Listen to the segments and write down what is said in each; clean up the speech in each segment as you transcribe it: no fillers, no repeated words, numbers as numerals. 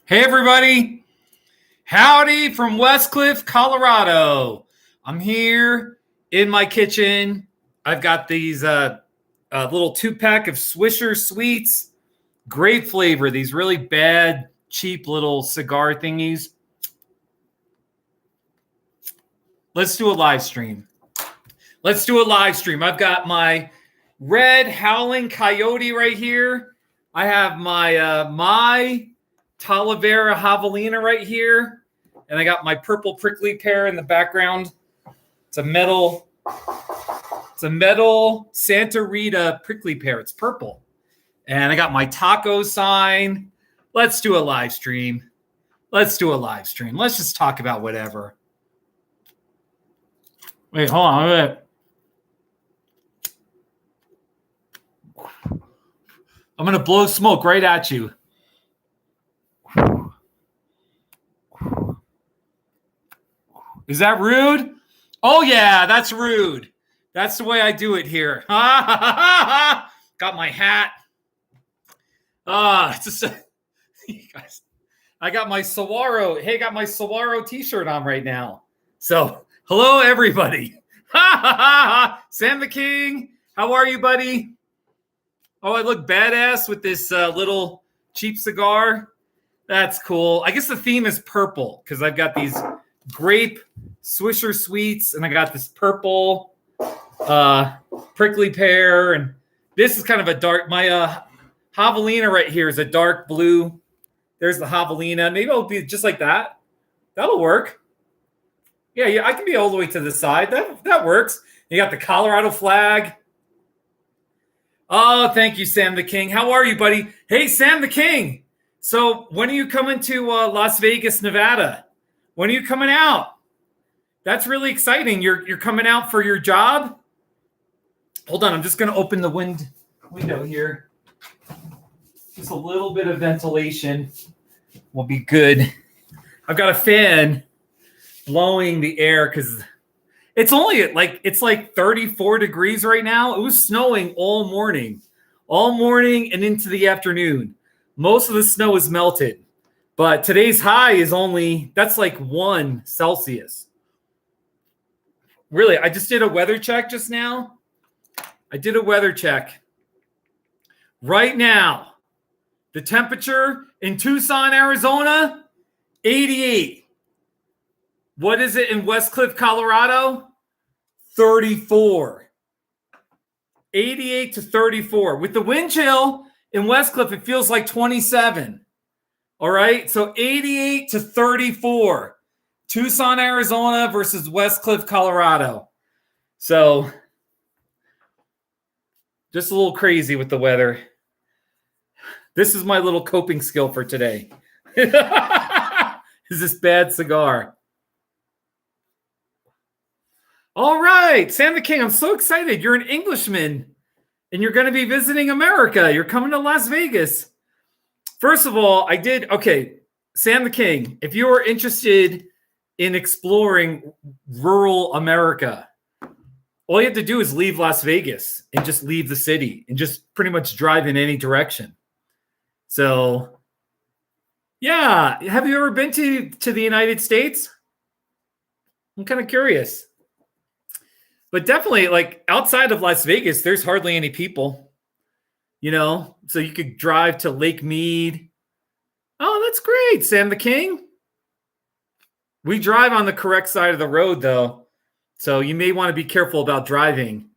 Hey, everybody. Howdy from Westcliff, Colorado. I'm here in my kitchen. I've got these little 2-pack of Swisher Sweets. Great flavor. These really bad, cheap little cigar thingies. Let's do a live stream. I've got my red howling coyote right here. I have my Talavera javelina right here, and I got my purple prickly pear in the background. It's a metal Santa Rita prickly pear. It's purple. And I got my taco sign. Let's do a live stream. Let's just talk about whatever. Wait, hold on a minute. I'm going to blow smoke right at you. Is that rude? Oh, yeah, that's rude. That's the way I do it here. Got my hat. You guys, I got my Saguaro. Hey, got my Saguaro t-shirt on right now. So, hello, everybody. Sam the King, how are you, buddy? Oh, I look badass with this little cheap cigar. That's cool. I guess the theme is purple because I've got these grape Swisher Sweets, and I got this purple prickly pear, and this is kind of a dark. My javelina right here is a dark blue. There's the javelina. Maybe it'll be just like that. That'll work. Yeah, I can be all the way to the side. That works. You got the Colorado flag. Oh, thank you, Sam the King. How are you, buddy? Hey, Sam the King. So when are you coming to Las Vegas, Nevada? When are you coming out? That's really exciting. You're coming out for your job? Hold on. I'm just going to open the window here. Just a little bit of ventilation will be good. I've got a fan blowing the air because it's only like 34 degrees right now. It was snowing all morning and into the afternoon. Most of the snow is melted, but today's high is that's like 1 Celsius. Really, I just did a weather check just now. Right now, the temperature in Tucson, Arizona, 88. What is it in Westcliff, Colorado? 34. 88 to 34. With the wind chill in Westcliff, it feels like 27. All right, so 88 to 34. Tucson, Arizona versus Westcliff, Colorado. So just a little crazy with the weather. This is my little coping skill for today. Is this bad cigar? All right, Sam the King, I'm so excited. You're an Englishman, and you're going to be visiting America. You're coming to Las Vegas. First of all, Sam the King, if you are interested in exploring rural America, all you have to do is leave Las Vegas and just leave the city and just pretty much drive in any direction. So, yeah. Have you ever been to the United States? I'm kind of curious. But definitely, like, outside of Las Vegas, there's hardly any people, so you could drive to Lake Mead. Oh, that's great, Sam the King. We drive on the correct side of the road, though, so you may want to be careful about driving.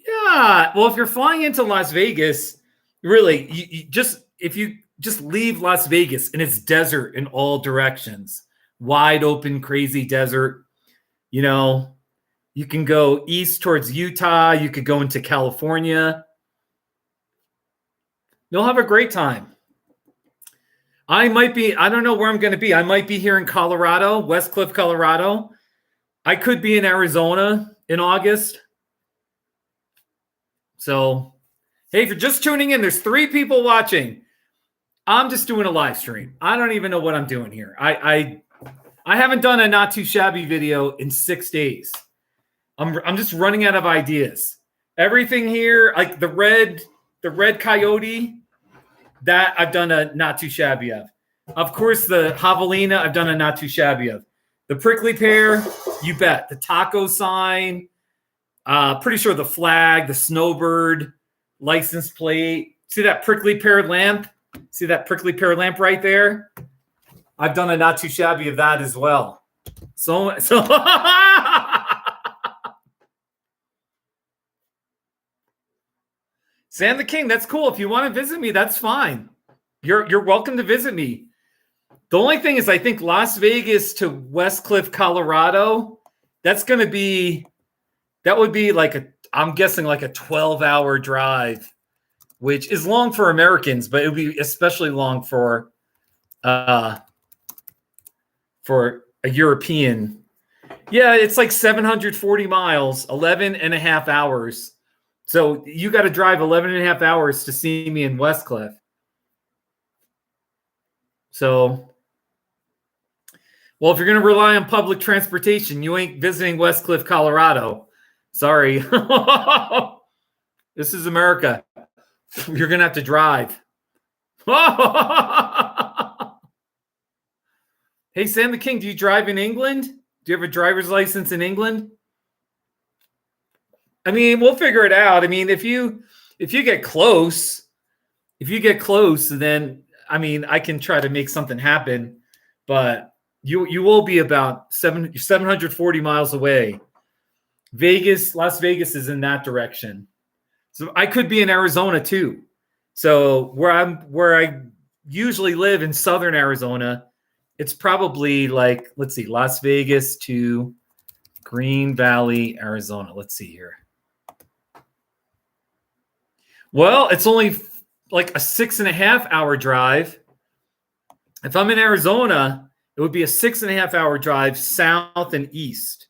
Yeah, well, if you're flying into Las Vegas, really, if you just leave Las Vegas and it's desert in all directions, wide open, crazy desert, you can go east towards Utah. You could go into California. You'll have a great time. I don't know where I'm going to be. I might be here in Colorado, Westcliff, Colorado. I could be in Arizona in August. So, hey, if you're just tuning in, there's 3 people watching. I'm just doing a live stream. I don't even know what I'm doing here. I haven't done a not too shabby video in 6 days. I'm just running out of ideas. Everything here, like the red coyote, That I've done a not too shabby of. Of course, the javelina I've done a not too shabby of. The prickly pear, you bet. The taco sign, pretty sure the flag, the snowbird, license plate. See that prickly pear lamp? See that prickly pear lamp right there? I've done a not too shabby of that as well. So Sam the King, that's cool. If you want to visit me, that's fine. You're welcome to visit me. The only thing is, I think Las Vegas to Westcliff, Colorado, that would be like I'm guessing like a 12-hour drive, which is long for Americans, but it would be especially long for a European. Yeah, it's like 740 miles, 11 and a half hours. So you got to drive 11 and a half hours to see me in Westcliff. So, well, if you're going to rely on public transportation, you ain't visiting Westcliff, Colorado. Sorry. This is America. You're going to have to drive. Hey, Sam the King, do you drive in England? Do you have a driver's license in England? I mean, we'll figure it out. I mean, if you get close, then I mean, I can try to make something happen, but you will be about 740 miles away. Las Vegas is in that direction. So I could be in Arizona too. So where I usually live in southern Arizona, it's probably like, let's see, Las Vegas to Green Valley, Arizona. Let's see here. Well, it's only like a 6.5-hour drive. If I'm in Arizona, it would be a 6.5-hour drive south and east.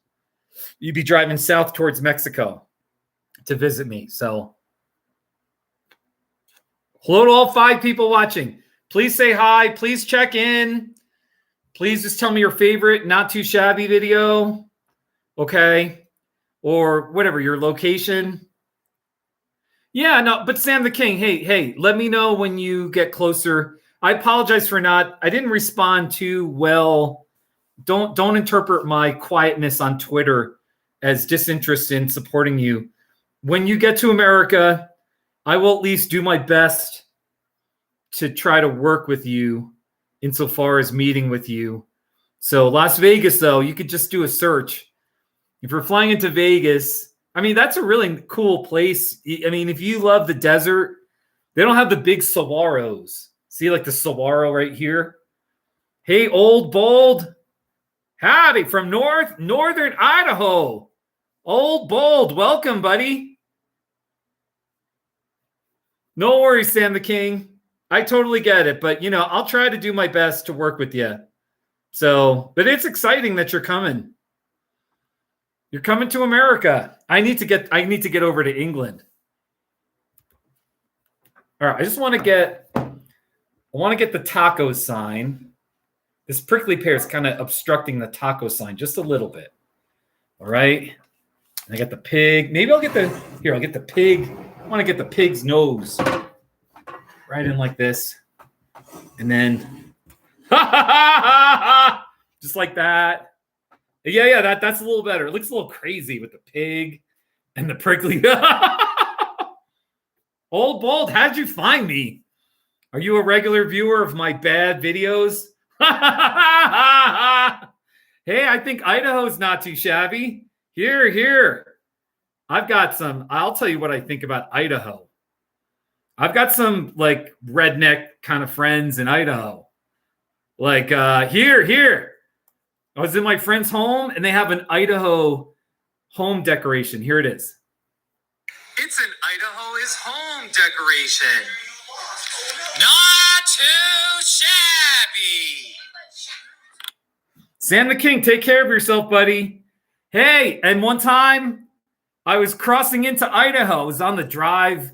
You'd be driving south towards Mexico to visit me. So hello to all 5 people watching. Please say hi. Please check in. Please just tell me your favorite not too shabby video. Okay. Or whatever, your location. Yeah, no, but Sam the King, hey, let me know when you get closer. I apologize for I didn't respond too well. Don't interpret my quietness on Twitter as disinterest in supporting you. When you get to America, I will at least do my best to try to work with you insofar as meeting with you. So Las Vegas, though, you could just do a search. If you're flying into Vegas, I mean, that's a really cool place. I mean, if you love the desert, they don't have the big saguaros. See, like the saguaro right here? Hey, Old Bold. Howdy from northern Idaho. Old Bold, welcome, buddy. No worries, Sam the King. I totally get it, but I'll try to do my best to work with you. So, but it's exciting that you're coming. You're coming to America. I need to get over to England. All right, I want to get the taco sign. This prickly pear is kind of obstructing the taco sign just a little bit. All right. I got the pig. Maybe I'll get the pig. I want to get the pig's nose right in like this. And then just like that. Yeah, that's a little better. It looks a little crazy with the pig and the prickly. Old Bold, how'd you find me? Are you a regular viewer of my bad videos? Hey, I think Idaho's not too shabby. Here. I'll tell you what I think about Idaho. I've got some like redneck kind of friends in Idaho. Like here. I was in my friend's home and they have an Idaho home decoration. Here it is. It's an Idaho is home decoration. Not too shabby. Sam the King, take care of yourself, buddy. Hey, and one time I was crossing into Idaho. I was on the drive. I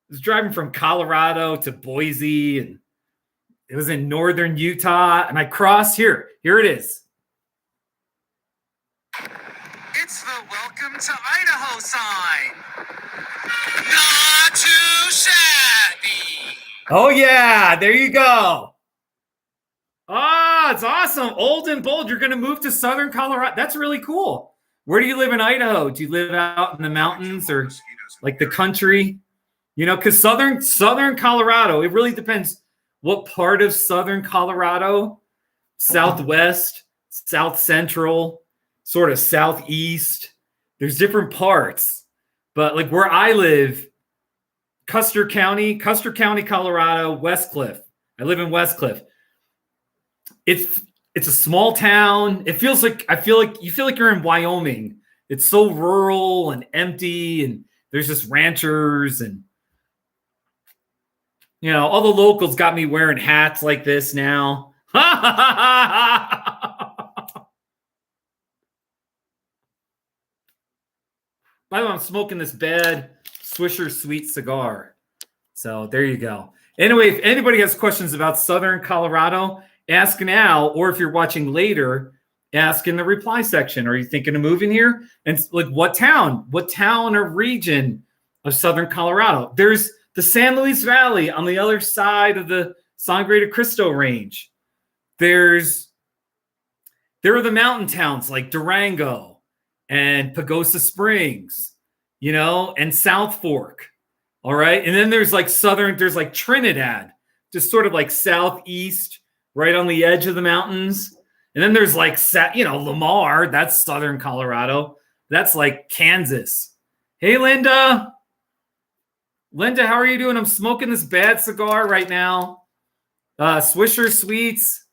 was driving from Colorado to Boise, and it was in northern Utah. And I crossed here. Here it is. It's the Welcome to Idaho sign. Not too shabby. Oh, yeah. There you go. Ah, it's awesome. Old and bold. You're going to move to southern Colorado. That's really cool. Where do you live in Idaho? Do you live out in the mountains or like the country? You know, because southern Colorado, it really depends what part of southern Colorado, southwest, south central, sort of southeast. There's different parts. But like where I live, Custer County, Colorado, Westcliff. I live in Westcliff. It's a small town. It feels like you feel like you're in Wyoming. It's so rural and empty, and there's just ranchers, and you know, all the locals got me wearing hats like this now. By the way, I'm smoking this bad Swisher Sweet cigar. So there you go. Anyway, if anybody has questions about Southern Colorado, ask now, or if you're watching later, ask in the reply section. Are you thinking of moving here? And like what town or region of Southern Colorado? There's the San Luis Valley on the other side of the Sangre de Cristo Range. There are the mountain towns like Durango and Pagosa Springs, you know, and South Fork. All right. And then there's like there's like Trinidad, just sort of like southeast, right on the edge of the mountains. And then there's like, you know, Lamar, that's southern Colorado. That's like Kansas. Hey, Linda. Linda, how are you doing? I'm smoking this bad cigar right now. Swisher Sweets.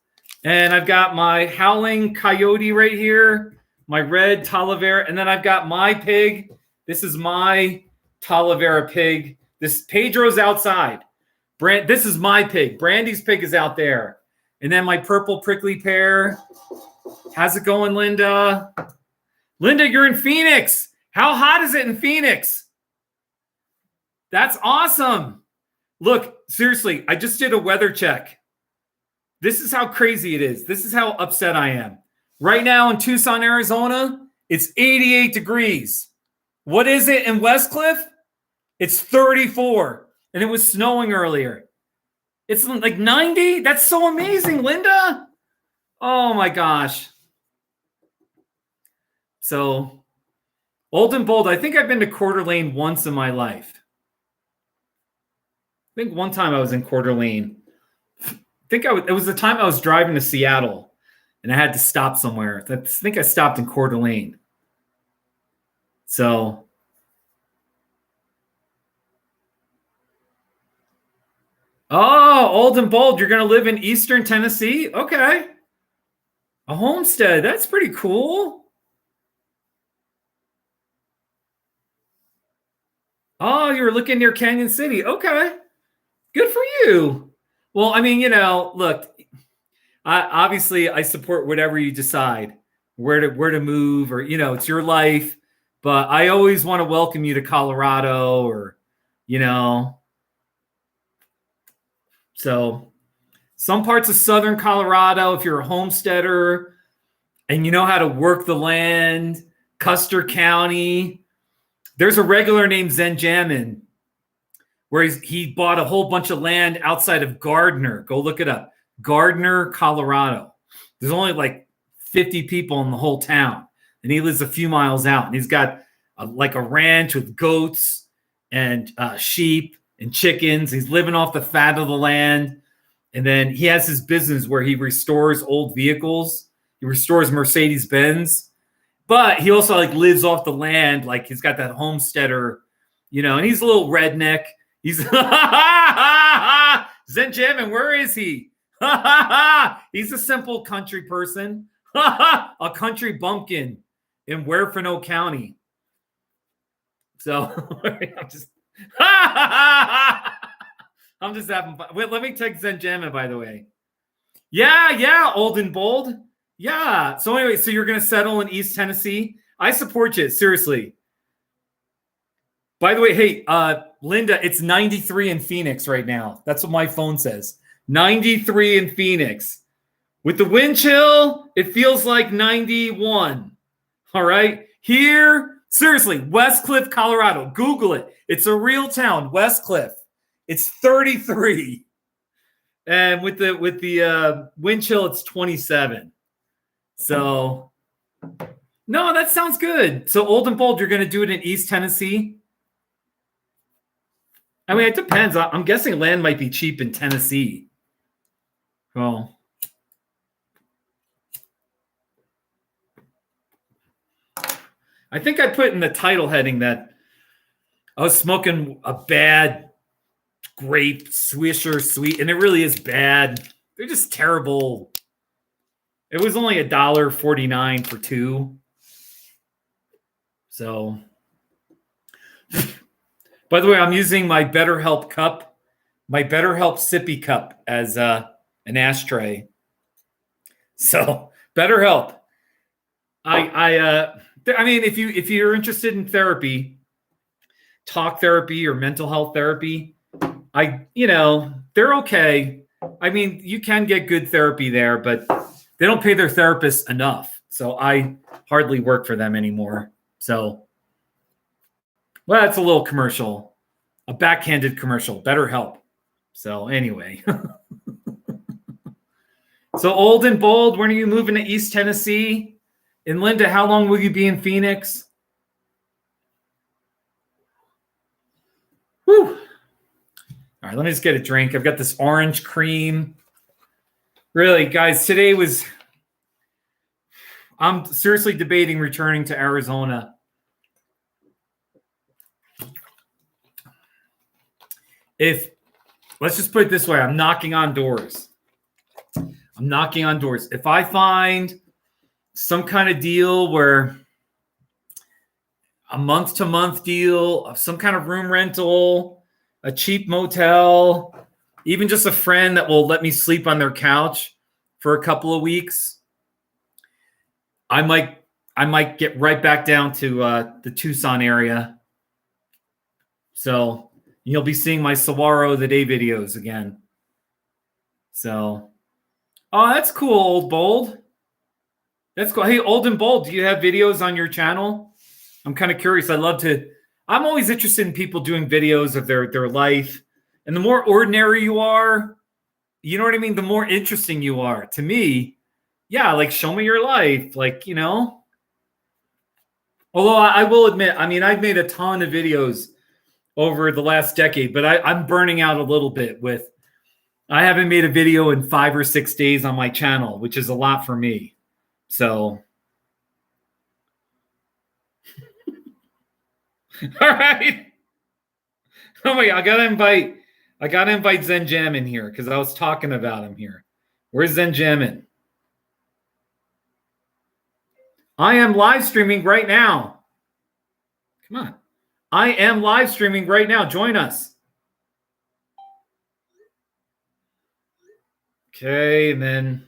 And I've got my Howling Coyote right here, my red Talavera. And then I've got my pig. This is my Talavera pig. This Pedro's outside. This is my pig. Brandy's pig is out there. And then my purple prickly pear. How's it going, Linda? Linda, you're in Phoenix. How hot is it in Phoenix? That's awesome. Look, seriously, I just did a weather check. This is how crazy it is. This is how upset I am. Right now in Tucson, Arizona, it's 88 degrees. What is it in Westcliff? It's 34. And it was snowing earlier. It's like 90? That's so amazing, Linda. Oh my gosh. So, old and bold. I think I've been to Coeur d'Alene once in my life. I think one time I was in Coeur d'Alene. It was the time I was driving to Seattle and I had to stop somewhere. I think I stopped in Coeur d'Alene. So, oh, old and bold. You're going to live in Eastern Tennessee? Okay. A homestead. That's pretty cool. Oh, you were looking near Canyon City. Okay. Good for you. Well, I mean, you know, look, obviously I support whatever you decide, where to move, or, you know, it's your life. But I always want to welcome you to Colorado, or, you know. So some parts of southern Colorado, if you're a homesteader and you know how to work the land, Custer County, there's a regular named Zenjamin where he bought a whole bunch of land outside of Gardner. Go look it up. Gardner, Colorado. There's only like 50 people in the whole town. And he lives a few miles out. And he's got like a ranch with goats and sheep and chickens. He's living off the fat of the land. And then he has his business where he restores old vehicles. He restores Mercedes-Benz. But he also like lives off the land. Like he's got that homesteader, you know, and he's a little redneck. He's Zenjamin, where is he? He's a simple country person. A country bumpkin in Huerfano County. So I'm just having fun. Wait, let me text Zenjamin, by the way. Yeah, old and bold. Yeah. So anyway, so you're going to settle in East Tennessee. I support you, seriously. By the way, hey, Linda, it's 93 in Phoenix right now. That's what my phone says. 93 in Phoenix. With the wind chill, it feels like 91. All right. Here, seriously, Westcliff, Colorado. Google it. It's a real town, Westcliff. it's 33. And with the wind chill, it's 27. So, no, that sounds good. So, Old and Bold, you're going to do it in East Tennessee? I mean, it depends. I'm guessing land might be cheap in Tennessee. Well, I think I put in the title heading that I was smoking a bad grape Swisher sweet, and it really is bad. They're just terrible. It was only $1.49 for two. So, by the way, I'm using my BetterHelp cup, my BetterHelp sippy cup as an ashtray. So, BetterHelp. I mean, if you're interested in therapy, talk therapy or mental health therapy, they're okay. I mean, you can get good therapy there, but they don't pay their therapists enough. So I hardly work for them anymore. So, well, that's a little commercial, a backhanded commercial, BetterHelp. So anyway, so Old and Bold, when are you moving to East Tennessee? And Linda, how long will you be in Phoenix? Whew. All right, let me just get a drink. I've got this orange cream. Really, guys, I'm seriously debating returning to Arizona. Let's just put it this way, I'm knocking on doors. If I find some kind of deal where a month-to-month deal, some kind of room rental, a cheap motel, even just a friend that will let me sleep on their couch for a couple of weeks, I might get right back down to the Tucson area. So you'll be seeing my Saguaro the Day videos again. So, oh, that's cool, Old Bold. That's cool. Hey, Old and Bold, do you have videos on your channel? I'm kind of curious. I'm always interested in people doing videos of their life. And the more ordinary you are, you know what I mean? The more interesting you are. To me, yeah, like show me your life. Like, although I will admit, I mean, I've made a ton of videos over the last decade, but I'm burning out a little bit I haven't made a video in 5 or 6 days on my channel, which is a lot for me. So, all right. Oh my God, I gotta invite Zen Jam in here because I was talking about him here. Where's Zen Jam? I am live streaming right now. Come on. I am live streaming right now. Join us. Okay, and then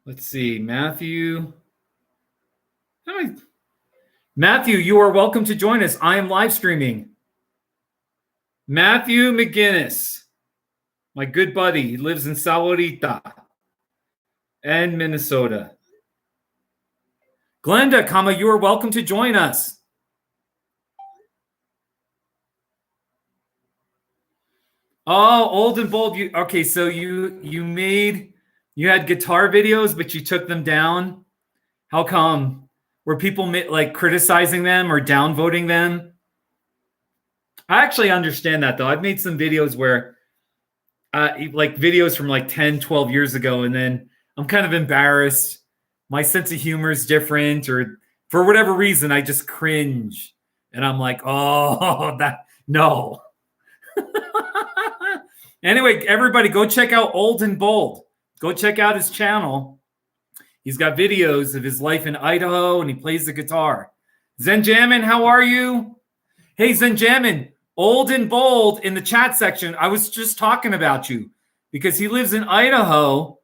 let's see. Matthew, you are welcome to join us. I am live streaming. Matthew McGinnis, my good buddy. He lives in Salida and Minnesota. Glenda, you are welcome to join us. Oh, Old and Bold. Okay, so you had guitar videos, but you took them down. How come? Were people like criticizing them or downvoting them? I actually understand that though. I've made some videos where like videos from like 10, 12 years ago, and then I'm kind of embarrassed. My sense of humor is different, or for whatever reason, I just cringe. And I'm like, oh, no. Anyway, everybody go check out Old and Bold. Go check out his channel. He's got videos of his life in Idaho, and he plays the guitar. Zenjamin, how are you? Hey, Zenjamin, Old and Bold in the chat section. I was just talking about you because he lives in Idaho,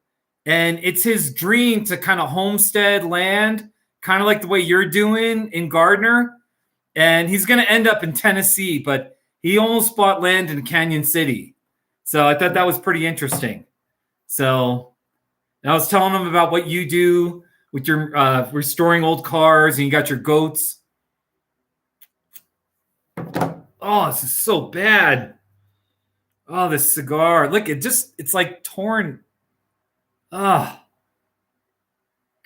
and it's his dream to kind of homestead land, kind of like the way you're doing in Gardner. And he's going to end up in Tennessee, but he almost bought land in Canyon City. So I thought that was pretty interesting. So I was telling him about what you do with your restoring old cars, and you got your goats. Oh, this is so bad. Oh, this cigar. Look, it's like torn. Oh,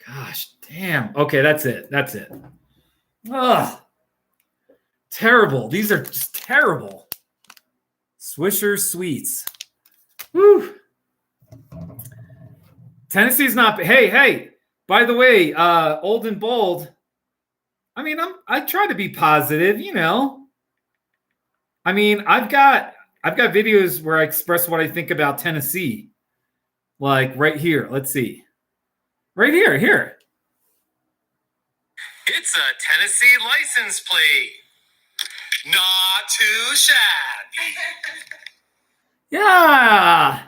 gosh, damn. Okay, that's it. That's it. Oh, terrible. These are just terrible. Swisher Sweets. Woo. Tennessee's not. Hey. By the way, old and bold. I mean, I try to be positive, you know. I mean, I've got videos where I express what I think about Tennessee. Like right here. Let's see. Right here. It's a Tennessee license plate. Not too shabby. Yeah.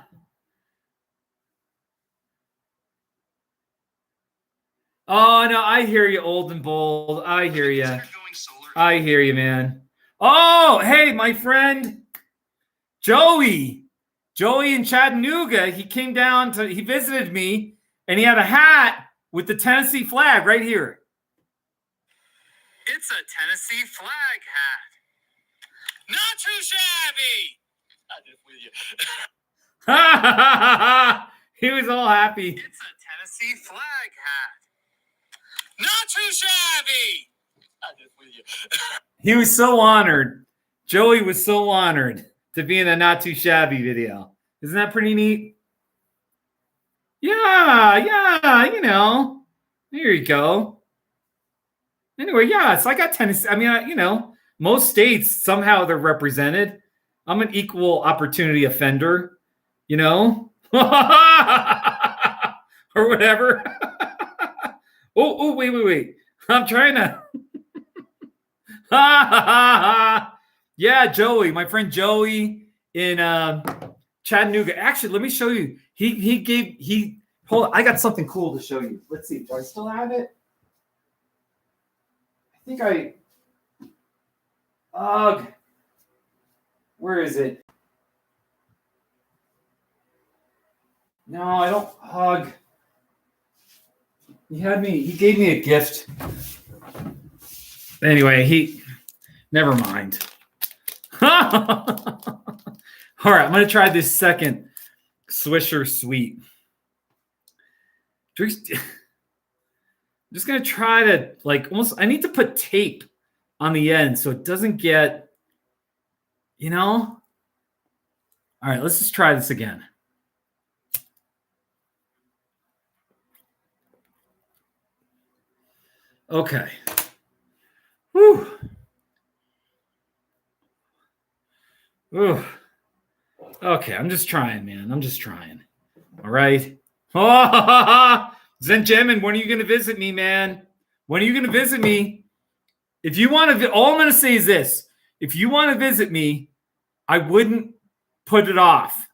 Oh no, I hear you, old and bold. I hear you. I hear you, man. Oh, hey, my friend Joey in Chattanooga. He came down he visited me, and he had a hat with the Tennessee flag right here. It's a Tennessee flag hat. Not too shabby. I did with you. He was all happy. It's a Tennessee flag hat. Not too shabby. I did with you. He was so honored. Joey was so honored to be in a Not Too Shabby video. Isn't that pretty neat? Yeah, you know. There you go. Anyway, yeah, so I got Tennessee. I mean, you know, most states, somehow they're represented. I'm an equal opportunity offender, you know? Or whatever. Oh, wait. I'm trying to. Yeah, Joey, my friend Joey in Chattanooga. Actually, let me show you. Hold on. I got something cool to show you. Let's see. Do I still have it? I think where is it? No, I don't. He gave me a gift. Anyway, never mind. All right, I'm going to try this second Swisher Sweet. I'm just going to try to, like, almost, I need to put tape on the end so it doesn't get, you know? All right, let's just try this again. Okay. Whew. Ooh. Okay, I'm just trying, man. I'm just trying. All right. Zen Gemin, when are you going to visit me, man? When are you going to visit me? If you want to, all I'm going to say is this. If you want to visit me, I wouldn't put it off.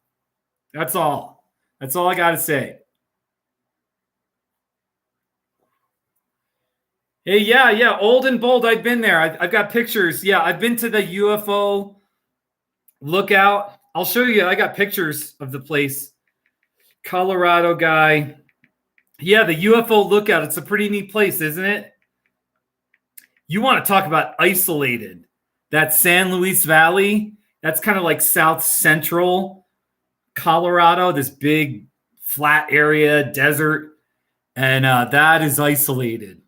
That's all. That's all I got to say. Hey, yeah. Old and bold. I've been there. I've got pictures. Yeah, I've been to the UFO lookout. I'll show you. I got pictures of the place. Colorado guy. Yeah, the UFO lookout. It's a pretty neat place, isn't it? You want to talk about isolated. That San Luis Valley, that's kind of like South Central Colorado, this big flat area, desert, and that is isolated.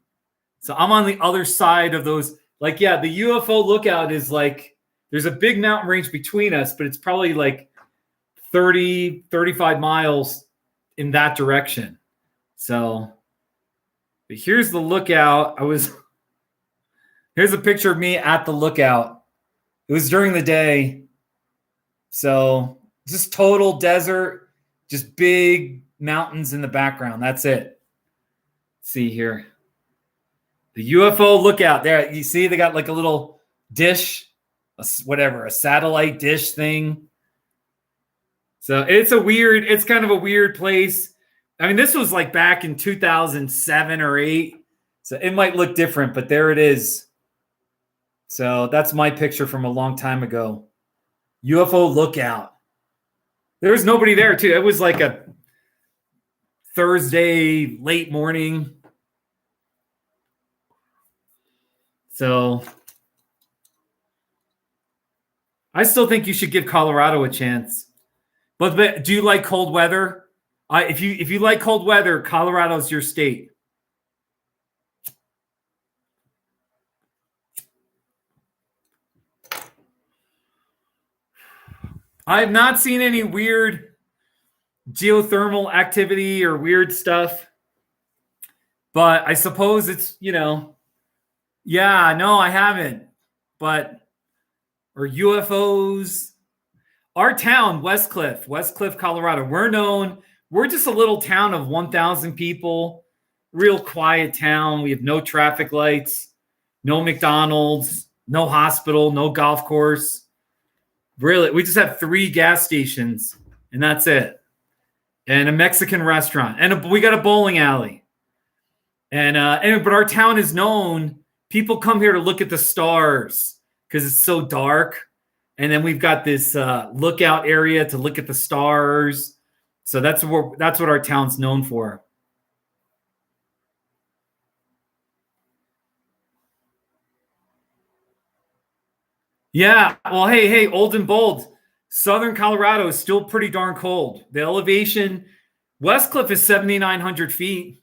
So I'm on the other side of those. Like, yeah, the UFO lookout is like, there's a big mountain range between us, but it's probably like 30, 35 miles in that direction. So, but here's the lookout. Here's a picture of me at the lookout. It was during the day. So just total desert, just big mountains in the background. That's it. Let's see here. The UFO lookout there. You see, they got like a little dish, a satellite dish thing. So it's kind of a weird place. I mean, this was like back in 2007 or 8. So it might look different, but there it is. So that's my picture from a long time ago. UFO lookout. There was nobody there, too. It was like a Thursday late morning. So I still think you should give Colorado a chance. But do you like cold weather? If you like cold weather, Colorado's your state. I have not seen any weird geothermal activity or weird stuff. But I suppose it's, yeah, no, I haven't. But, or UFOs. Our town, Westcliff, Colorado, we're just a little town of 1,000 people, real quiet town. We have no traffic lights, no McDonald's, no hospital, no golf course. Really, we just have 3 gas stations, and that's it. And a Mexican restaurant, and we got a bowling alley. But our town is known. People come here to look at the stars because it's so dark. And then we've got this lookout area to look at the stars. So that's what our town's known for. Yeah. Well, hey, old and bold. Southern Colorado is still pretty darn cold. The elevation, Westcliff is 7,900 feet.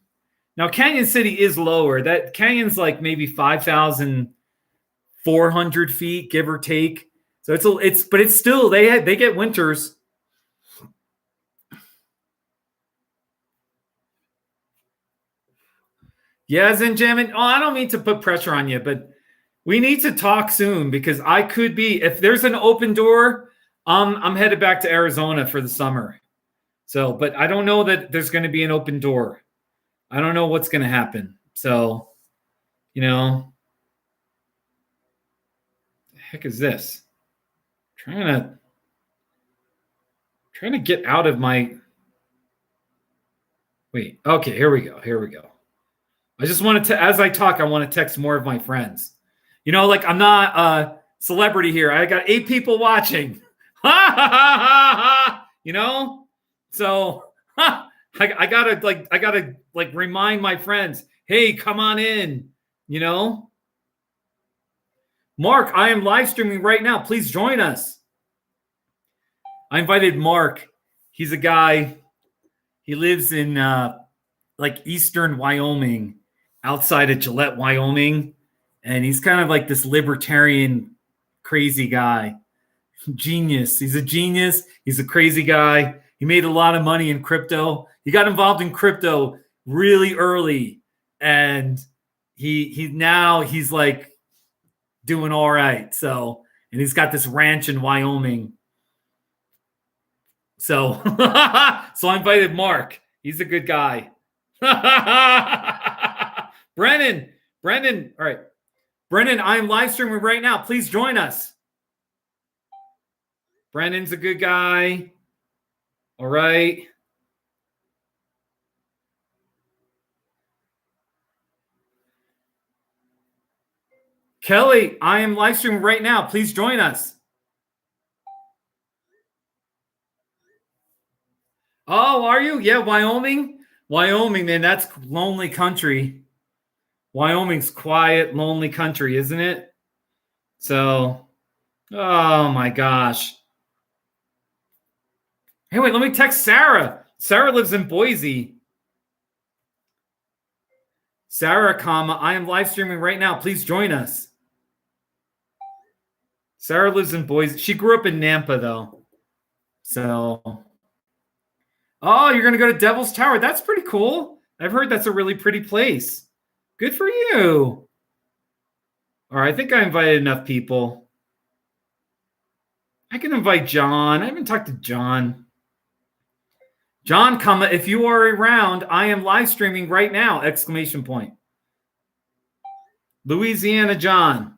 Now, Canyon City is lower. That Canyon's like maybe 5,400 feet, give or take. So but it's still they get winters. Yeah, Zenjamin. Oh, I don't mean to put pressure on you, but we need to talk soon because I could be, if there's an open door, I'm headed back to Arizona for the summer. So, but I don't know that there's going to be an open door. I don't know what's going to happen. So, the heck is this? Trying to get out of my. Wait. Okay, here we go. I just wanted to, as I talk, I want to text more of my friends. Like I'm not a celebrity here. I got 8 people watching. Ha ha ha ha. So I gotta remind my friends, hey, come on in. Mark, I am live streaming right now. Please join us. I invited Mark. He's a guy. He lives in eastern Wyoming, outside of Gillette, Wyoming. And he's kind of like this libertarian, crazy guy. Genius. He's a genius. He's a crazy guy. He made a lot of money in crypto. He got involved in crypto really early. And he's like doing all right. So, and he's got this ranch in Wyoming. So, so I invited Mark. He's a good guy. Brennan. All right. Brennan, I'm live streaming right now. Please join us. Brennan's a good guy. All right. Kelly, I am live streaming right now. Please join us. Oh, are you? Yeah, Wyoming. Wyoming, man, that's lonely country. Wyoming's quiet, lonely country, isn't it? So, oh my gosh. Hey, wait, let me text Sarah. Sarah lives in Boise. Sarah, I am live streaming right now. Please join us. Sarah lives in Boise. She grew up in Nampa, though. So, oh, you're going to go to Devil's Tower. That's pretty cool. I've heard that's a really pretty place. Good for you. All right, I think I invited enough people. I can invite John. I haven't talked to John. John, if you are around, I am live streaming right now, ! Louisiana John.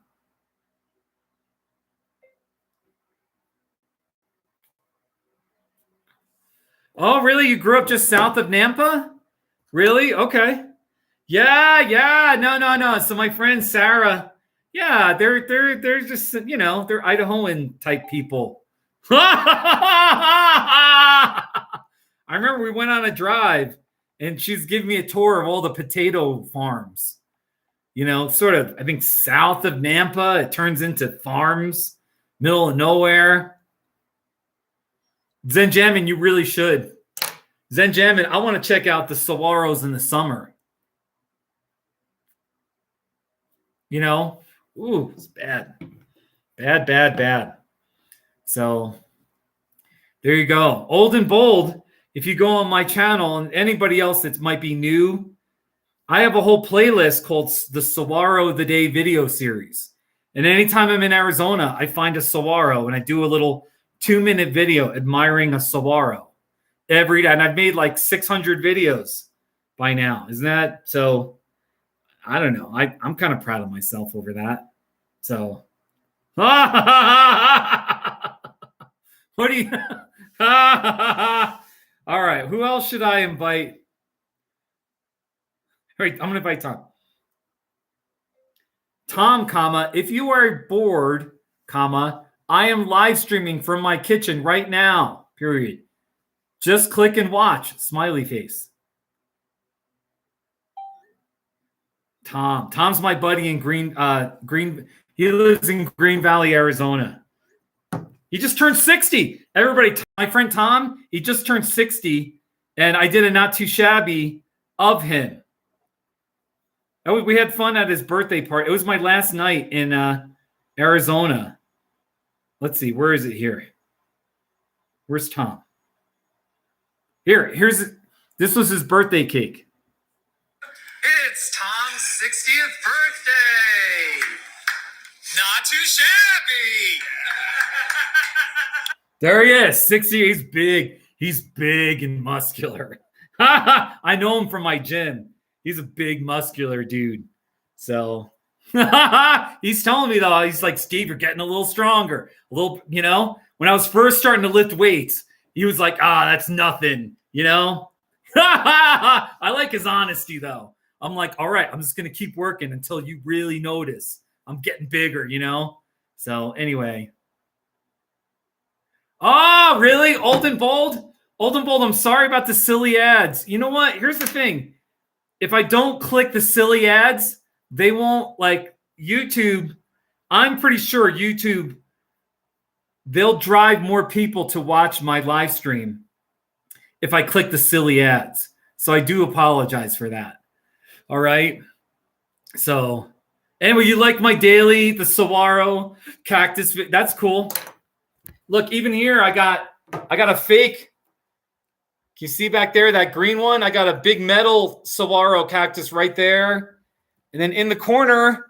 Oh, really? You grew up just south of Nampa? Really? Okay. Yeah. No. So my friend Sarah, yeah, they're just, they're Idahoan type people. I remember we went on a drive and she's giving me a tour of all the potato farms. Sort of, I think south of Nampa, it turns into farms. Middle of nowhere. Zenjamin, you really should. Zenjamin, I want to check out the saguaros in the summer. You know? Ooh, it's bad. Bad, bad, bad. So there you go. Old and Bold. If you go on my channel and anybody else that might be new, I have a whole playlist called the Saguaro of the Day video series. And anytime I'm in Arizona, I find a saguaro and I do a little 2-minute video admiring a saguaro every day. And I've made like 600 videos by now. Isn't that so? I don't know. I'm kind of proud of myself over that. So, what do you? All right. Who else should I invite? Wait, I'm going to invite Tom. Tom, comma, if you are bored, comma, I am live streaming from my kitchen right now, period. Just click and watch, smiley face. Tom's my buddy in Green, he lives in Green Valley, Arizona. He just turned 60. Everybody, my friend Tom, he just turned 60, and I did a not too shabby of him. We had fun at his birthday party. It was my last night in Arizona. Let's see. Where is it here? Where's Tom? This was his birthday cake. It's Tom's 60th birthday. Not too shabby. There he is. 60. He's big. He's big and muscular. I know him from my gym. He's a big, muscular dude. So he's telling me, though, he's like, Steve, you're getting a little stronger. A little, you know, when I was first starting to lift weights, he was like, that's nothing, you know? I like his honesty, though. I'm like, all right, I'm just going to keep working until you really notice I'm getting bigger, you know? So anyway. Oh, really? Old and Bold? Old and Bold, I'm sorry about the silly ads. You know what? Here's the thing. If I don't click the silly ads, they won't, like, YouTube. I'm pretty sure YouTube, they'll drive more people to watch my live stream if I click the silly ads. So I do apologize for that. All right. So anyway, you like my daily, the saguaro cactus. That's cool. Look, even here, I got a fake. Can you see back there, that green one? I got a big metal saguaro cactus right there. And then in the corner,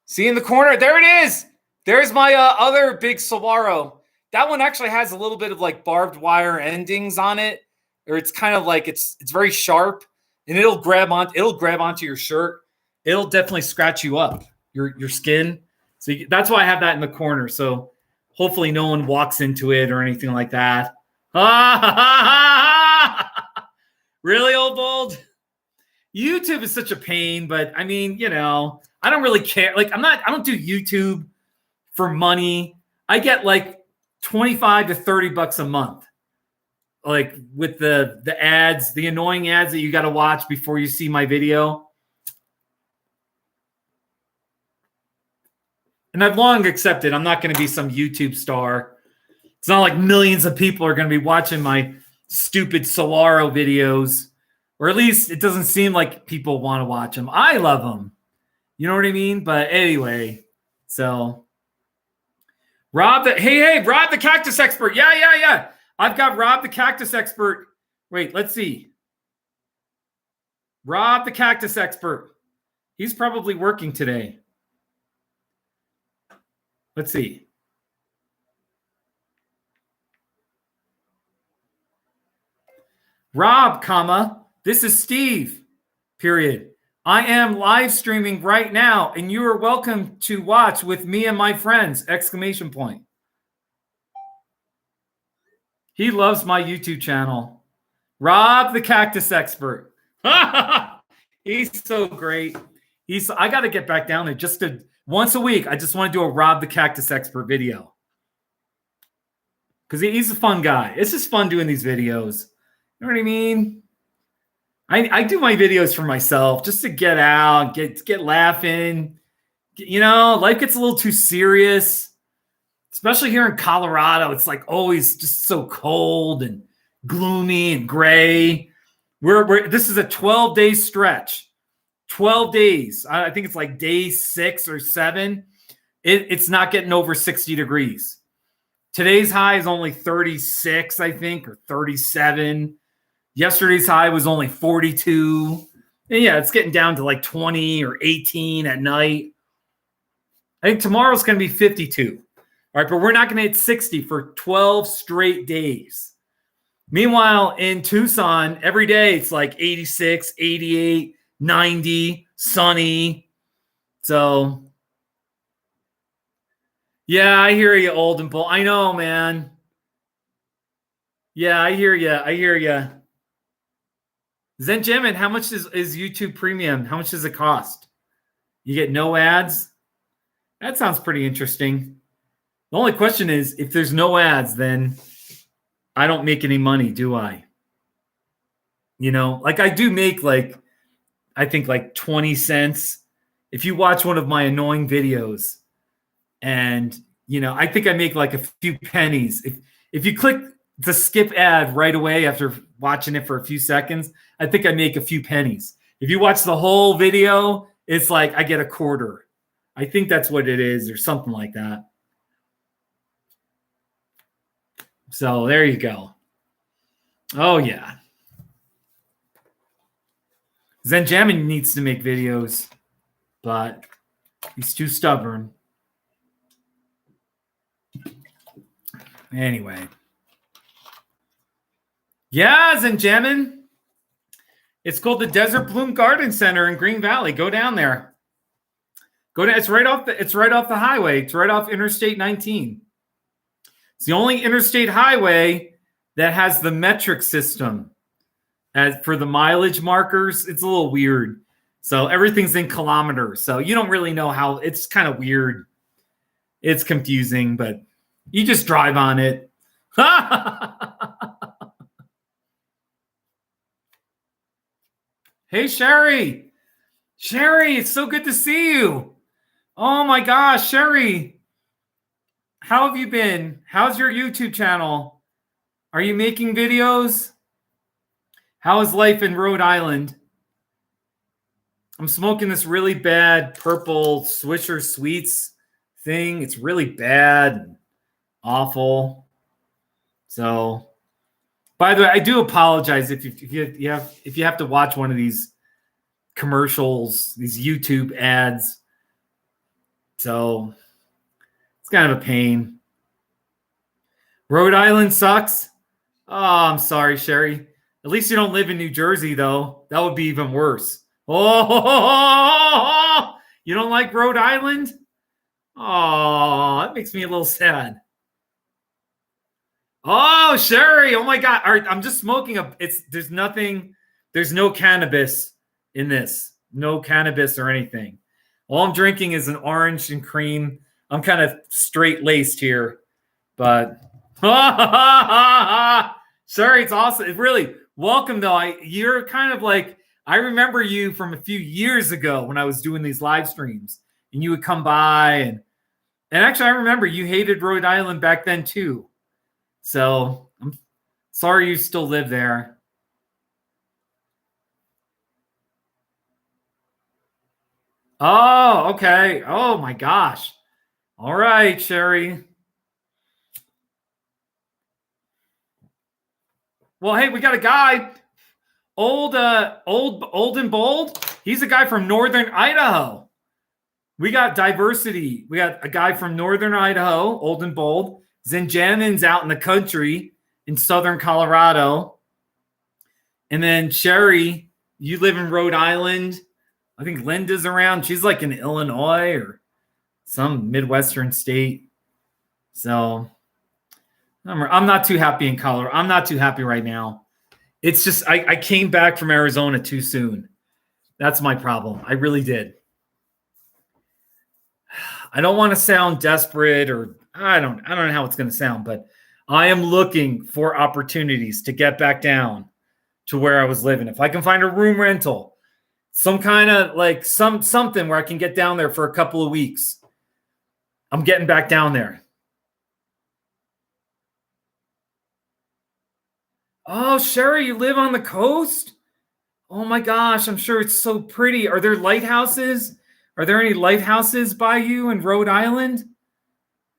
see in the corner, there it is. There's my other big saguaro. That one actually has a little bit of like barbed wire endings on it, or it's kind of like it's very sharp, and it'll grab onto your shirt. It'll definitely scratch you up, your skin. So that's why I have that in the corner. So hopefully no one walks into it or anything like that. Really, Old Bold? YouTube is such a pain, but I mean, you know, I don't really care. Like, I don't do YouTube for money. I get like 25 to 30 bucks a month. Like with the ads, the annoying ads that you got to watch before you see my video. And I've long accepted I'm not going to be some YouTube star. It's not like millions of people are going to be watching my stupid saguaro videos. Or at least it doesn't seem like people want to watch them. I love them. You know what I mean? But anyway, so Rob the cactus expert. Yeah. I've got Rob the cactus expert. Wait, let's see. Rob the cactus expert. He's probably working today. Let's see. Rob, comma, this is Steve, period. I am live streaming right now, and you are welcome to watch with me and my friends, exclamation point. He loves my YouTube channel. Rob the cactus expert. He's so great. I got to get back down there just once a week. I just want to do a Rob the cactus expert video. Because he's a fun guy. It's just fun doing these videos. You know what I mean? I do my videos for myself just to get out, get laughing. You know, life gets a little too serious. especially here in Colorado. It's like always just so cold and gloomy and gray. This is a 12-day stretch. 12 days. I think it's like day 6 or 7. It's not getting over 60 degrees. Today's high is only 36, I think, or 37. Yesterday's high was only 42. And yeah, it's getting down to like 20 or 18 at night. I think tomorrow's going to be 52. All right, but we're not going to hit 60 for 12 straight days. Meanwhile, in Tucson, every day it's like 86, 88, 90, sunny. So, yeah, I hear you, old and bold. I know, man. Yeah, I hear you. I hear you. Zenjamin, how much is YouTube Premium? How much does it cost? You get no ads? That sounds pretty interesting. The only question is, if there's no ads, then I don't make any money, do I? You know, like I do make like, I think like 20 cents. If you watch one of my annoying videos and, you know, I think I make like a few pennies. If you click the skip ad right away after watching it for a few seconds, I think I make a few pennies. If you watch the whole video, it's like I get a quarter. I think that's what it is or something like that. So there you go. Oh, yeah. Zenjamin needs to make videos, but he's too stubborn. Anyway. Yeah, Zenjamin. It's called the Desert Bloom Garden Center in Green Valley. Go down there. Go down. It's right off the highway. It's right off Interstate 19. It's the only interstate highway that has the metric system. As for the mileage markers, it's a little weird. So everything's in kilometers. So you don't really know how. It's kind of weird. It's confusing, but you just drive on it. Hey, Sherry. Sherry, it's so good to see you. Oh my gosh, Sherry. How have you been? How's your YouTube channel? Are you making videos? How is life in Rhode Island? I'm smoking this really bad purple Swisher Sweets thing. It's really bad and awful. So, by the way, I do apologize if you have to watch one of these commercials, these YouTube ads. So, it's kind of a pain. Rhode Island sucks. Oh, I'm sorry, Sherry. At least you don't live in New Jersey, though. That would be even worse. Oh, you don't like Rhode Island? Oh, that makes me a little sad. Oh, Sherry. Oh, my God. All right, I'm just smoking. There's no cannabis in this. No cannabis or anything. All I'm drinking is an orange and cream. I'm kind of straight-laced here. But, sorry, it's awesome. It really... Welcome, though. You're kind of like, I remember you from a few years ago when I was doing these live streams, and you would come by, and actually, I remember you hated Rhode Island back then too. So I'm sorry you still live there. Oh, okay. Oh my gosh. All right, Sherry. Well, hey, we got a guy, old and bold. He's a guy from northern Idaho. We got diversity. We got a guy from northern Idaho, old and bold. Zenjamin's out in the country in southern Colorado. And then Sherry, you live in Rhode Island. I think Linda's around. She's like in Illinois or some Midwestern state. So I'm not too happy in Colorado. I'm not too happy right now. It's just I came back from Arizona too soon. That's my problem. I really did. I don't want to sound desperate or I don't know how it's going to sound, but I am looking for opportunities to get back down to where I was living. If I can find a room rental, some kind of like something where I can get down there for a couple of weeks, I'm getting back down there. Oh, Sherry, you live on the coast? Oh my gosh, I'm sure it's so pretty. Are there lighthouses? Are there any lighthouses by you in Rhode Island?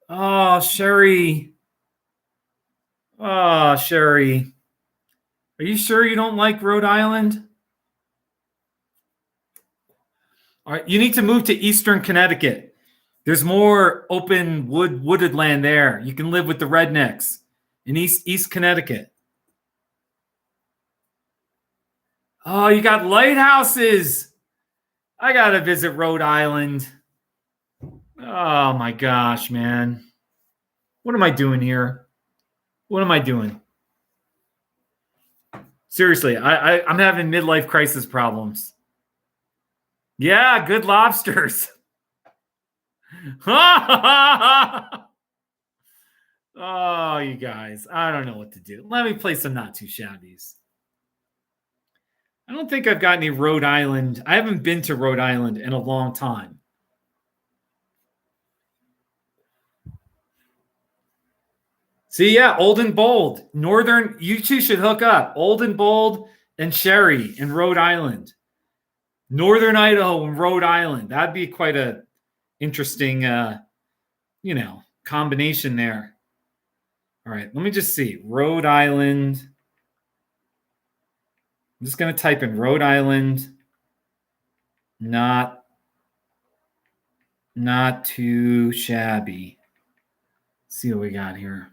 Oh, Sherry. Oh, Sherry. Are you sure you don't like Rhode Island? All right, you need to move to Eastern Connecticut. There's more open wooded land there. You can live with the rednecks in East Connecticut. Oh, you got lighthouses. I got to visit Rhode Island. Oh my gosh, man. What am I doing here? What am I doing? Seriously, I'm having midlife crisis problems. Yeah, good lobsters. Oh, you guys. I don't know what to do. Let me play some Not Too Shabbies. I don't think I've got any Rhode Island. I haven't been to Rhode Island in a long time. See, yeah, Old and Bold. Northern, you two should hook up. Old and Bold and Sherry in Rhode Island. Northern Idaho and Rhode Island. That'd be quite a interesting, combination there. All right, let me just see. Rhode Island. I'm just going to type in Rhode Island. Not too shabby. Let's see what we got here.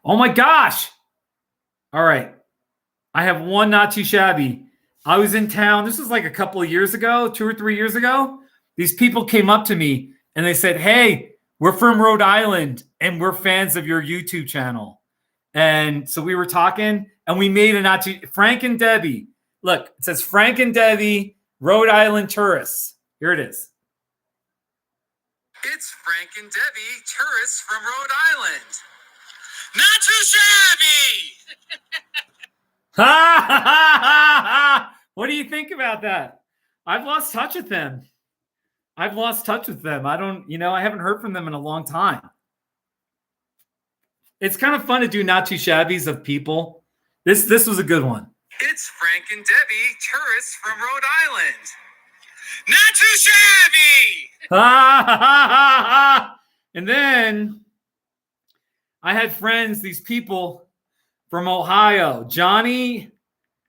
Oh my gosh. All right. I have one Not Too Shabby. I was in town. This was like a couple of years ago, 2 or 3 years ago. These people came up to me and they said, "Hey, we're from Rhode Island and we're fans of your YouTube channel." And so we were talking and we made a Not Too Frank and Debbie. Look, it says Frank and Debbie, Rhode Island tourists. Here it is. It's Frank and Debbie, tourists from Rhode Island. Not too shabby! What do you think about that? I've lost touch with them. I haven't heard from them in a long time. It's kind of fun to do Not Too Shabbies of people. This was a good one. It's Frank and Debbie, tourists from Rhode Island. Not too shabby! And then I had friends, these people from Ohio, Johnny,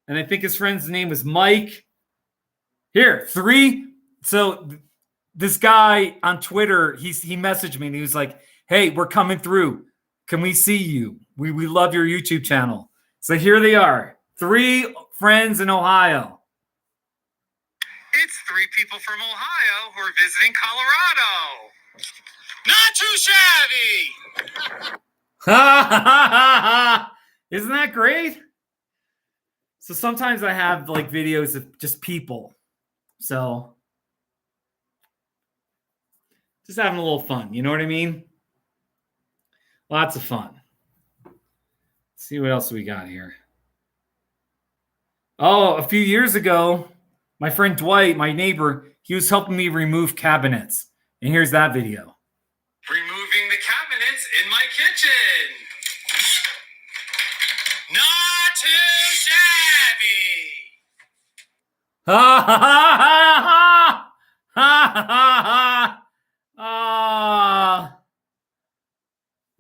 and I think his friend's name was Mike. Here, 3. So this guy on Twitter, he messaged me and he was like, "Hey, we're coming through. Can we see you? We love your YouTube channel." So here they are, 3 friends in Ohio. It's 3 people from Ohio who are visiting Colorado. Not too shabby! Isn't that great? So sometimes I have like videos of just people. So just having a little fun. You know what I mean? Lots of fun. Let's see what else we got here. Oh, a few years ago, my friend Dwight, my neighbor, he was helping me remove cabinets. And here's that video. Removing the cabinets in my kitchen. Not too shabby. Ha ha ha ha ha ha.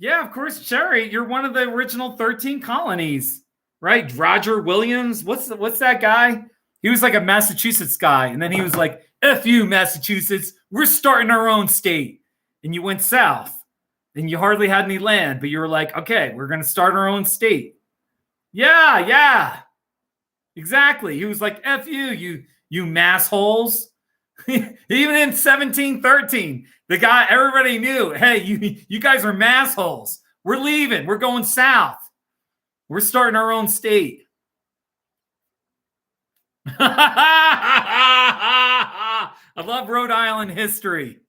Yeah, of course, Sherry, you're one of the original 13 colonies, right? Roger Williams, what's that guy? He was like a Massachusetts guy, and then he was like, "F you, Massachusetts, we're starting our own state." And you went south, and you hardly had any land, but you were like, "Okay, we're going to start our own state." Yeah, exactly. He was like, "F you, you massholes." Even in 1713, the guy, everybody knew, "Hey, you guys are massholes. We're leaving. We're going south. We're starting our own state." I love Rhode Island history.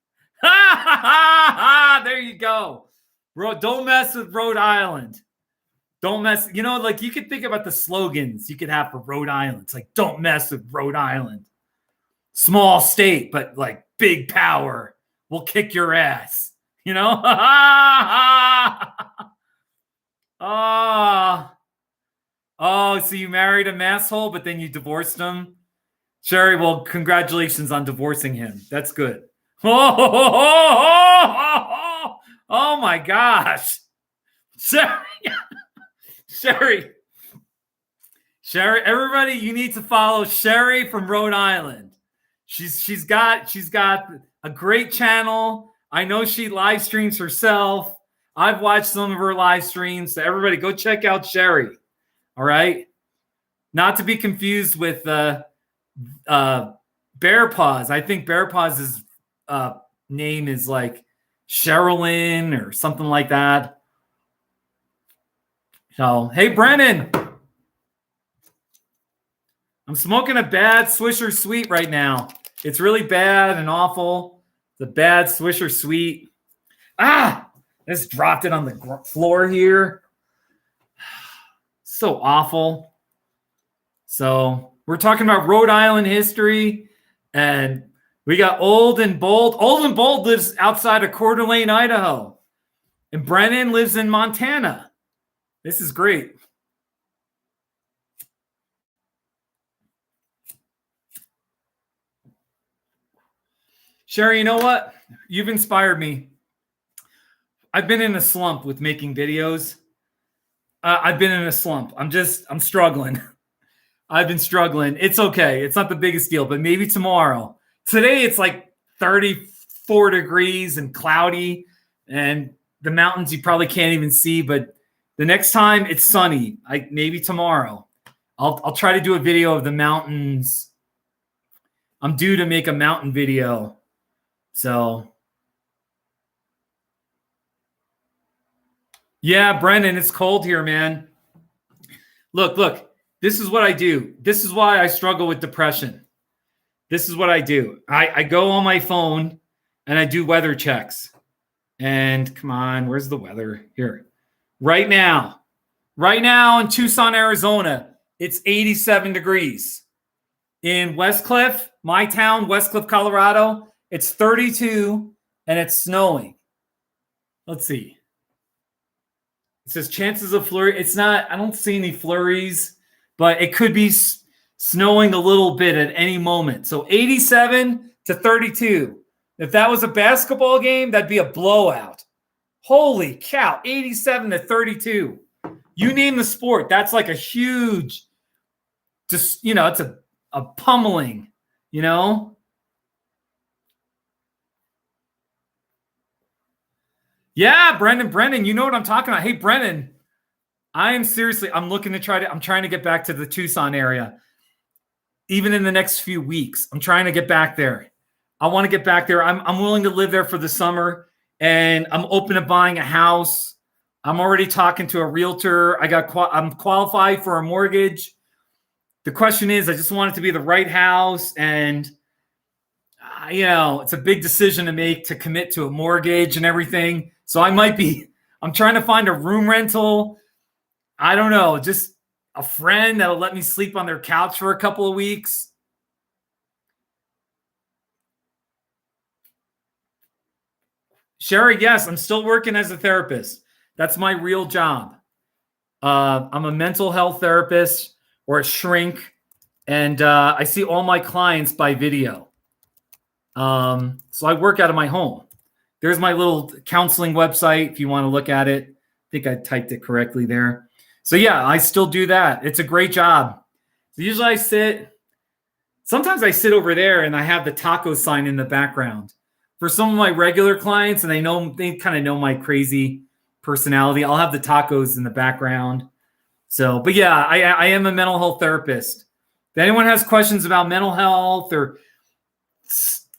There you go. Don't mess with Rhode Island. Don't mess. Like you could think about the slogans you could have for Rhode Island. It's like, "Don't mess with Rhode Island. Small state, but like big power. We'll kick your ass." Oh, so you married a masshole, but then you divorced him? Sherry, well, congratulations on divorcing him. That's good. Oh my gosh. Sherry. Sherry. Sherry, everybody, you need to follow Sherry from Rhode Island. She's got a great channel. I know she live streams herself. I've watched some of her live streams. So everybody, go check out Sherry. All right. Not to be confused with Bear Paws. I think Bear Paws' name is like Sherilyn or something like that. So, hey, Brennan. I'm smoking a bad Swisher Sweet right now. It's really bad and awful. The bad Swisher Sweet. Ah, I just dropped it on the floor here. So awful. So we're talking about Rhode Island history, and we got Old and Bold. Old and Bold lives outside of Coeur d'Alene, Idaho, and Brennan lives in Montana. This is great. Sherry, you know what? You've inspired me. I've been in a slump with making videos. I've been in a slump. I'm struggling. I've been struggling. It's okay. It's not the biggest deal, but maybe tomorrow. Today, it's like 34 degrees and cloudy, and the mountains you probably can't even see, but the next time it's sunny, maybe tomorrow. I'll try to do a video of the mountains. I'm due to make a mountain video. So, yeah, Brendan, it's cold here, man. Look, this is what I do. This is why I struggle with depression. This is what I do. I go on my phone and I do weather checks. And come on, where's the weather? Here. Right now in Tucson, Arizona, it's 87 degrees. In Westcliff, my town, Westcliff, Colorado, it's 32 and it's snowing. Let's see. It says chances of flurry. It's not, I don't see any flurries, but it could be snowing a little bit at any moment. So 87 to 32. If that was a basketball game, that'd be a blowout. Holy cow, 87 to 32. You name the sport. That's like a huge, just, it's a pummeling, Yeah, Brendan, you know what I'm talking about. Hey, Brendan, I'm trying to get back to the Tucson area. Even in the next few weeks, I'm trying to get back there. I want to get back there. I'm willing to live there for the summer, and I'm open to buying a house. I'm already talking to a realtor. I'm qualified for a mortgage. The question is, I just want it to be the right house, and it's a big decision to make, to commit to a mortgage and everything. So I'm trying to find a room rental. I don't know, just a friend that'll let me sleep on their couch for a couple of weeks. Sherry, yes, I'm still working as a therapist. That's my real job. I'm a mental health therapist or a shrink, and I see all my clients by video. So I work out of my home. There's my little counseling website if you want to look at it. I think I typed it correctly there. So yeah, I still do that. It's a great job. So usually sometimes I sit over there and I have the taco sign in the background. For some of my regular clients, and they kind of know my crazy personality, I'll have the tacos in the background. So, but yeah, I am a mental health therapist. If anyone has questions about mental health or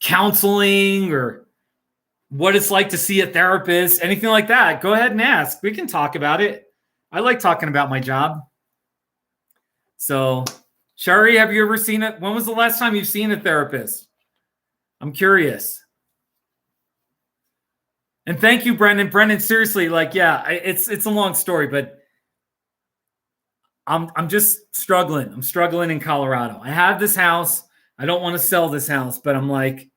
counseling or what it's like to see a therapist, anything like that, go ahead and ask. We can talk about it. I like talking about my job. So, Shari, have you ever seen it? When was the last time you've seen a therapist? I'm curious. And thank you, Brendan. Brendan, seriously, it's a long story, but I'm just struggling. I'm struggling in Colorado. I have this house. I don't want to sell this house, but I'm like,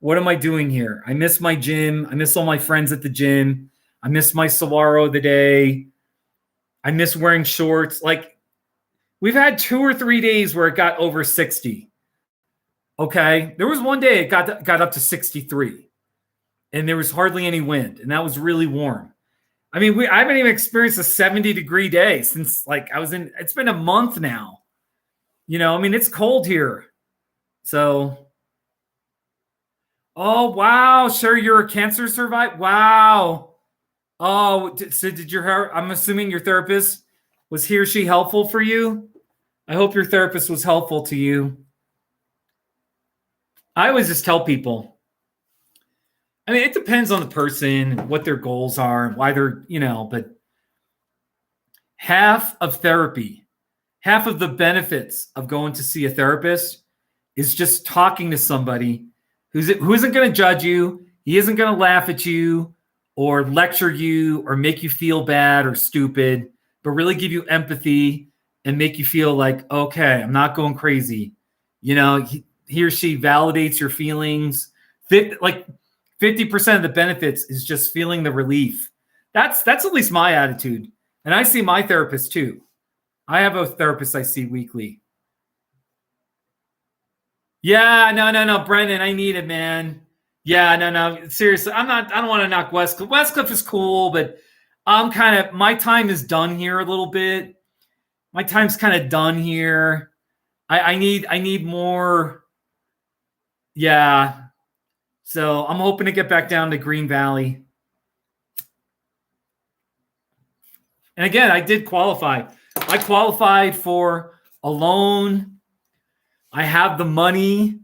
what am I doing here? I miss my gym. I miss all my friends at the gym. I miss my saguaro the day. I miss wearing shorts. Like, We've had 2 or 3 days where it got over 60. Okay. There was one day it got up to 63 and there was hardly any wind and that was really warm. I mean, I haven't even experienced a 70-degree day since like it's been a month now. I mean, it's cold here. So, oh, wow. Sure. You're a cancer survivor. Wow. Oh, so I'm assuming your therapist, was he or she helpful for you? I hope your therapist was helpful to you. I always just tell people, I mean, it depends on the person, what their goals are, why they're, but half of therapy, half of the benefits of going to see a therapist is just talking to somebody who isn't going to judge you. He isn't going to laugh at you or lecture you or make you feel bad or stupid, but really give you empathy and make you feel like, okay, I'm not going crazy. He or she validates your feelings. Like 50% of the benefits is just feeling the relief. That's at least my attitude. And I see my therapist too. I have a therapist I see weekly. Yeah, no, Brendan, I need it, man. Yeah, no, seriously, I don't want to knock Westcliff. Westcliff is cool, but my time is done here a little bit. My time's kind of done here. I need more. Yeah. So I'm hoping to get back down to Green Valley. And again, I did qualify. I qualified for a loan. I have the money.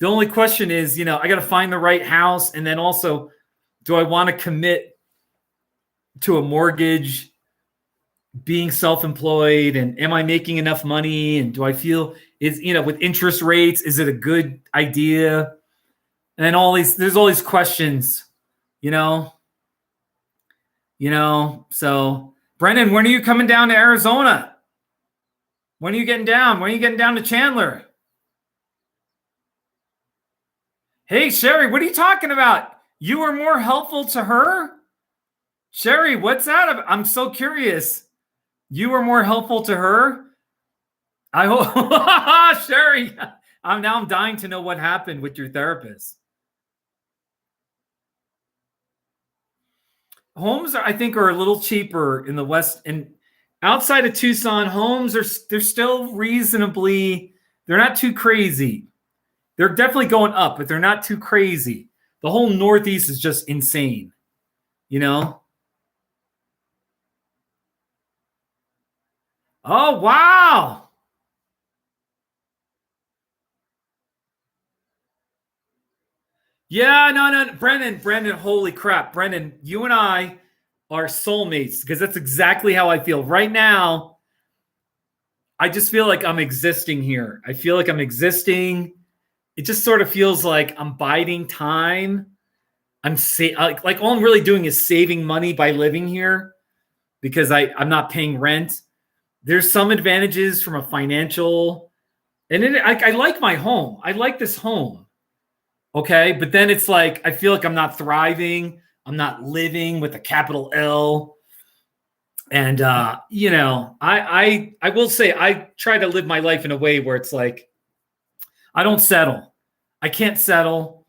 The only question is, I got to find the right house. And then also, do I want to commit to a mortgage, being self-employed? And am I making enough money? And do I feel with interest rates, is it a good idea? And there's all these questions, so Brendan, when are you coming down to Arizona? When are you getting down? When are you getting down to Chandler? Hey, Sherry, what are you talking about? You were more helpful to her? Sherry, what's that? I'm so curious. You were more helpful to her? I hope, Sherry, I'm dying to know what happened with your therapist. Homes, I think, are a little cheaper in the West. And outside of Tucson, homes they're still reasonably, they're not too crazy. They're definitely going up, but they're not too crazy. The whole Northeast is just insane, Oh, wow. Yeah, no, Brendan, holy crap. Brendan, you and I are soulmates because that's exactly how I feel right now. I just feel like I'm existing here. I feel like I'm existing. It just sort of feels like I'm biding time. Like all I'm really doing is saving money by living here because I'm not paying rent. There's some advantages from a financial, and I like my home. I like this home. Okay. But then it's like, I feel like I'm not thriving. I'm not living with a capital L. And, I will say I try to live my life in a way where it's like, I don't settle. I can't settle.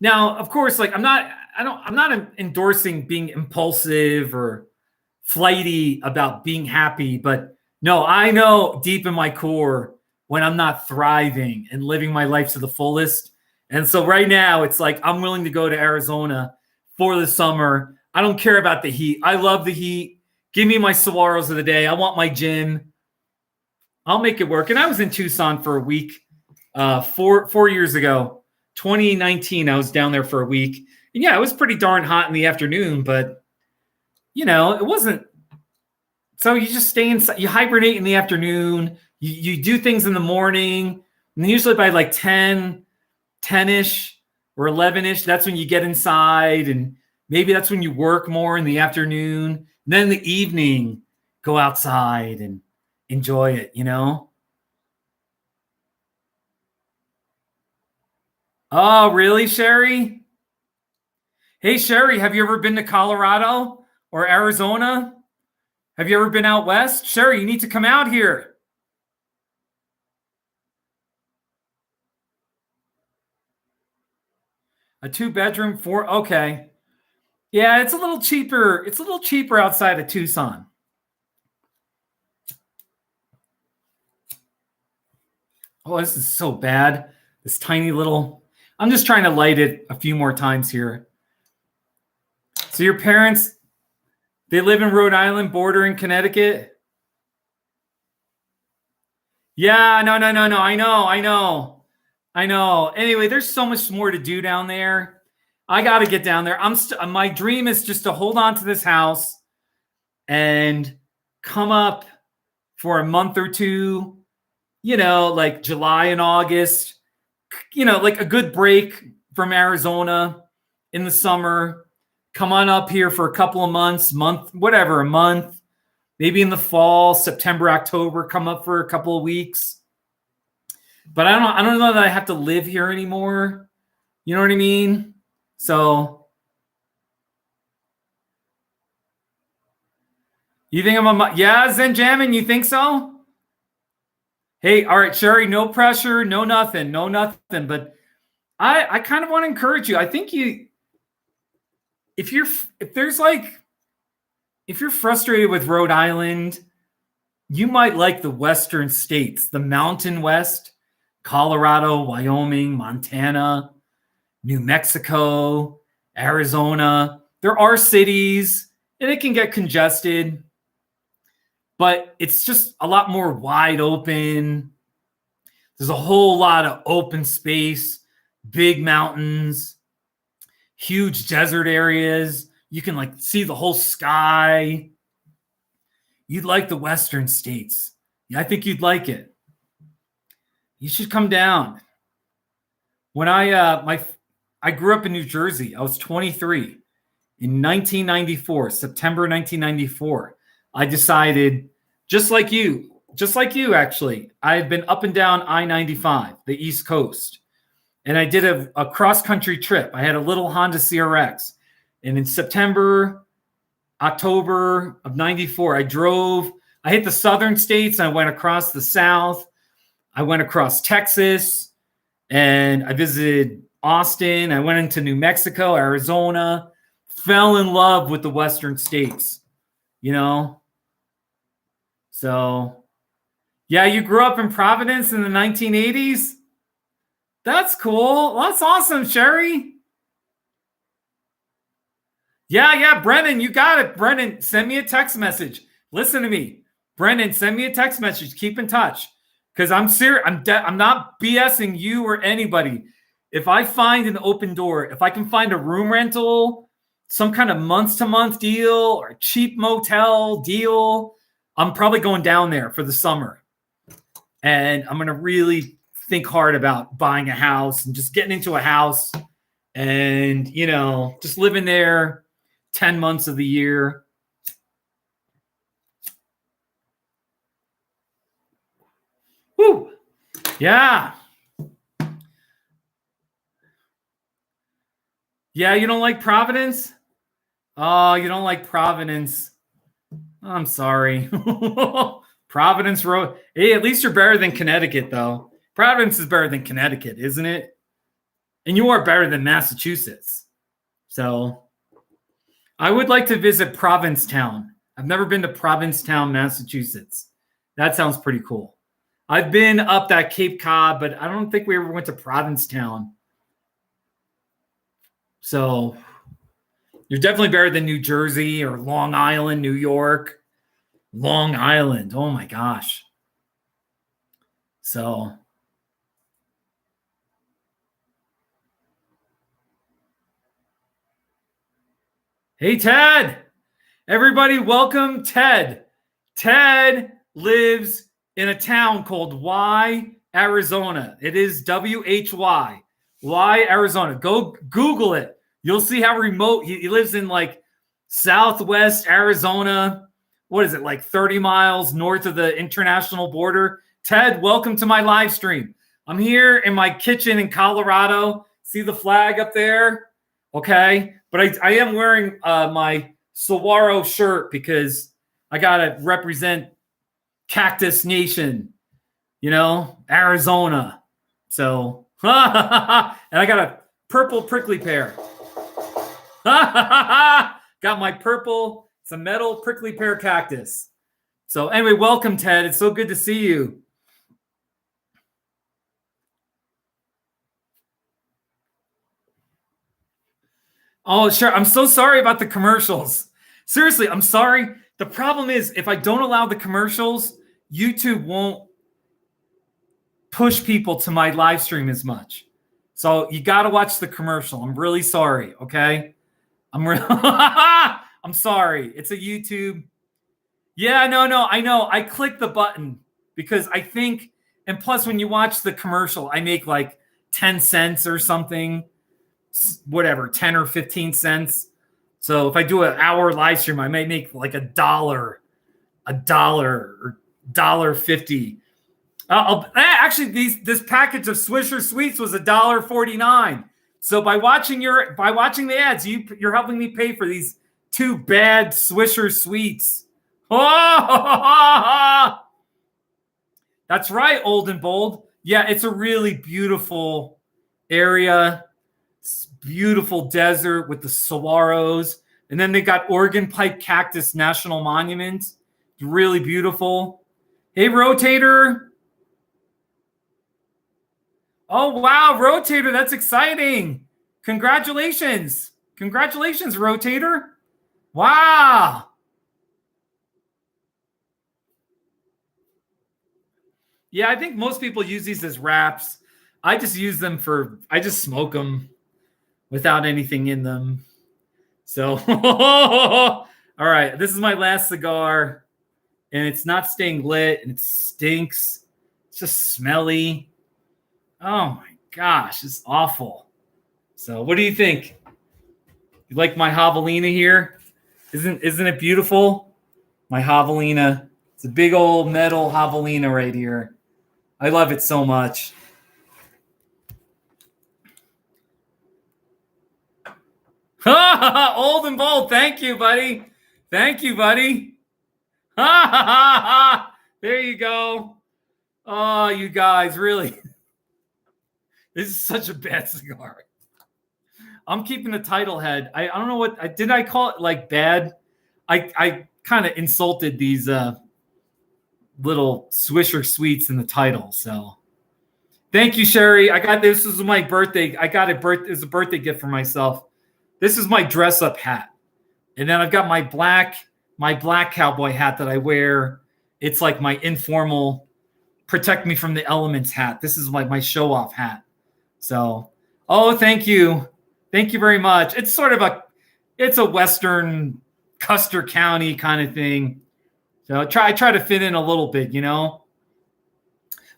Now, of course, like I'm not endorsing being impulsive or flighty about being happy, but no, I know deep in my core when I'm not thriving and living my life to the fullest. And so right now it's like I'm willing to go to Arizona for the summer. I don't care about the heat. I love the heat. Give me my saguaros of the day. I want my gym. I'll make it work. And I was in Tucson for a week 4 years ago. 2019, I was down there for a week. And yeah, it was pretty darn hot in the afternoon, but it wasn't. So you just stay inside, you hibernate in the afternoon, you do things in the morning, and usually by like 10-ish or 11-ish, that's when you get inside, and maybe that's when you work more in the afternoon. And then in the evening, go outside and enjoy it, Oh, really, Sherry? Hey, Sherry, have you ever been to Colorado or Arizona? Have you ever been out west? Sherry, you need to come out here. A 2-bedroom, okay. Yeah, it's a little cheaper. It's a little cheaper outside of Tucson. Oh, this is so bad. This tiny little, I'm just trying to light it a few more times here. So your parents, they live in Rhode Island, bordering Connecticut? Yeah, no. I know. Anyway, there's so much more to do down there. I got to get down there. My dream is just to hold on to this house and come up for a month or two, like July and August, like a good break from Arizona in the summer. Come on up here for a couple of months, a month. Maybe in the fall, September, October, come up for a couple of weeks. But I don't know that I have to live here anymore. You know what I mean? So you think yeah, Zenjamin, you think so? Hey, all right, Sherry, no pressure, no nothing. But I kind of want to encourage you. I think if you're frustrated with Rhode Island, you might like the Western states, the Mountain West, Colorado, Wyoming, Montana, New Mexico, Arizona. There are cities, and it can get congested, but it's just a lot more wide open. There's a whole lot of open space, big mountains, huge desert areas. You can like see the whole sky. You'd like the Western states. Yeah, I think you'd like it. You should come down. When I grew up in New Jersey. I was 23 in 1994, September 1994. I decided, just like you actually, I had been up and down I-95, the East Coast, and I did a cross-country trip. I had a little Honda CRX, and in October of 94, I hit the southern states, and I went across the South. I went across Texas, and I visited Austin. I went into New Mexico, Arizona, fell in love with the Western states, So, yeah, you grew up in Providence in the 1980s? That's cool. That's awesome, Sherry. Yeah, Brennan, you got it. Brennan, send me a text message. Listen to me. Brennan, send me a text message. Keep in touch. Because I'm serious. I'm not BSing you or anybody. If I find an open door, if I can find a room rental, some kind of month-to-month deal or a cheap motel deal, I'm probably going down there for the summer. And I'm going to really think hard about buying a house and just getting into a house and, just living there 10 months of the year. Woo! Yeah. Yeah, you don't like Providence? Oh, you don't like Providence. I'm sorry. Providence Road. Hey, at least you're better than Connecticut, though. Providence is better than Connecticut, isn't it? And you are better than Massachusetts. So I would like to visit Provincetown. I've never been to Provincetown, Massachusetts. That sounds pretty cool. I've been up that Cape Cod, but I don't think we ever went to Provincetown. So you're definitely better than New Jersey or Long Island, New York. Long Island. Oh, my gosh. So hey, Ted. Everybody, welcome Ted. Ted lives in a town called Y, Arizona. It is WHY. Y, Arizona. Go Google it. You'll see how remote he lives in, like Southwest Arizona. What is it, like 30 miles north of the international border? Ted, welcome to my live stream. I'm here in my kitchen in Colorado. See the flag up there? Okay. But I am wearing my Saguaro shirt because I gotta represent Cactus Nation, Arizona. So, and I got a purple prickly pear. Got my purple, it's a metal prickly pear cactus. So anyway, welcome, Ted. It's so good to see you. Oh, sure. I'm so sorry about the commercials. Seriously, I'm sorry. The problem is if I don't allow the commercials, YouTube won't push people to my live stream as much. So you got to watch the commercial. I'm really sorry, okay? I'm sorry. It's a YouTube. Yeah, no, I know. I clicked the button because I think, and plus when you watch the commercial, I make like 10 cents or something, whatever, 10 or 15 cents. So if I do an hour live stream, I might make like $1 or $1.50. Actually, this package of Swisher Sweets was $1.49. So by watching the ads, you're helping me pay for these 2 bad Swisher Sweets. Oh, that's right, Old and Bold. Yeah, it's a really beautiful area. It's beautiful desert with the saguaros. And then they got Oregon Pipe Cactus National Monument. It's really beautiful. Hey, Rotator. Oh, wow, Rotator. That's exciting. Congratulations. Congratulations, Rotator. Wow. Yeah, I think most people use these as wraps. I just I just smoke them without anything in them. So, all right, this is my last cigar, and it's not staying lit, and it stinks. It's just smelly. Oh my gosh, it's awful. So, what do you think? You like my javelina here? Isn't it beautiful? My javelina. It's a big old metal javelina right here. I love it so much. Old and Bold. Thank you, buddy. Thank you, buddy. There you go. Oh, you guys, really. This is such a bad cigar. I'm keeping the title head. I don't know what did I call it, like bad? I kind of insulted these little Swisher Sweets in the title. So thank you, Sherry. This was my birthday. It was a birthday gift for myself. This is my dress up hat. And then I've got my black cowboy hat that I wear. It's like my informal protect me from the elements hat. This is like my show off hat. So, thank you. Thank you very much. It's sort of it's a Western Custer County kind of thing. So I try to fit in a little bit,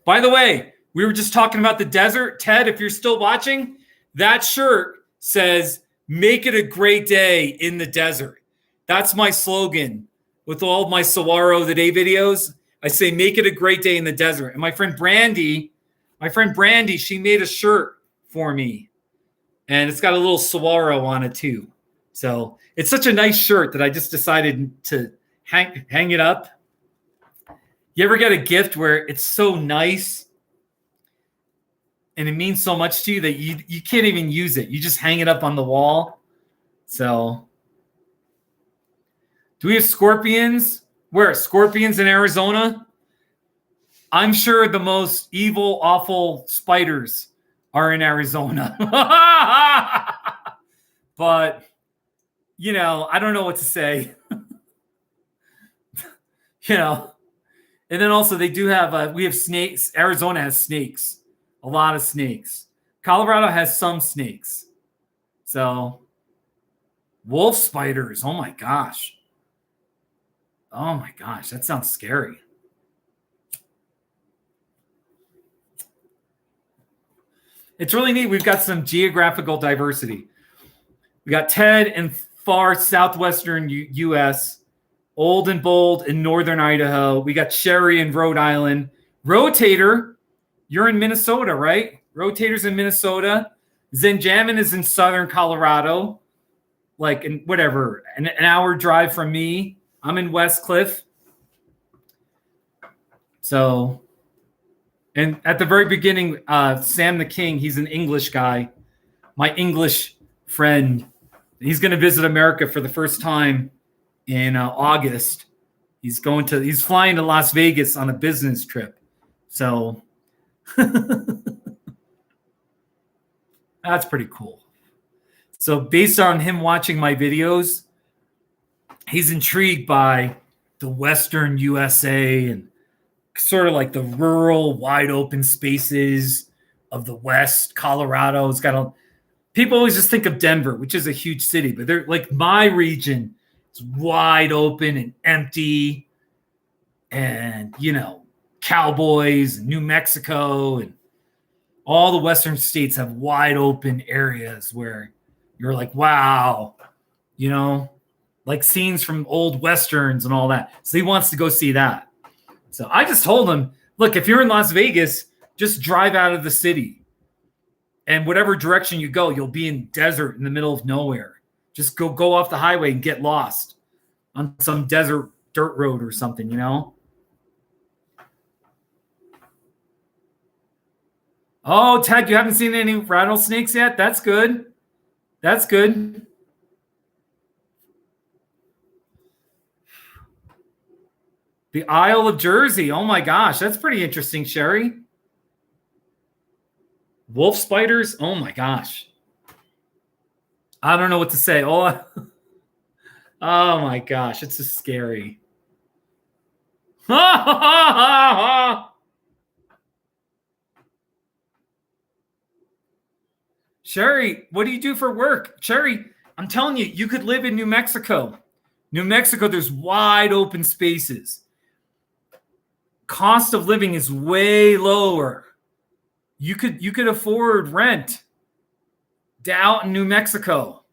By the way, we were just talking about the desert. Ted, if you're still watching, that shirt says, "Make it a great day in the desert." That's my slogan with all of my Saguaro the Day videos. I say, "Make it a great day in the desert." And my friend Brandy, she made a shirt for me. And it's got a little saguaro on it too. So it's such a nice shirt that I just decided to hang it up. You ever get a gift where it's so nice and it means so much to you that you can't even use it? You just hang it up on the wall. So do we have scorpions? Where? Scorpions in Arizona? I'm sure the most evil, awful spiders are in Arizona. But, I don't know what to say. And then also they do have, we have snakes. Arizona has snakes, a lot of snakes. Colorado has some snakes. So, wolf spiders. Oh my gosh. That sounds scary. It's really neat. We've got some geographical diversity. We got Ted in far southwestern U.S., Old and Bold in northern Idaho. We got Sherry in Rhode Island. Rotator, you're in Minnesota, right? Rotator's in Minnesota. Zenjamin is in southern Colorado, like in whatever, an hour drive from me. I'm in West Cliff. So, and at the very beginning, Sam the King, he's an English guy. My English friend, he's going to visit America for the first time in August. He's flying to Las Vegas on a business trip. So that's pretty cool. So based on him watching my videos, he's intrigued by the Western USA and sort of like the rural, wide open spaces of the West. Colorado. It's got people always just think of Denver, which is a huge city, but they're like my region is wide open and empty, and cowboys, New Mexico, and all the Western states have wide open areas where you're like, wow, like scenes from old Westerns and all that. So he wants to go see that. So I just told him, look, if you're in Las Vegas, just drive out of the city. And whatever direction you go, you'll be in desert in the middle of nowhere. Just go off the highway and get lost on some desert dirt road or something, Oh, Ted, you haven't seen any rattlesnakes yet? That's good. That's good. The Isle of Jersey. Oh my gosh, that's pretty interesting, Sherry. Wolf spiders? Oh my gosh. I don't know what to say. Oh my gosh, it's just scary. Sherry, what do you do for work? Sherry, I'm telling you, you could live in New Mexico. New Mexico, there's wide open spaces. Cost of living is way lower. You could afford rent out in New Mexico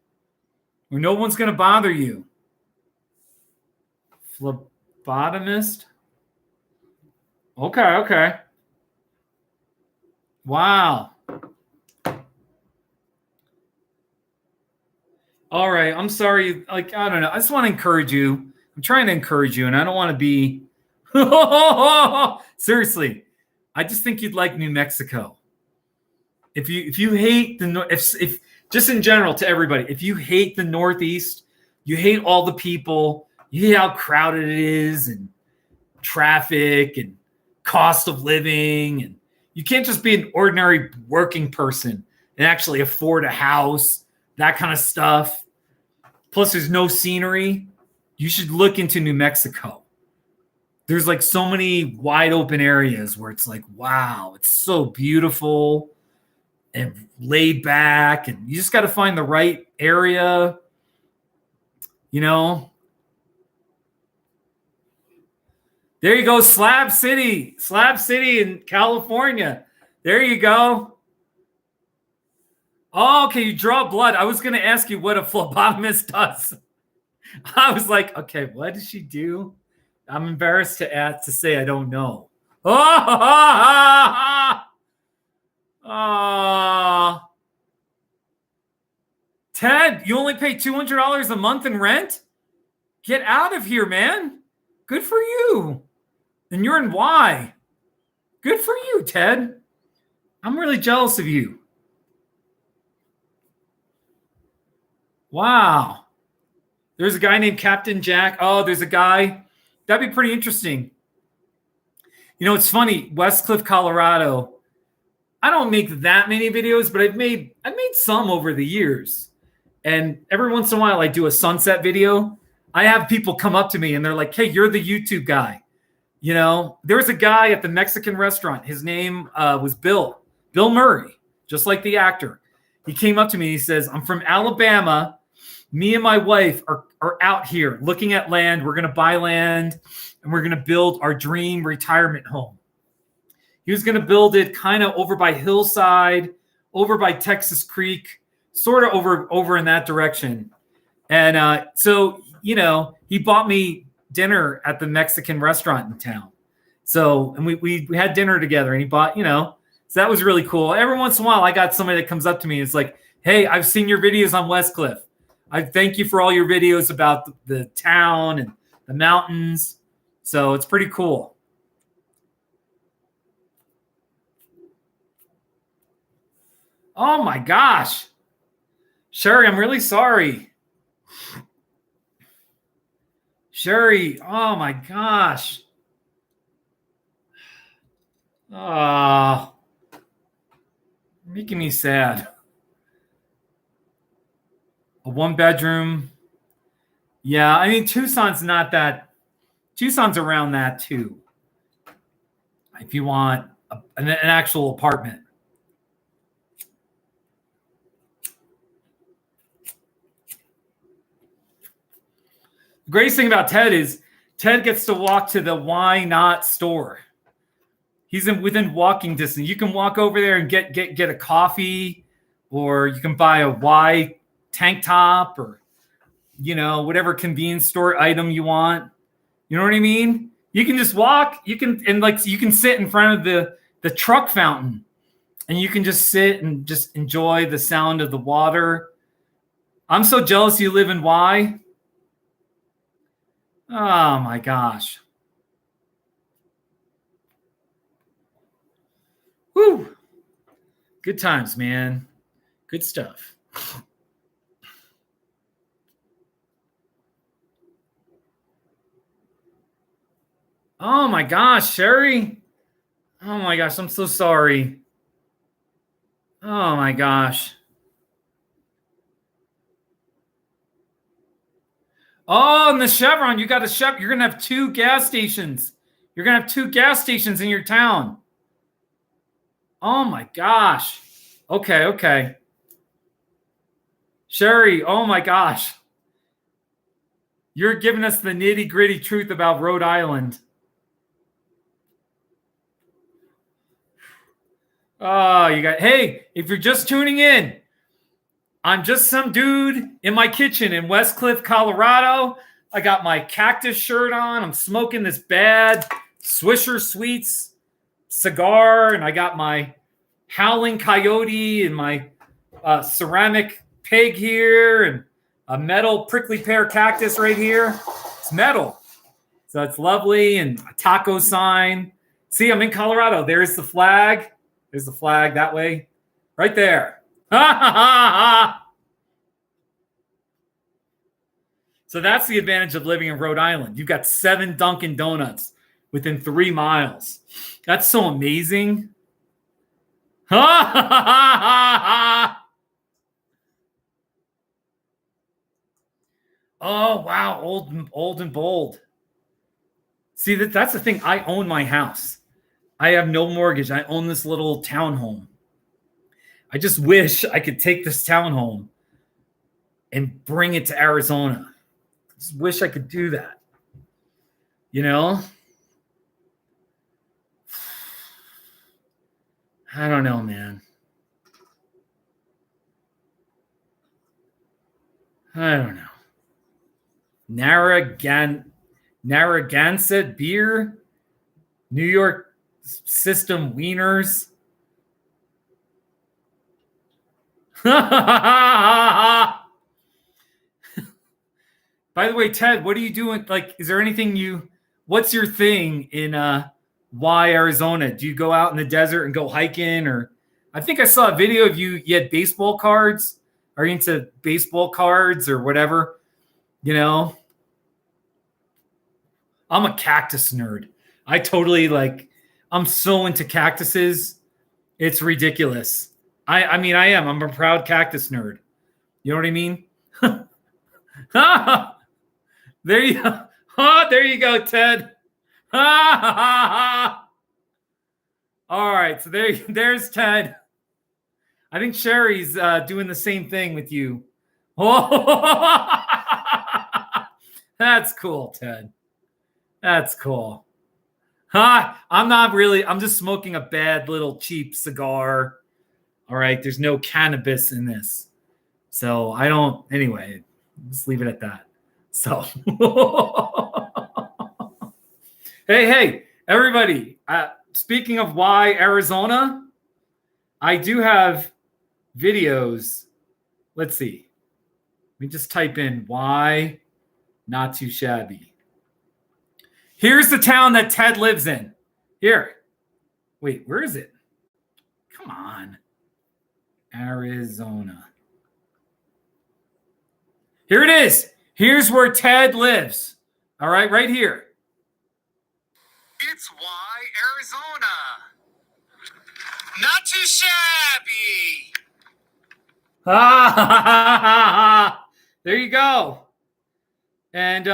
where no one's going to bother you. Phlebotomist? Okay. Wow. All right. I'm sorry. I don't know. I just want to encourage you. I'm trying to encourage you, and I don't want to be seriously. I just think you'd like New Mexico. If you hate if just in general to everybody, if you hate the Northeast, you hate all the people, you hate how crowded it is and traffic and cost of living, and you can't just be an ordinary working person and actually afford a house, that kind of stuff. Plus, there's no scenery. You should look into New Mexico. There's like so many wide open areas where it's like, wow, it's so beautiful and laid back, and you just got to find the right area, There you go, Slab City in California. There you go. Oh, okay, you draw blood. I was going to ask you what a phlebotomist does. I was like, okay, what does she do? I'm embarrassed to say I don't know. Ted, you only pay $200 a month in rent? Get out of here, man. Good for you. And you're in Y. Good for you, Ted. I'm really jealous of you. Wow. There's a guy named Captain Jack. Oh, there's a guy. That'd be pretty interesting. It's funny. Westcliff, Colorado. I don't make that many videos, but I've made some over the years. And every once in a while, I do a sunset video. I have people come up to me and they're like, hey, you're the YouTube guy. There was a guy at the Mexican restaurant. His name was Bill Murray, just like the actor. He came up to me and he says, I'm from Alabama. Me and my wife are out here looking at land. We're going to buy land and we're going to build our dream retirement home. He was going to build it kind of over by Hillside, over by Texas Creek, sort of over in that direction. And so he bought me dinner at the Mexican restaurant in town. So, and we had dinner together, and he bought, so that was really cool. Every once in a while, I got somebody that comes up to me and it's like, hey, I've seen your videos on Westcliff. I thank you for all your videos about the town and the mountains. So it's pretty cool. Oh my gosh. Sherry, I'm really sorry. Sherry, oh my gosh. Oh, making me sad. A 1 bedroom. Yeah, I mean, Tucson's not that. Tucson's around that too. If you want an actual apartment. The greatest thing about Ted is Ted gets to walk to the Why Not store. He's within walking distance. You can walk over there and get a coffee, or you can buy a Y tank top, or whatever convenience store item you want. You know what I mean? You can just walk. You can sit in front of the truck fountain, and you can just sit and just enjoy the sound of the water. I'm so jealous you live in Y. Oh my gosh. Woo. Good times, man. Good stuff. Oh my gosh, Sherry. Oh my gosh, I'm so sorry. Oh my gosh. Oh, and the Chevron, you got a Chevron. You're going to have 2 gas stations. You're going to have 2 gas stations in your town. Oh my gosh. Okay. Sherry, oh my gosh. You're giving us the nitty-gritty truth about Rhode Island. Oh, hey, if you're just tuning in, I'm just some dude in my kitchen in West Cliff, Colorado. I got my cactus shirt on. I'm smoking this bad Swisher Sweets cigar, and I got my Howling Coyote and my ceramic pig here, and a metal prickly pear cactus right here. It's metal, so it's lovely, and a taco sign. See, I'm in Colorado. There's the flag. There's the flag that way, right there. So that's the advantage of living in Rhode Island. You've got 7 Dunkin' Donuts within 3 miles. That's so amazing. Oh, wow. Old and bold. See, that's the thing. I own my house. I have no mortgage. I own this little townhome. I just wish I could take this townhome and bring it to Arizona. I just wish I could do that. I don't know, man. I don't know. Narragansett beer, New York system wieners. By the way, Ted, what are you doing? Like, is there anything what's your thing in Y, Arizona? Do you go out in the desert and go hiking? Or I think I saw a video of you had baseball cards. Are you into baseball cards or whatever? I'm a cactus nerd. I totally I'm so into cactuses. It's ridiculous. I mean, I am. I'm a proud cactus nerd. You know what I mean? There you go. Oh, there you go, Ted. All right. So there's Ted. I think Sherry's doing the same thing with you. Oh, that's cool, Ted. That's cool. I'm not really. I'm just smoking a bad little cheap cigar. All right. There's no cannabis in this. So I don't. Anyway, just leave it at that. So, hey, everybody. Speaking of why Arizona, I do have videos. Let's see. Let me just type in why not too shabby. Here's the town that Ted lives in. Here. Wait, where is it? Come on. Arizona. Here it is. Here's where Ted lives. All right, right here. It's Arizona. Not too shabby. There you go. And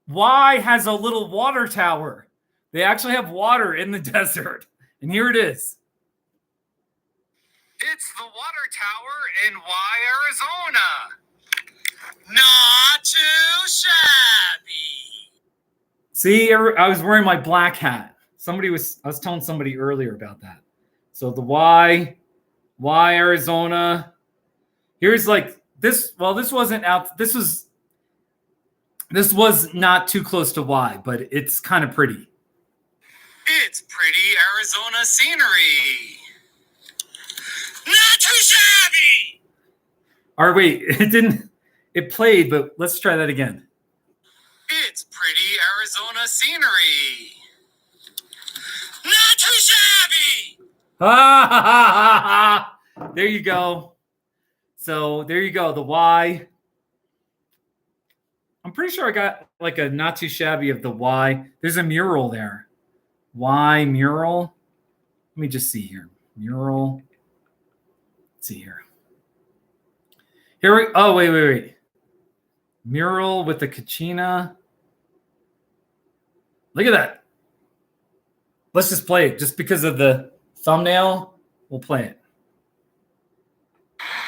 Y has a little water tower. They actually have water in the desert. And here it is. It's the water tower in Arizona. Not too shabby. See, I was wearing my black hat. I was telling somebody earlier about that. So the Y Arizona. Here's like this. Well, this wasn't out. This was not too close to Y, but it's kind of pretty. It's pretty Arizona scenery. Not too shabby. All right, wait. It played, but let's try that again. It's pretty Arizona scenery. Not too shabby. There you go. So there you go. The Y. I'm pretty sure I got like a not too shabby of the Y. There's a mural there. Y mural. Let me just see here. Mural. Let's see here. Oh, wait. Mural with the Kachina. Look at that. Let's just play it. Just because of the thumbnail, we'll play it.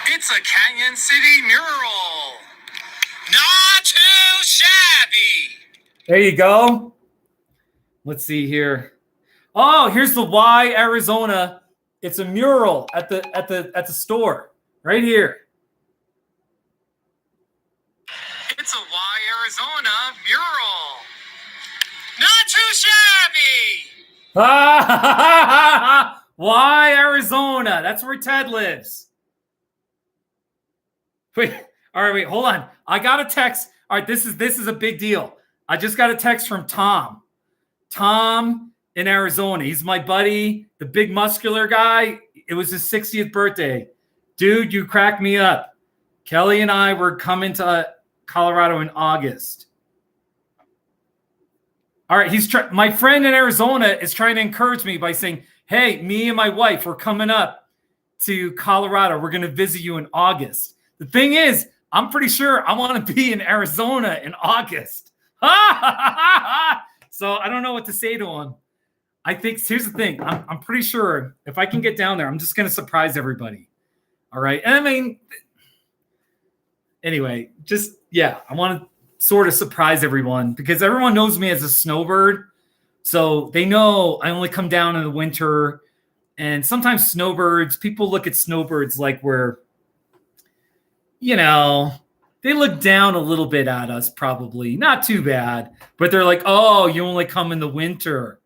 It's a Canyon City mural. Not too shabby. There you go. Let's see here. Oh, here's the Y Arizona. It's a mural at the store right here. It's a Arizona mural. Not too shabby. Y Arizona. That's where Ted lives. Wait. All right, wait. Hold on. I got a text. All right, this is a big deal. I just got a text from Tom. Tom in Arizona. He's my buddy, the big muscular guy. It was his 60th birthday. Dude, you cracked me up. Kelly and I were coming to Colorado in August. All right, my friend in Arizona is trying to encourage me by saying, hey, me and my wife, we're coming up to Colorado. We're going to visit you in August. The thing is, I'm pretty sure I want to be in Arizona in August. So I don't know what to say to him. I think, here's the thing. I'm pretty sure if I can get down there, I'm just going to surprise everybody. All right. And I mean, anyway, I want to sort of surprise everyone because everyone knows me as a snowbird. So they know I only come down in the winter. And sometimes snowbirds, people look at snowbirds like we're, they look down a little bit at us, probably. Not too bad. But they're like, oh, you only come in the winter.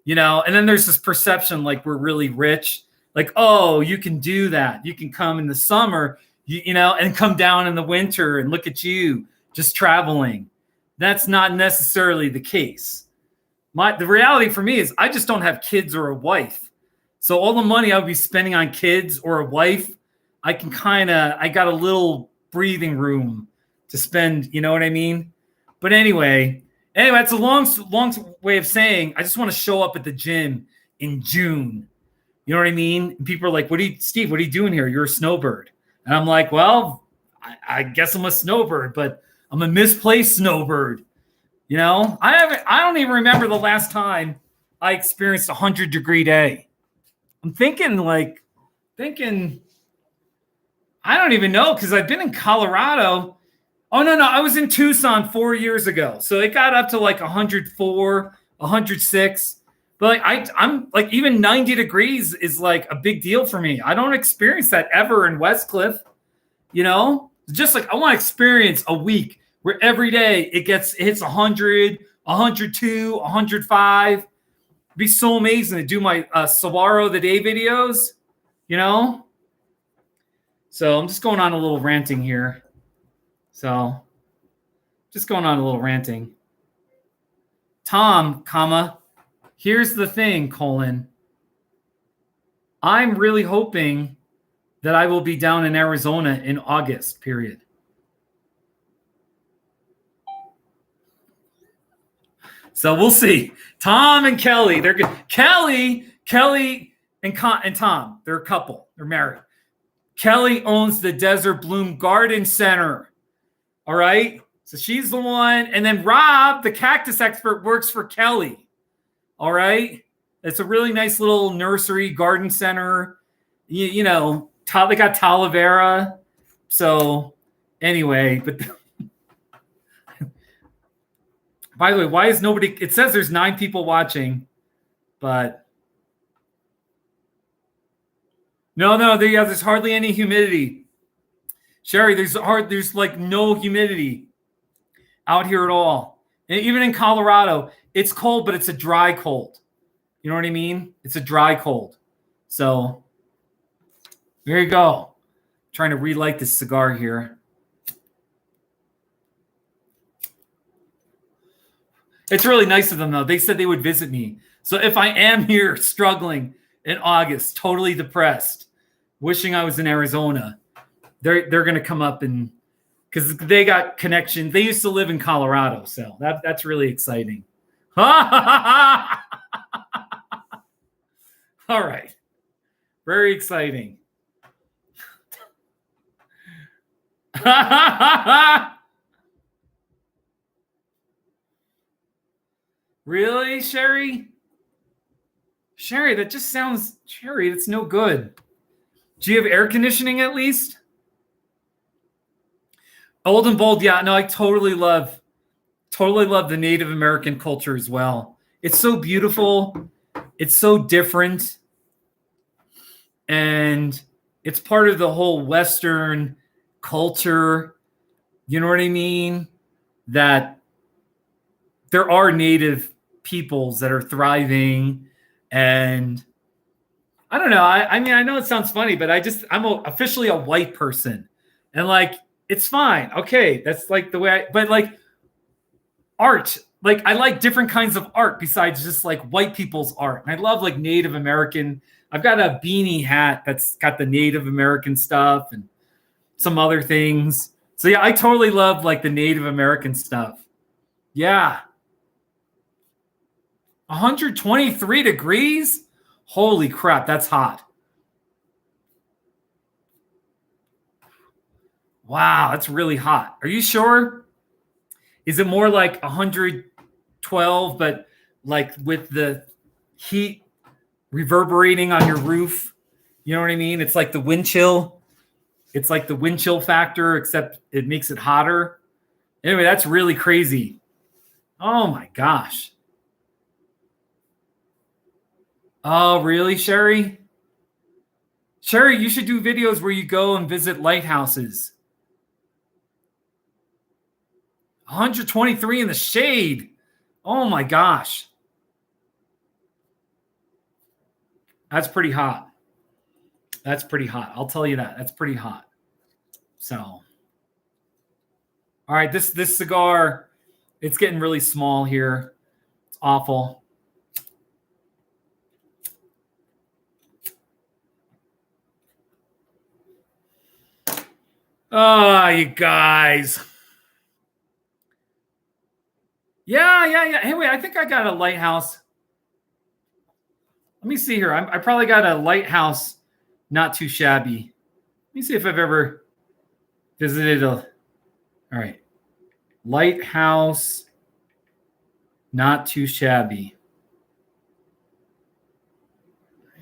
And then there's this perception like we're really rich. Like, oh, you can do that. You can come in the summer, and come down in the winter and look at you just traveling. That's not necessarily the case. The reality for me is I just don't have kids or a wife. So all the money I would be spending on kids or a wife, I got a little breathing room to spend, you know what I mean? But anyway, it's a long way of saying I just want to show up at the gym in June. You know what I mean? And people are like, Steve, what are you doing here? You're a snowbird. And I'm like, well, I guess I'm a snowbird, but I'm a misplaced snowbird. I don't even remember the last time I experienced a 100-degree day. I'm thinking, I don't even know because I've been in Colorado. Oh, no, I was in Tucson 4 years ago. So it got up to like 104, 106. But I'm like, even 90 degrees is like a big deal for me. I don't experience that ever in Westcliff. Just like I want to experience a week where every day it hits 100, 102, 105. It'd be so amazing to do my Saguaro of the Day videos, So I'm just going on a little ranting here. Tom, here's the thing, : I'm really hoping that I will be down in Arizona in August, period. So we'll see. Tom and Kelly, they're good. Kelly, and Tom, they're a couple. They're married. Kelly owns the Desert Bloom Garden Center. All right. So she's the one. And then Rob, the cactus expert, works for Kelly. All right. It's a really nice little nursery garden center. You know, they got Talavera. So anyway, but by the way, why is nobody? It says there's 9 people watching, but no, there's hardly any humidity. Sherry, there's like no humidity out here at all. And even in Colorado, it's cold, but it's a dry cold. You know what I mean? It's a dry cold. So there you go. Trying to relight this cigar here. It's really nice of them, though. They said they would visit me. So if I am here struggling in August, totally depressed, wishing I was in Arizona, they're going to come up and because they got connections. They used to live in Colorado, so that's really exciting. All right. Very exciting. Really, Sherry? Sherry, that just sounds, Sherry, that's no good. Do you have air conditioning at least? Old and bold, yeah. No, I totally love the Native American culture as well. It's so beautiful. It's so different. And it's part of the whole Western culture. You know what I mean? That there are Native peoples that are thriving. And I don't know. I mean, I know it sounds funny, but I'm officially a white person. And like, it's fine. Okay. That's like the way but like art, like I like different kinds of art besides just like white people's art. And I love like Native American. I've got a beanie hat that's got the Native American stuff and some other things. So yeah, I totally love like the Native American stuff. Yeah. 123 degrees? Holy crap, that's hot. Wow, that's really hot. Are you sure? Is it more like 112, but like with the heat reverberating on your roof? You know what I mean? It's like the wind chill. It's like the wind chill factor, except it makes it hotter. Anyway, that's really crazy. Oh my gosh. Oh, really, Sherry? Sherry, you should do videos where you go and visit lighthouses. 123 in the shade. Oh my gosh. That's pretty hot. That's pretty hot. I'll tell you that. That's pretty hot. So, all right, this cigar, it's getting really small here. It's awful. Oh, you guys. Yeah. Hey, wait, I think I got a lighthouse. Let me see here. I probably got a lighthouse not too shabby. Let me see if I've ever visited all right. Lighthouse not too shabby.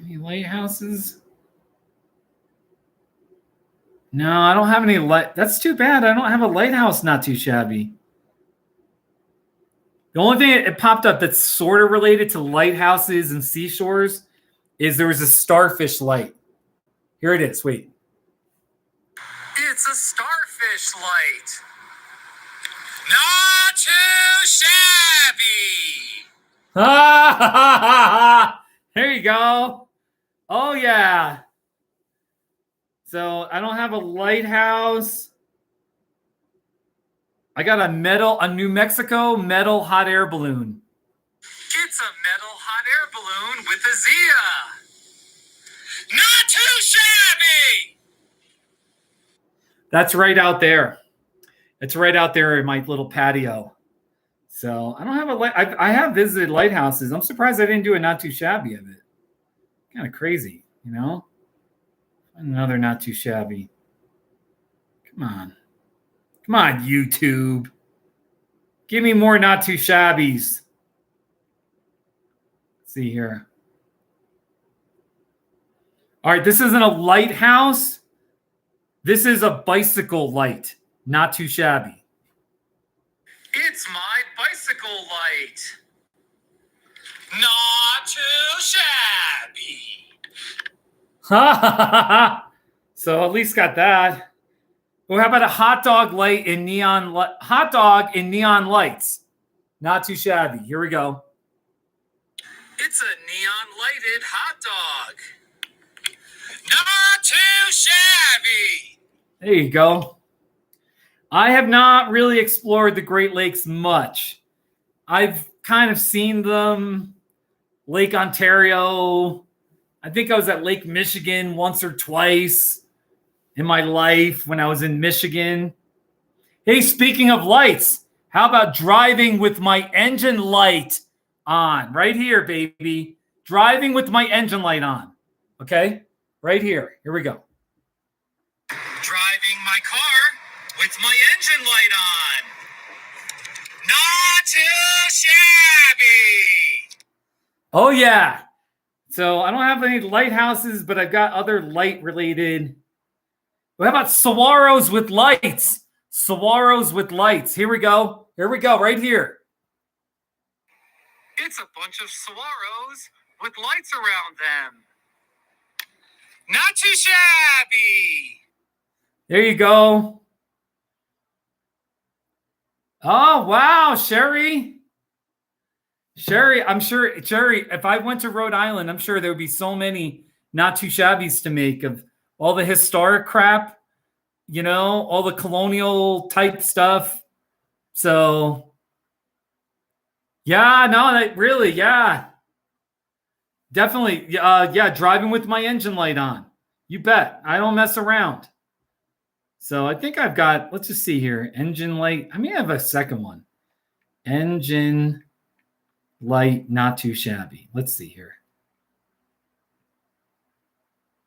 Any lighthouses? No, I don't have any That's too bad. I don't have a lighthouse not too shabby. The only thing it popped up that's sort of related to lighthouses and seashores is there was a starfish light. Here it is. Wait. It's a starfish light. Not too shabby. There you go. Oh, yeah. So I don't have a lighthouse. I got a New Mexico metal hot air balloon. It's a metal hot air balloon with a Zia. Not too shabby. That's right out there. It's right out there in my little patio. So I don't have a light. I have visited lighthouses. I'm surprised I didn't do a not too shabby of it. Kind of crazy, you know? Another not too shabby. Come on. Come on, YouTube. Give me more not too shabbies. Let's see here. All right, this isn't a lighthouse. This is a bicycle light. Not too shabby. It's my bicycle light. Not too shabby. So at least got that. Well, how about a hot dog light in neon? Hot dog in neon lights. Not too shabby. Here we go. It's a neon lighted hot dog. Not too shabby. There you go. I have not really explored the Great Lakes much. I've kind of seen them. Lake Ontario. I think I was at Lake Michigan once or twice in my life when I was in Michigan. Hey, speaking of lights, how about driving with my engine light on? Right here, baby. Driving with my engine light on. Okay? Right here. Here we go. Driving my car with my engine light on. Not too shabby. Oh, yeah. So I don't have any lighthouses, but I've got other light related. How about saguaros with lights? Saguaros with lights. Here we go. Here we go. Right here. It's a bunch of saguaros with lights around them. Not too shabby. There you go. Oh, wow, Sherry. Sherry, I'm sure, Sherry, if I went to Rhode Island, I'm sure there would be so many not too shabbies to make of all the historic crap, you know, all the colonial type stuff. So, yeah, no, that really, yeah. Definitely, yeah, driving with my engine light on. You bet. I don't mess around. So I think I've got, let's just see here. Engine light. I may have a second one. Engine light, not too shabby. Let's see here.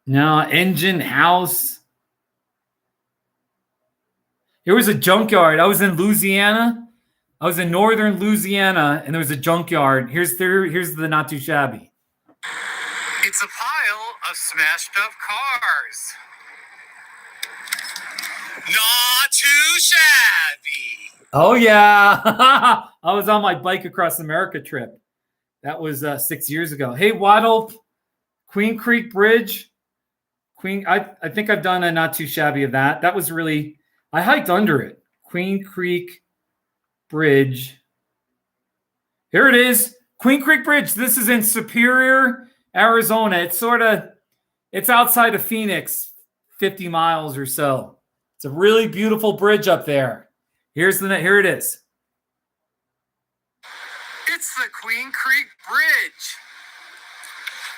No, engine house. There was a junkyard. I was in Louisiana. I was in northern Louisiana, and there was a junkyard. Here's the not too shabby. It's a pile of smashed up cars. Not too shabby. Oh, yeah. I was on my Bike Across America trip. That was 6 years ago. Hey, Waddle, Queen Creek Bridge. I think I've done a not too shabby of that. That was really, I hiked under it. Queen Creek Bridge. Here it is. Queen Creek Bridge. This is in Superior, Arizona. It's outside of Phoenix, 50 miles or so. It's a really beautiful bridge up there. Here it is. It's the Queen Creek Bridge.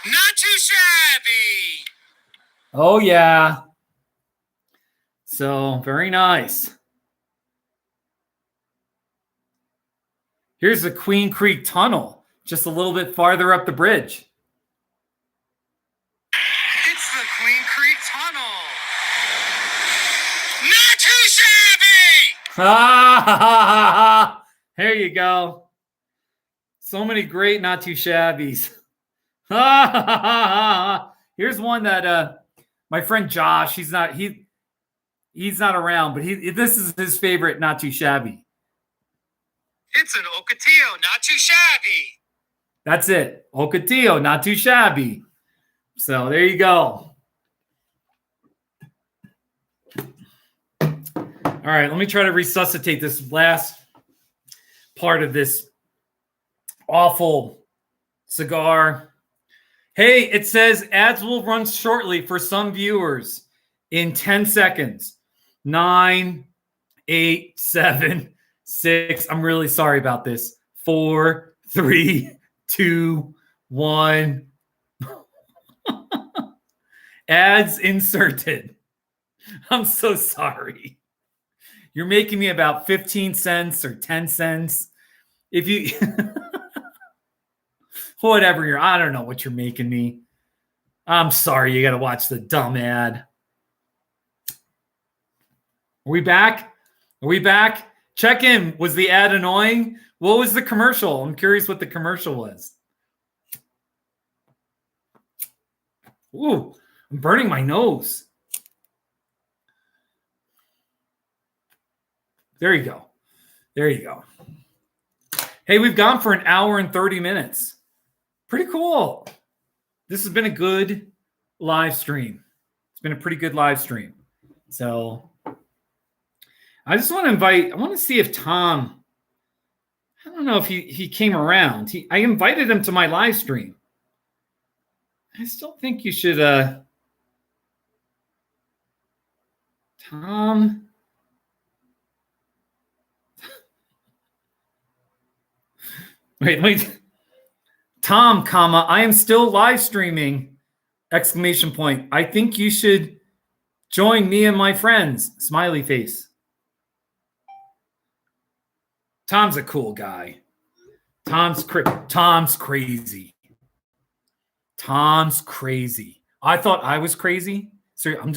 Not too shabby. Oh, yeah. So, very nice. Here's the Queen Creek Tunnel, just a little bit farther up the bridge. It's the Queen Creek Tunnel. Not too shabby. Ah, there you go. So many great not too shabbies. Here's one that my friend Josh, he's not around, but this is his favorite not too shabby. It's an Ocotillo, not too shabby. That's it. Ocotillo, not too shabby. So there you go. All right, let me try to resuscitate this last part of this awful cigar. Hey, it says ads will run shortly for some viewers in 10 seconds. 9, 8, 7, 6. I'm really sorry about this. 4, 3, 2, 1. Ads inserted. I'm so sorry. You're making me about 15 cents or 10 cents. If you, whatever I don't know what you're making me. I'm sorry. You got to watch the dumb ad. Are we back? Are we back? Check in. Was the ad annoying? What was the commercial? I'm curious what the commercial was. Ooh, I'm burning my nose. There you go. There you go. Hey, we've gone for an hour and 30 minutes. Pretty cool. This has been a good live stream. It's been a pretty good live stream. So I just want to see if Tom, I don't know if he came around. I invited him to my live stream. I still think you should, Tom. Wait. Tom, comma, I am still live streaming, exclamation point. I think you should join me and my friends, smiley face. Tom's a cool guy. Tom's crazy. Tom's crazy. I thought I was crazy. So I'm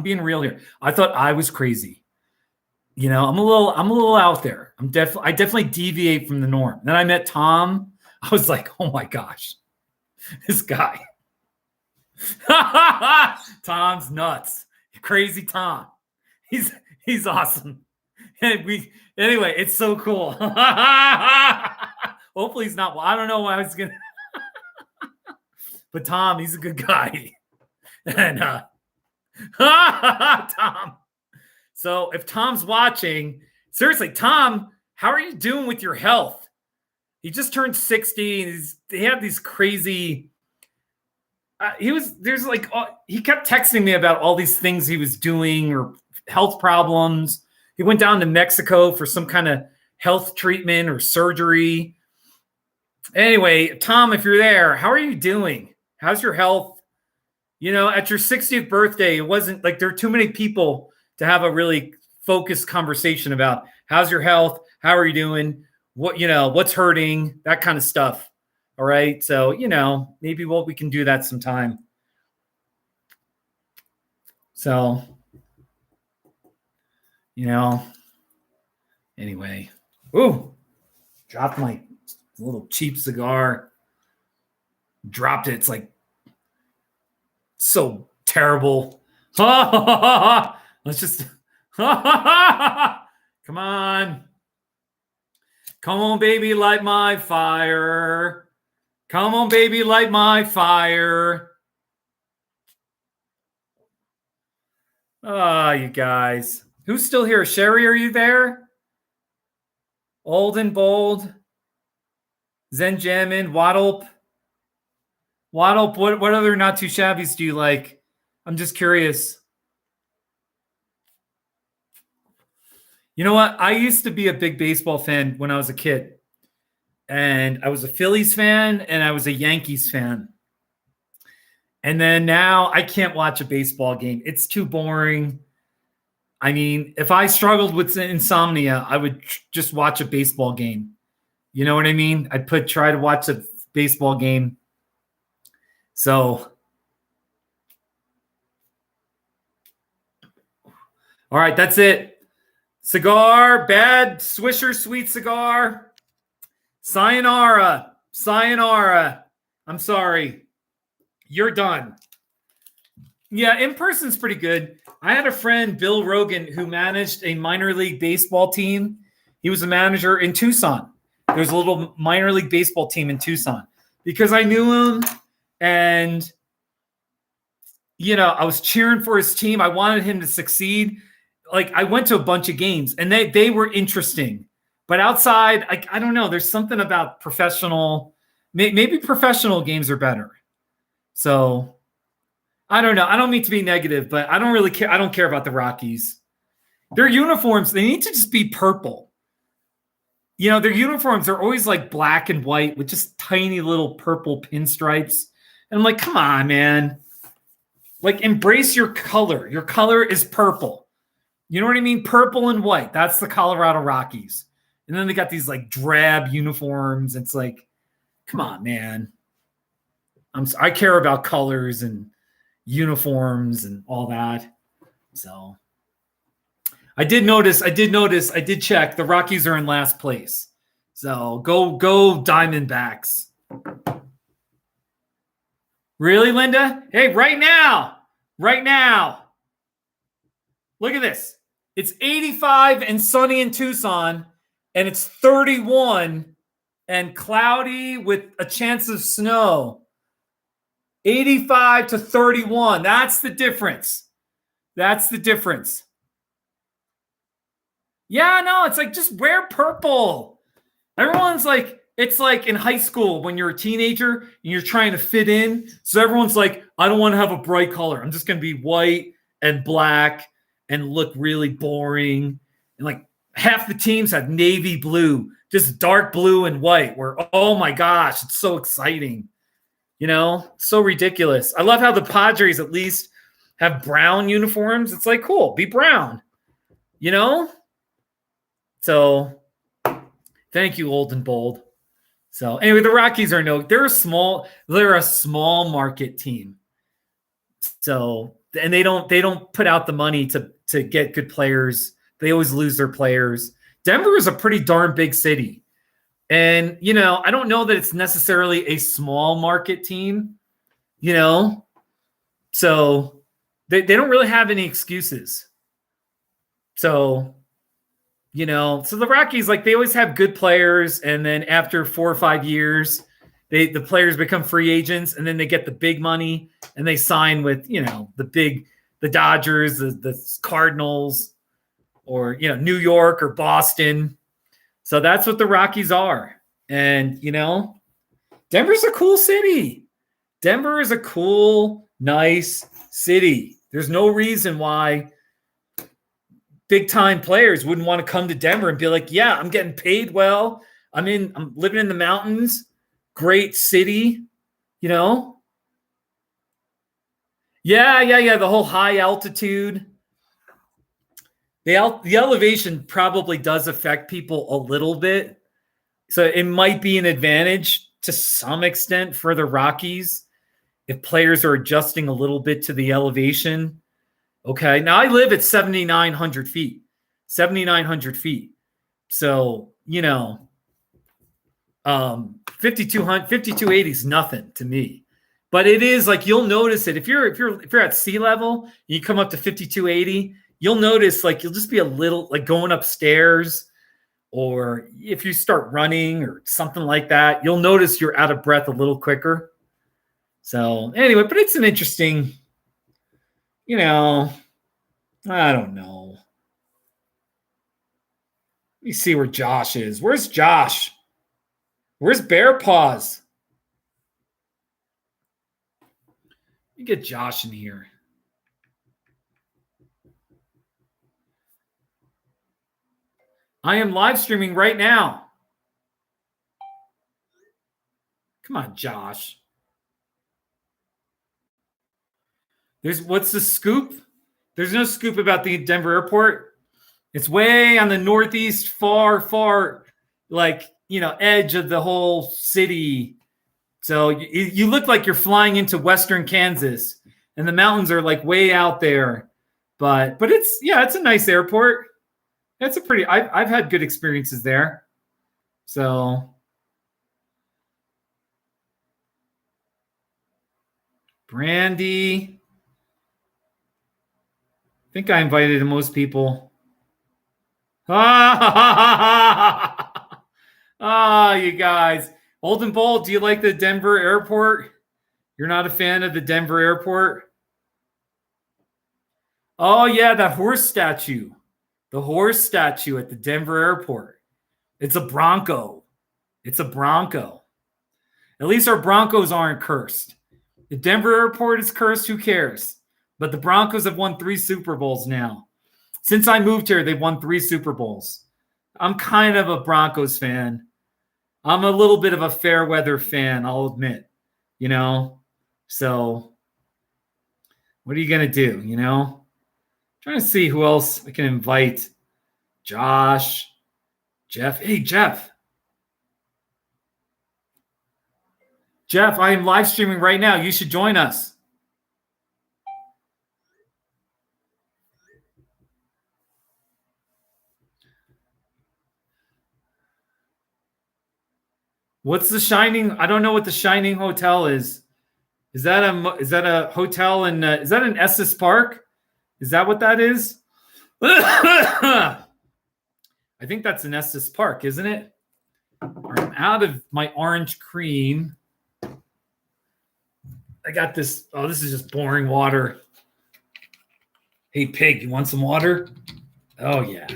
being real here. I thought I was crazy. You know, I'm a little out there. I definitely deviate from the norm. Then I met Tom. I was like, oh my gosh, this guy. Tom's nuts. Crazy Tom. He's awesome. Anyway, it's so cool. Hopefully he's not. I don't know why I was gonna. But Tom, he's a good guy. And Tom. So if Tom's watching, seriously, Tom, how are you doing with your health? He just turned 60. And he had these crazy. He kept texting me about all these things he was doing or health problems. He went down to Mexico for some kind of health treatment or surgery. Anyway, Tom, if you're there, how are you doing? How's your health? You know, at your 60th birthday, it wasn't like there are too many people to have a really focused conversation about how's your health? How are you doing? What's hurting? That kind of stuff. All right. So, maybe we can do that sometime. So, anyway. Ooh, dropped my little cheap cigar. Dropped it. It's like so terrible. Let's just come on. Come on, baby, light my fire. Come on, baby, light my fire. You guys. Who's still here? Sherry, are you there? Old and Bold. Zen Jammin, Waddle, what other not too shabbies do you like? I'm just curious. You know what? I used to be a big baseball fan when I was a kid. And I was a Phillies fan and I was a Yankees fan. And then now I can't watch a baseball game. It's too boring. I mean, if I struggled with insomnia, I would just watch a baseball game. You know what I mean? I'd try to watch a baseball game. So, all right, that's it. Cigar, bad Swisher sweet cigar. Sayonara. I'm sorry. You're done. Yeah, in person's pretty good. I had a friend, Bill Rogan, who managed a minor league baseball team. He was a manager in Tucson. There's a little minor league baseball team in Tucson. Because I knew him and, I was cheering for his team. I wanted him to succeed. Like, I went to a bunch of games and they were interesting. But outside, I don't know. There's something about professional. Maybe professional games are better. So, I don't know. I don't mean to be negative, but I don't really care. I don't care about the Rockies. Their uniforms, they need to just be purple. Their uniforms are always like black and white with just tiny little purple pinstripes. And I'm like, come on, man. Like, embrace your color. Your color is purple. You know what I mean? Purple and white. That's the Colorado Rockies. And then they got these like drab uniforms. It's like, come on, man. I care about colors and uniforms and all that. So I did check. The Rockies are in last place. So go Diamondbacks. Really, Linda? Hey, right now. Look at this. It's 85 and sunny in Tucson, and it's 31 and cloudy with a chance of snow. 85 to 31. That's the difference. Yeah, no, it's like, just wear purple. Everyone's like, it's like in high school when you're a teenager and you're trying to fit in. So everyone's like, I don't want to have a bright color. I'm just going to be white and black and look really boring. And like half the teams have navy blue, just dark blue and white, where, oh my gosh, it's so exciting. You know, so ridiculous. I love how the Padres at least have brown uniforms. It's like, cool, be brown, you know? So thank you, Old and Bold. So anyway, the Rockies they're a small market team. So, and they don't put out the money to get good players. They always lose their players. Denver is a pretty darn big city. And, you know, I don't know that it's necessarily a small market team, you know, so they don't really have any excuses. So, you know, so the Rockies, like, they always have good players. And then after 4 or 5 years, the players become free agents, and then they get the big money and they sign with, you know, the Dodgers, the Cardinals, or, you know, New York or Boston. So that's what the Rockies are. And, you know, Denver's a cool city. Denver is a cool, nice city. There's no reason why big-time players wouldn't want to come to Denver and be like, yeah, I'm getting paid well. I'm living in the mountains. Great city, you know? Yeah. The whole high altitude. The elevation probably does affect people a little bit. So it might be an advantage to some extent for the Rockies if players are adjusting a little bit to the elevation. Okay. Now I live at 7,900 feet. So, you know, 5,280 is nothing to me. But it is like, you'll notice it. If you're at sea level, you come up to 5,280, you'll notice, like, you'll just be a little, like, going upstairs, or if you start running or something like that, you'll notice you're out of breath a little quicker. So anyway, but it's an interesting, you know, I don't know. Let me see where Josh is. Where's Josh? Where's Bear Paws? Let me get Josh in here. I am live streaming right now. Come on, Josh. What's the scoop? There's no scoop about the Denver airport. It's way on the northeast, far, like, you know, edge of the whole city. So you look like you're flying into western Kansas, and the mountains are like way out there. But it's a nice airport. It's a pretty. I've had good experiences there. So Brandy, I think I invited most people. You guys. Old and Bold, do you like the Denver airport? You're not a fan of the Denver airport? Oh, yeah, the horse statue. The horse statue at the Denver airport. It's a Bronco. At least our Broncos aren't cursed. The Denver airport is cursed. Who cares? But the Broncos have won 3 Super Bowls now. Since I moved here, they've won 3 Super Bowls. I'm kind of a Broncos fan. I'm a little bit of a fair weather fan, I'll admit. You know? So What are you going to do? You know, trying to see who else I can invite. Josh, Jeff. Hey, Jeff. Jeff, I am live streaming right now. You should join us. What's the Shining? I don't know what the Shining Hotel is. Is that a hotel in? Is that an Estes Park? Is that what that is? I think that's an Estes Park, isn't it? I'm out of my orange cream. I got this. Oh, this is just boring water. Hey, pig, you want some water? Oh, yeah.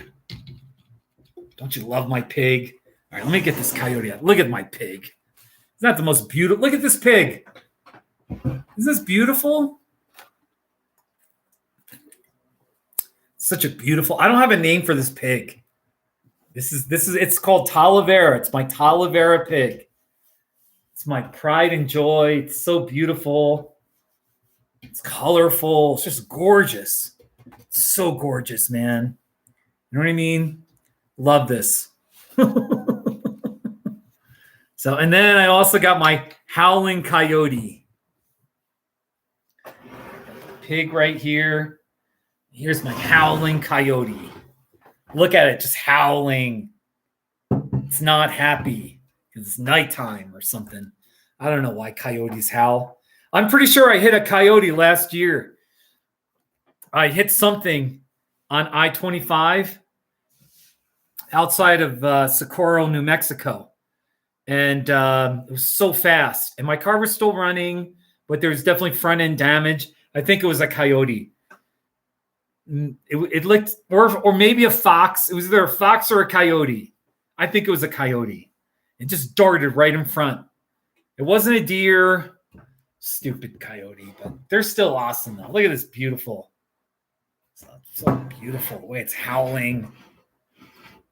Don't you love my pig? All right, let me get this coyote out. Look at my pig. It's not the most beautiful. Look at this pig. Isn't this beautiful? Such a beautiful. I don't have a name for this pig. It's called Talavera. It's my Talavera pig. It's my pride and joy. It's so beautiful. It's colorful. It's just gorgeous. It's so gorgeous, man. You know what I mean? Love this. So, and then I also got my howling coyote. Pig right here. Here's my howling coyote. Look at it, just howling. It's not happy because it's nighttime or something. I don't know why coyotes howl. I'm pretty sure I hit a coyote last year. I hit something on I-25 outside of Socorro, New Mexico. And it was so fast. And my car was still running, but there was definitely front end damage. I think it was a coyote. It looked, or maybe a fox. It was either a fox or a coyote. I think it was a coyote. It just darted right in front. It wasn't a deer. Stupid coyote, but they're still awesome though. Look at this beautiful. So beautiful the way it's howling.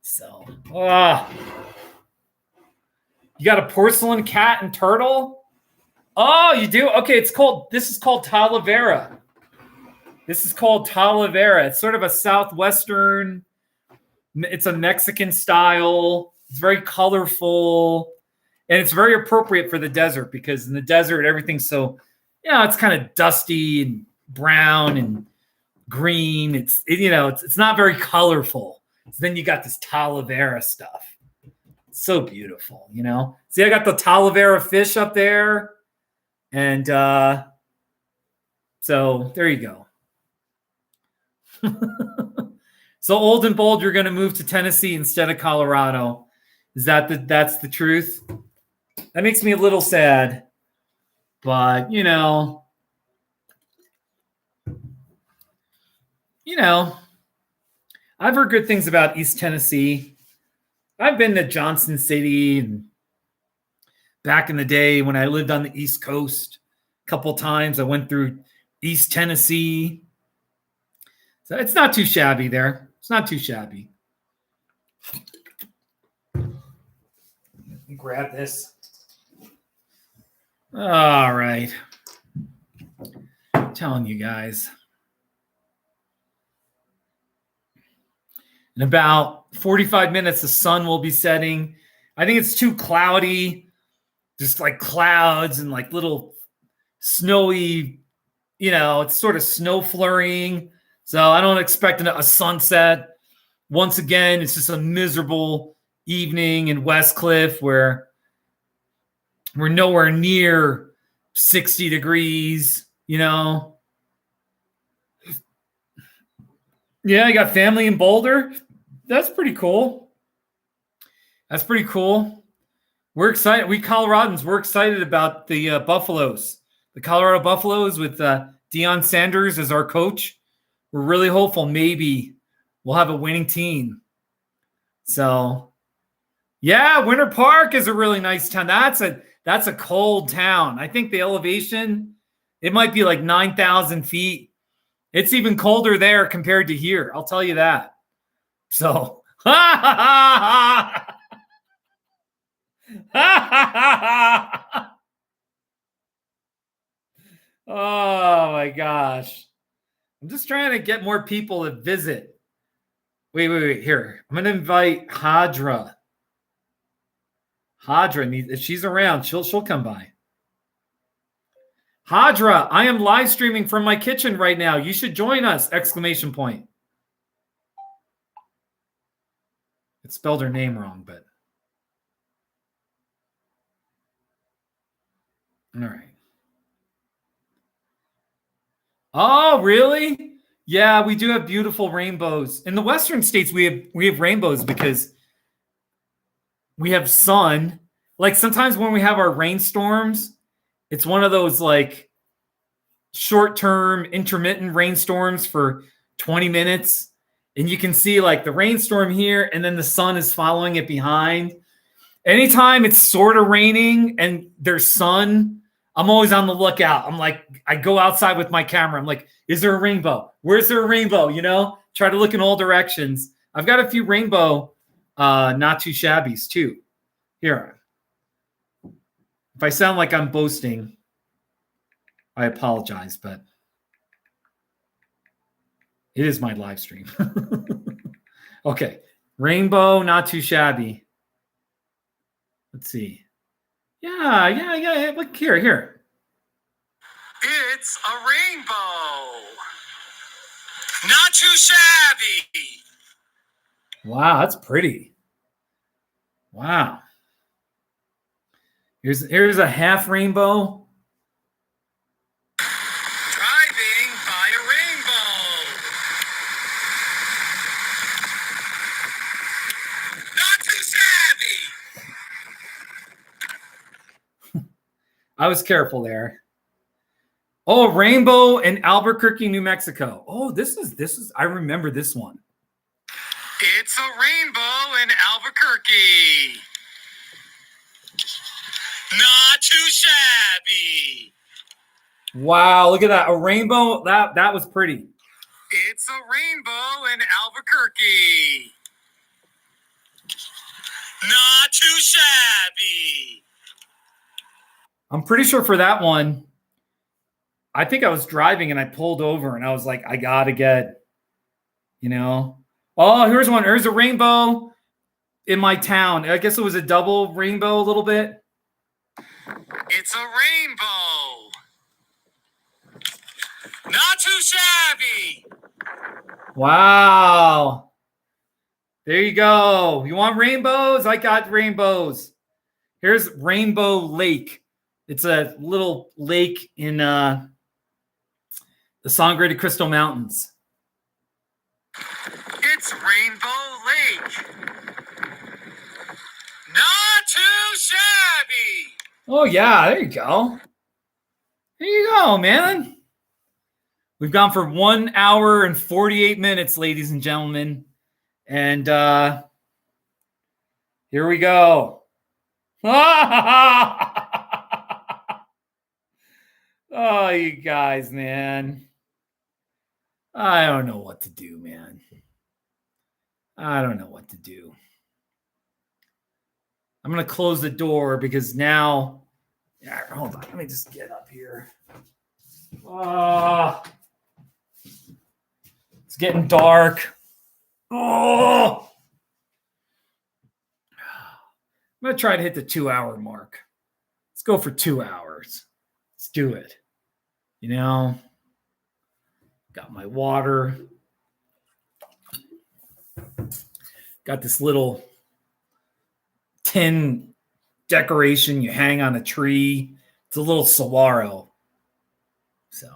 So, you got a porcelain cat and turtle? Oh, you do? Okay, this is called Talavera. This is called Talavera. It's sort of a southwestern, it's a Mexican style. It's very colorful. And it's very appropriate for the desert because in the desert, everything's so, it's kind of dusty and brown and green. It's not very colorful. So then you got this Talavera stuff. So beautiful, See, I got the Talavera fish up there. And so there you go. So old and bold, you're going to move to Tennessee instead of Colorado. Is that's the truth? That makes me a little sad. But, I've heard good things about East Tennessee. I've been to Johnson City and back in the day when I lived on the East Coast a couple times. I went through East Tennessee. So it's not too shabby there. It's not too shabby. Let me grab this. All right. I'm telling you guys. In about 45 minutes, the sun will be setting. I think it's too cloudy. Just like clouds and like little snowy, it's sort of snow flurrying. So I don't expect a sunset. Once again, it's just a miserable evening in Westcliff where we're nowhere near 60 degrees, Yeah, I got family in Boulder. That's pretty cool. We're excited. We Coloradans, we're excited about the Buffaloes. The Colorado Buffaloes with Deion Sanders as our coach. We're really hopeful maybe we'll have a winning team. So, yeah, Winter Park is a really nice town. That's a cold town. I think the elevation, it might be like 9,000 feet. It's even colder there compared to here. I'll tell you that. So, oh my gosh. I'm just trying to get more people to visit. Wait. Here. I'm going to invite Hadra. Hadra, if she's around, she'll come by. Hadra, I am live streaming from my kitchen right now. You should join us! Exclamation point. It spelled her name wrong, but all right. Oh, really? Yeah, we do have beautiful rainbows. In the western states, we have rainbows because we have sun. Like sometimes when we have our rainstorms, it's one of those like short-term intermittent rainstorms for 20 minutes. And you can see like the rainstorm here and then the sun is following it behind. Anytime it's sort of raining and there's sun, I'm always on the lookout. I'm like, I go outside with my camera. I'm like, is there a rainbow? Where's there a rainbow? You know, try to look in all directions. I've got a few rainbow not too shabbies too. Here. If I sound like I'm boasting, I apologize, but it is my live stream. Okay. Rainbow, not too shabby. Let's see. Yeah. Look here. It's a rainbow. Not too shabby. Wow, that's pretty. Wow. Here's a half rainbow. Driving by a rainbow. Not too shabby. I was careful there. Oh, rainbow in Albuquerque, New Mexico. Oh, this is I remember this one. It's a rainbow in Albuquerque. Not too shabby. Wow, look at that. A rainbow. That was pretty. It's a rainbow in Albuquerque. Not too shabby. I'm pretty sure for that one, I think I was driving and I pulled over and I was like, I gotta get, Oh, here's one. Here's a rainbow in my town. I guess it was a double rainbow a little bit. It's a rainbow. Not too shabby. Wow. There you go. You want rainbows? I got rainbows. Here's Rainbow Lake. It's a little lake in the Sangre de Cristo Mountains. It's Rainbow Lake. Not too shabby. Oh, yeah. There you go. There you go, man. We've gone for 1 hour and 48 minutes, ladies and gentlemen. And here we go. Oh, you guys, man. I don't know what to do, man. I don't know what to do. I'm going to close the door because now... Yeah, hold on. Let me just get up here. It's getting dark. Oh! I'm going to try to hit the 2-hour mark. Let's go for 2 hours. Let's do it. Got my water. Got this little tin decoration you hang on a tree. It's a little saguaro. So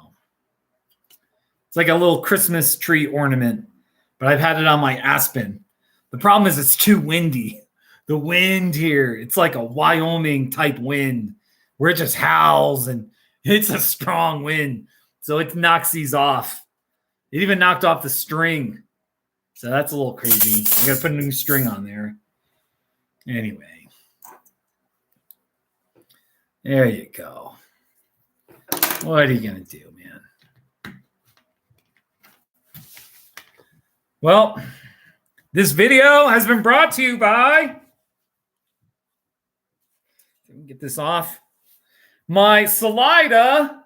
it's like a little Christmas tree ornament, but I've had it on my aspen. The problem is it's too windy. The wind here, it's like a Wyoming type wind where it just howls and it's a strong wind. So it knocks these off. It even knocked off the string. So that's a little crazy. I got to put a new string on there. Anyway. There you go. What are you going to do, man? Well, this video has been brought to you by... Let me get this off. My Salida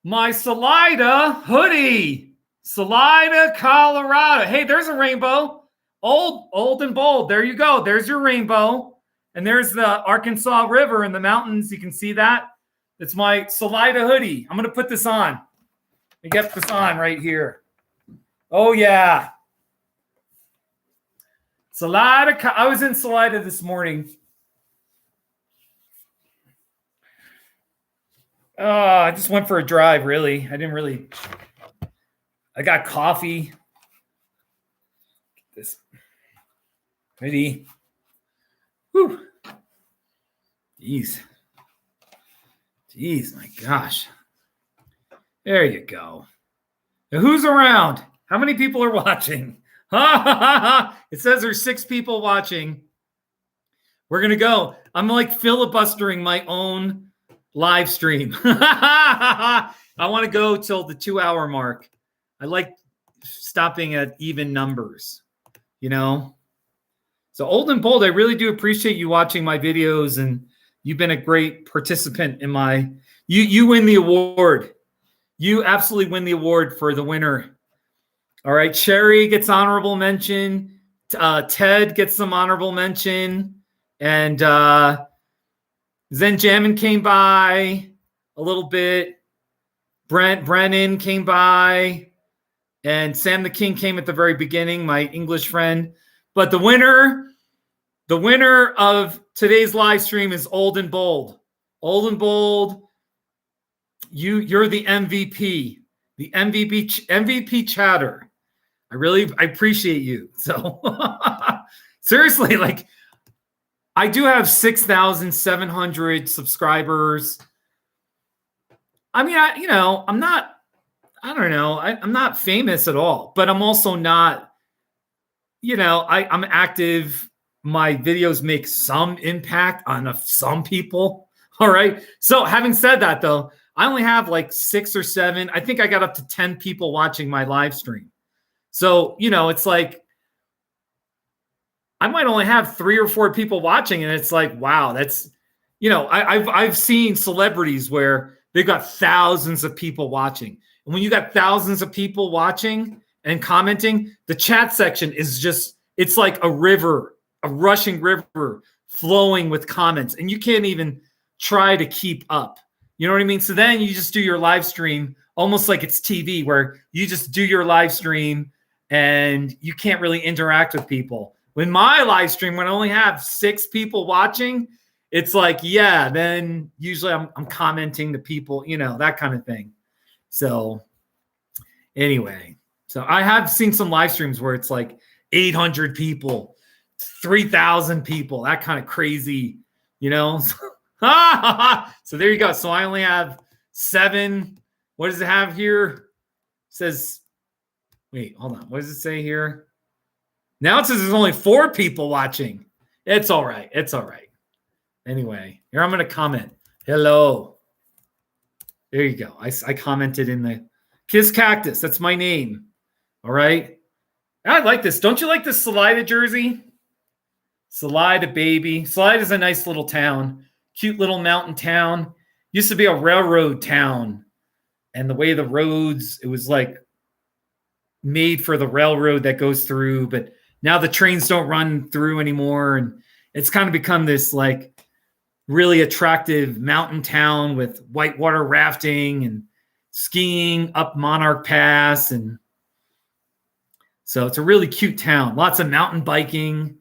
my Salida hoodie. Salida, Colorado. Hey, there's a rainbow. Old and bold. There you go. There's your rainbow. And there's the Arkansas River in the mountains. You can see that. It's my Salida hoodie. I'm going to put this on. Let me get this on right here. Oh, yeah. Salida. I was in Salida this morning. I just went for a drive, really. I got coffee. This hoodie. Whew. Jeez, my gosh. There you go. Now, who's around? How many people are watching? It says there's 6 people watching. We're going to go. I'm like filibustering my own live stream. I want to go till the 2-hour mark. I like stopping at even numbers, you know? So Old and Bold, I really do appreciate you watching my videos, and you've been a great participant in my, you win the award. You absolutely win the award for the winner. All right. Sherry gets honorable mention. Ted gets some honorable mention. And Zen Jammin came by a little bit. Brennan came by. And Sam the King came at the very beginning, my English friend. But the winner of today's live stream is Old and Bold. Old and Bold, you're the MVP, the MVP chatter. I appreciate you. So seriously, like I do have 6,700 subscribers. I mean, I'm not famous at all, but I'm also not, I'm active. My videos make some impact on some people. All right. So having said that, though, I only have like 6 or 7. I think I got up to 10 people watching my live stream. So, it's like I might only have 3 or 4 people watching. And it's like, wow, that's, I've seen celebrities where they've got thousands of people watching. And when you got thousands of people watching and commenting, the chat section is just, it's like a river, a rushing river flowing with comments. And you can't even try to keep up. You know what I mean? So then you just do your live stream almost like it's TV, where you just do your live stream and you can't really interact with people. When my live stream, when I only have 6 people watching, it's like, yeah, then usually I'm commenting to people, that kind of thing. So anyway, so I have seen some live streams where it's like 800 people, 3,000 people, that kind of crazy, So there you go. So I only have 7. What does it have here? It says, wait, hold on. What does it say here? Now it says there's only 4 people watching. It's all right. It's all right. Anyway, here I'm going to comment. Hello. There you go. I commented in the Kiss Cactus. That's my name. All right. I like this. Don't you like this Salida jersey? Salida, baby. Salida is a nice little town. Cute little mountain town. Used to be a railroad town. And the way the roads, it was like made for the railroad that goes through. But now the trains don't run through anymore. And it's kind of become this like really attractive mountain town with whitewater rafting and skiing up Monarch Pass. And so it's a really cute town. Lots of mountain biking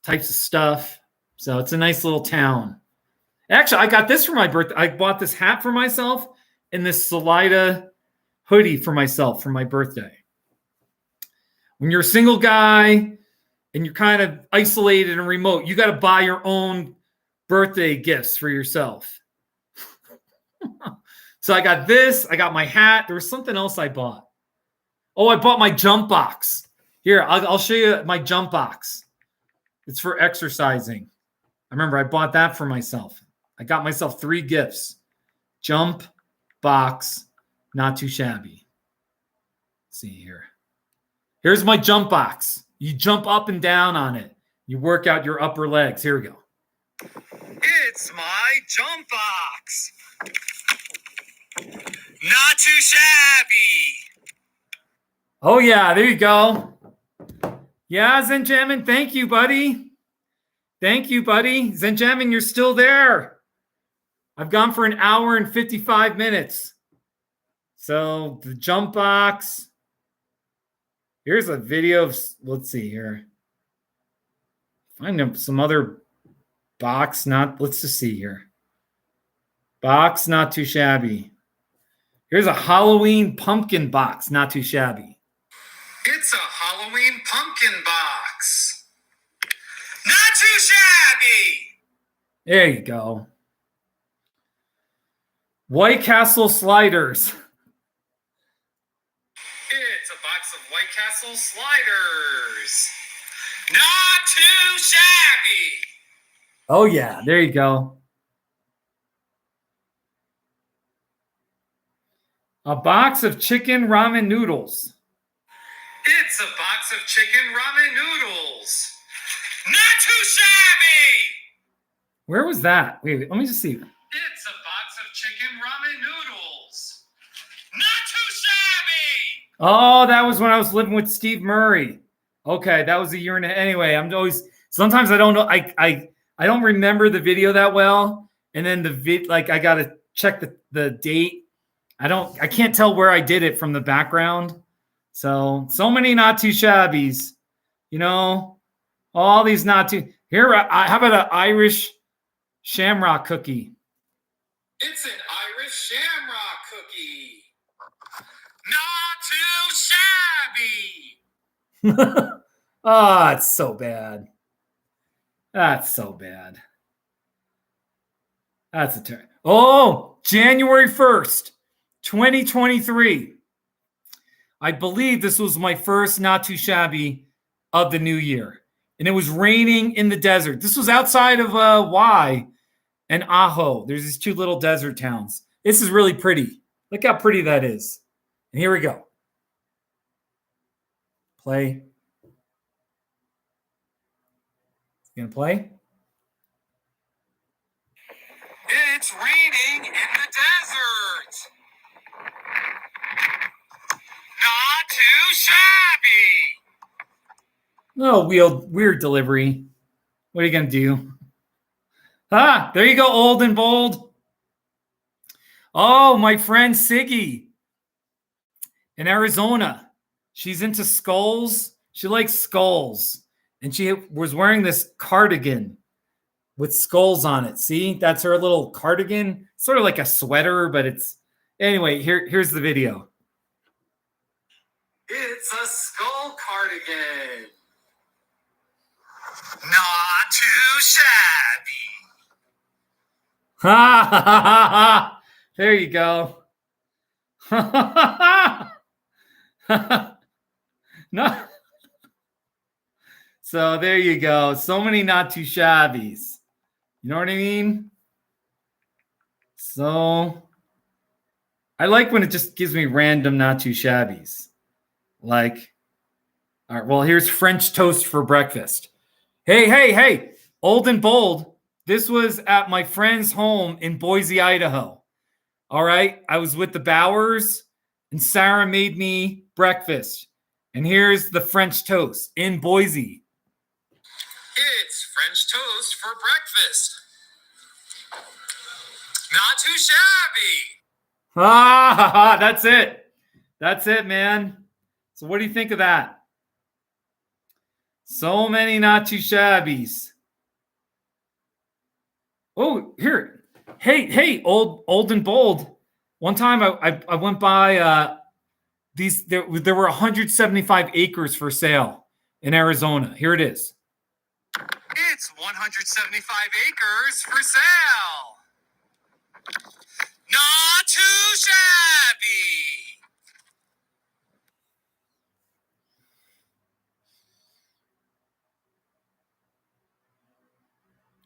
types of stuff. So it's a nice little town. Actually, I got this for my birthday. I bought this hat for myself and this Salida hoodie for myself for my birthday. When you're a single guy and you're kind of isolated and remote, you got to buy your own birthday gifts for yourself. So I got this. I got my hat. There was something else I bought. Oh, I bought my jump box. Here, I'll show you my jump box. It's for exercising. I remember I bought that for myself. I got myself 3 gifts. Jump box, not too shabby. Let's see here. Here's my jump box. You jump up and down on it. You work out your upper legs. Here we go. It's my jump box. Not too shabby. Oh, yeah, there you go. Yeah, Zenjamin, thank you, buddy. Thank you, buddy. Zenjamin, you're still there. I've gone for an hour and 55 minutes. So the jump box. Here's a video of, let's see here. Find some other box, let's just see here. Box, not too shabby. Here's a Halloween pumpkin box, not too shabby. It's a Halloween pumpkin box. Not too shabby. There you go. White Castle sliders. It's a box of White Castle sliders. Not too shabby. Oh, yeah, there you go. A box of chicken ramen noodles. It's a box of chicken ramen noodles. Not too shabby. Where was that? Wait, let me just see. It's a box of chicken ramen noodles. Not too shabby. Oh, that was when I was living with Steve Murray. Okay, that was a year and a anyway. I'm always sometimes I don't know. I don't remember the video that well, and then I gotta check the date. I can't tell where I did it from the background. So many not too shabbies, all these not too. Here, how about an Irish shamrock cookie? It's an Irish shamrock cookie. Not too shabby. Oh, it's so bad. That's so bad. That's a turn. Oh, January 1st, 2023. I believe this was my first not too shabby of the new year. And it was raining in the desert. This was outside of Y and Idaho. There's these two little desert towns. This is really pretty. Look how pretty that is. And here we go. Play. It's going to play. It's raining in the desert. Not too shabby. Oh, weird delivery. What are you going to do? Ah, there you go, old and bold. Oh, my friend Siggy in Arizona. She's into skulls. She likes skulls. And she was wearing this cardigan with skulls on it. See, that's her little cardigan. Sort of like a sweater, but it's... Anyway, here's the video. It's a skull cardigan. Not too shabby. Ha ha ha ha! There you go. No. So there you go. So many not too shabbies. You know what I mean? So I like when it just gives me random not too shabbies. Like, all right, well, here's French toast for breakfast. Hey, old and bold. This was at my friend's home in Boise, Idaho. All right. I was with the Bowers and Sarah made me breakfast. And here's the French toast in Boise. It's French toast for breakfast. Not too shabby. Ah, that's it. That's it, man. So what do you think of that? So many not too shabbies. Oh, here. Hey, old and bold. One time I went by there were 175 acres for sale in Arizona. Here it is. It's 175 acres for sale. Not too shabby.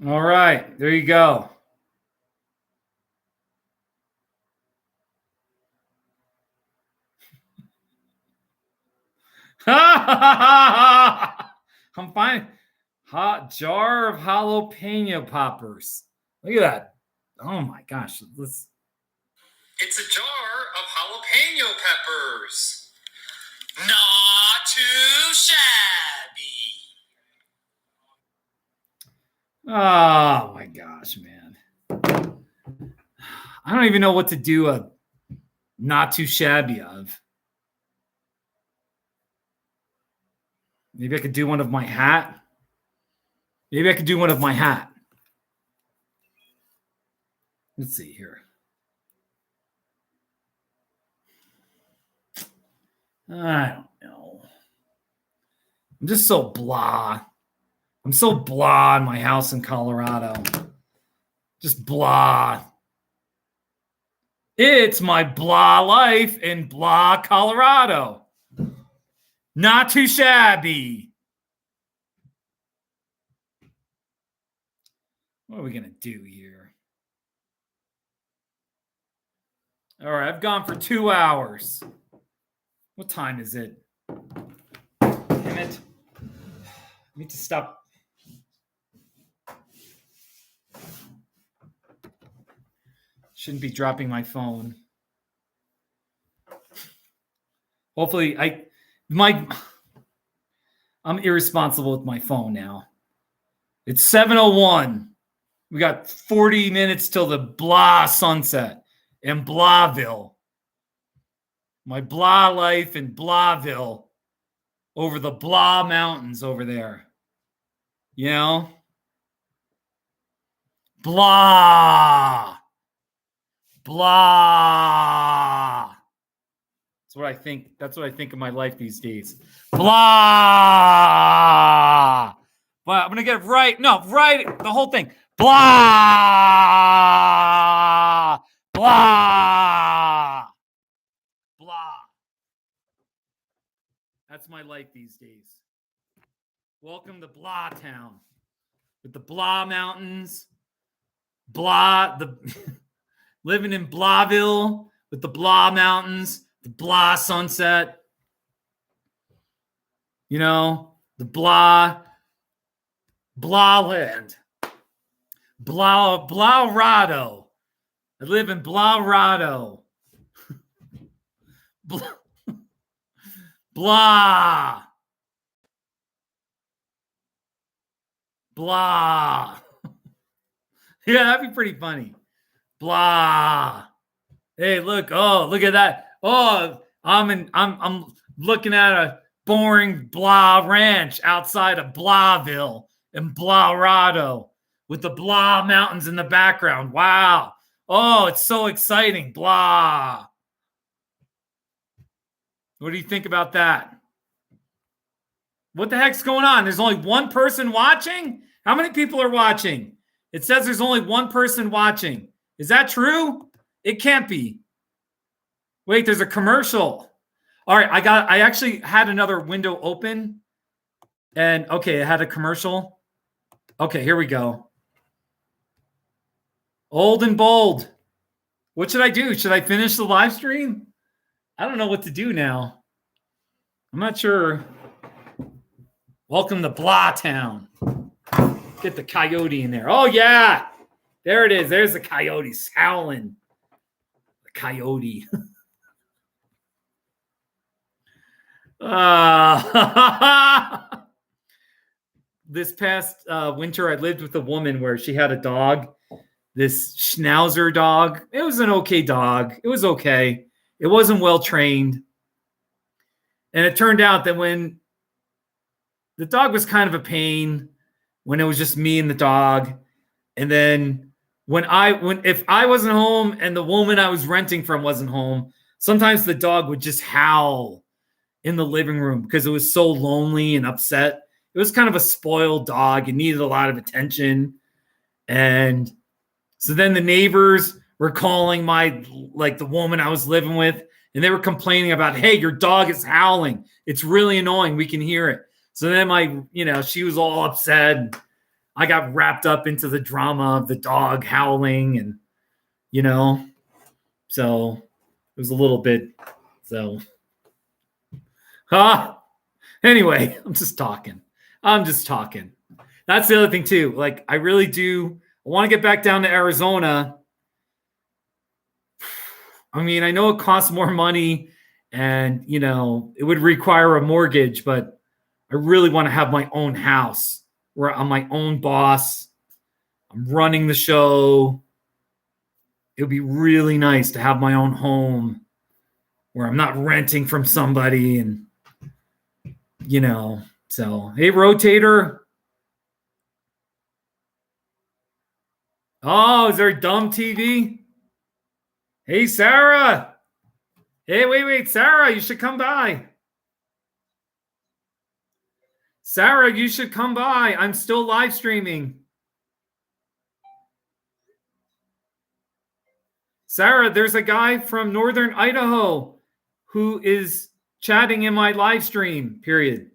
All right, there you go. I'm fine. Hot jar of jalapeno poppers. Look at that. Oh my gosh. It's a jar of jalapeno peppers. Not too shabby. Oh my gosh, man. I don't even know what to do a not too shabby of. Maybe I could do one of my hat. Maybe I could do one of my hat. Let's see here. I don't know. I'm just so blah. I'm so blah in my house in Colorado. Just blah. It's my blah life in blah, Colorado. Not too shabby. What are we going to do here? All right, I've gone for 2 hours. What time is it? Damn it. I need to stop. Shouldn't be dropping my phone. Hopefully, I'm irresponsible with my phone now. It's 7:01. We got 40 minutes till the blah sunset in Blahville. My blah life in Blahville over the blah mountains over there. You know? Blah. Blah. That's what I think. That's what I think of my life these days. Blah. But I'm going to get it right. No, right. The whole thing. Blah. Blah. Blah. That's my life these days. Welcome to Blah Town with the Blah Mountains. Blah, living in Blahville with the Blah Mountains, the Blah sunset. You know, the Blah land. Blahorado. I live in Blahorado. Blah. Blah. Yeah, that'd be pretty funny. Blah. Hey, look. Oh, look at that. Oh, I'm looking at a boring blah ranch outside of Blahville in Blahorado with the Blah Mountains in the background. Wow. Oh, it's so exciting. Blah. What do you think about that? What the heck's going on? There's only one person watching? How many people are watching? It says there's only one person watching. Is that true? It can't be. Wait, there's a commercial. All right, I actually had another window open. And okay, it had a commercial. Okay, here we go. Old and bold. What should I do? Should I finish the live stream? I don't know what to do now. I'm not sure. Welcome to Blah Town. Get the coyote in there. Oh, yeah. There it is. There's the coyote howling. The coyote. This past winter, I lived with a woman where she had a dog, this Schnauzer dog. It was an okay dog. It was okay. It wasn't well trained. And it turned out that when the dog was kind of a pain, when it was just me and the dog, and then if I wasn't home and the woman I was renting from wasn't home, sometimes the dog would just howl in the living room because it was so lonely and upset. It was kind of a spoiled dog. It needed a lot of attention. And so then the neighbors were calling the woman I was living with, and they were complaining about, hey, your dog is howling. It's really annoying. We can hear it. So then she was all upset. I got wrapped up into the drama of the dog howling and, so it was a little bit, so. Anyway, I'm just talking. That's the other thing too. Like, I really do. I want to get back down to Arizona. I mean, I know it costs more money and, it would require a mortgage, but I really want to have my own house where I'm my own boss. I'm running the show. It would be really nice to have my own home where I'm not renting from somebody and, so, hey, Rotator. Oh, is there a dumb TV? Hey, Sarah. Hey, wait, Sarah, you should come by. Sarah, you should come by. I'm still live streaming. Sarah, there's a guy from Northern Idaho who is chatting in my live stream, period.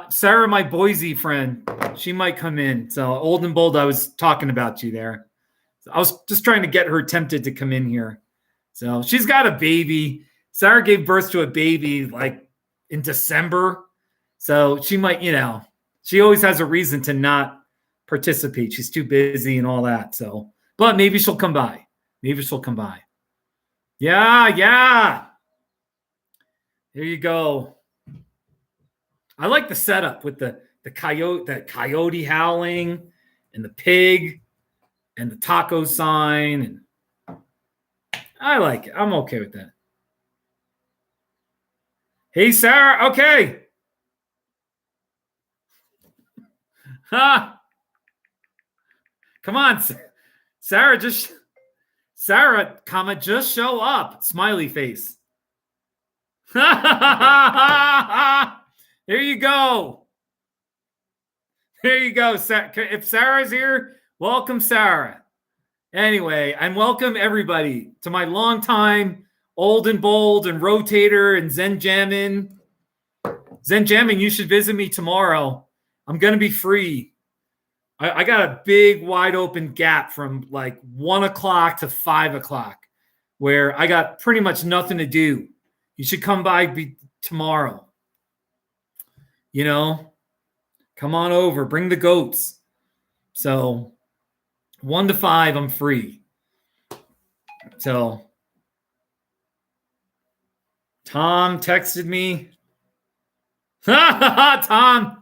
Sarah, my Boise friend, she might come in. So, Old and Bold, I was talking about you there. So I was just trying to get her tempted to come in here. So, she's got a baby. Sarah gave birth to a baby like in December. So, she might, she always has a reason to not participate. She's too busy and all that. So, but maybe she'll come by. Yeah. There you go. I like the setup with the coyote howling and the pig and the taco sign. And I like it. I'm okay with that. Hey, Sarah. Okay. Ha. Come on, Sarah. Just show up. Smiley face. There you go. If Sarah's here, welcome, Sarah. Anyway, and welcome everybody to my longtime Old and Bold and Rotator and Zen Jammin'. You should visit me tomorrow. I'm going to be free. I got a big, wide open gap from like 1 o'clock to 5 o'clock where I got pretty much nothing to do. You should come by tomorrow. Come on over. Bring the goats. So 1 to 5, I'm free. So Tom texted me. Tom.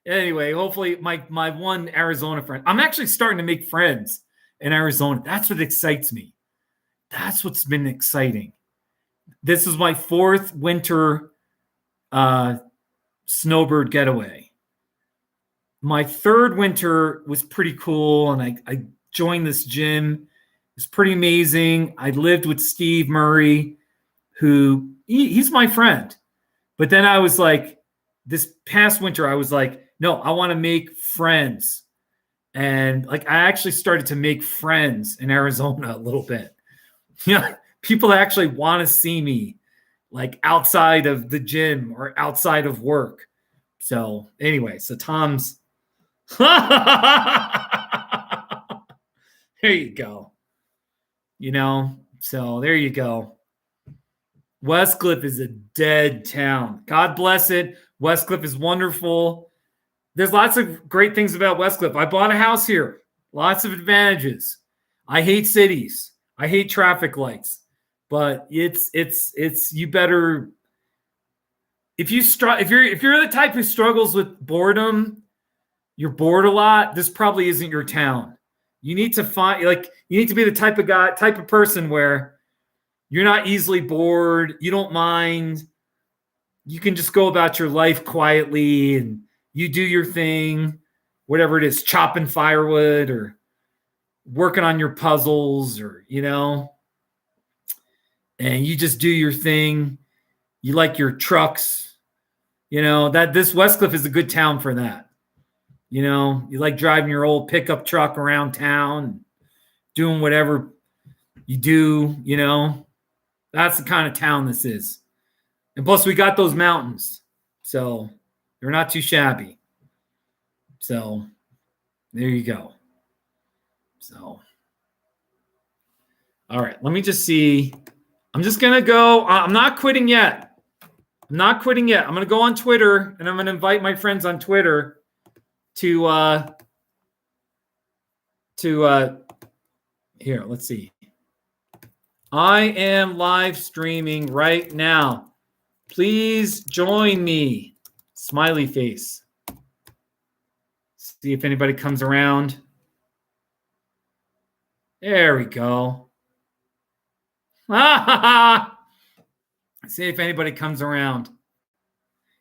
Anyway, hopefully my one Arizona friend. I'm actually starting to make friends in Arizona. That's what excites me. That's what's been exciting. This is my 4th winter snowbird getaway. My 3rd winter was pretty cool, and I joined this gym. It's pretty amazing. I lived with Steve Murray, who he's my friend. But then I was like, this past winter, I was like, no, I want to make friends. And like, I actually started to make friends in Arizona a little bit. People actually want to see me like outside of the gym or outside of work. So anyway, so Tom's, there you go. So there you go. Westcliff is a dead town. God bless it. Westcliff is wonderful. There's lots of great things about Westcliff. I bought a house here. Lots of advantages. I hate cities. I hate traffic lights. But it's you better, if you're the type who struggles with boredom, you're bored a lot, this probably isn't your town. You need to be the type of person where you're not easily bored. You don't mind. You can just go about your life quietly and you do your thing, whatever it is, chopping firewood or working on your puzzles or, and you just do your thing. You like your trucks, that this Westcliff is a good town for that. You like driving your old pickup truck around town, doing whatever you do, that's the kind of town this is. And plus we got those mountains. So they're not too shabby. So there you go. So, all right, let me just see. I'm just going to go. I'm not quitting yet. I'm going to go on Twitter and I'm going to invite my friends on Twitter to Here, let's see. I am live streaming right now. Please join me. Smiley face. See if anybody comes around. There we go. See if anybody comes around.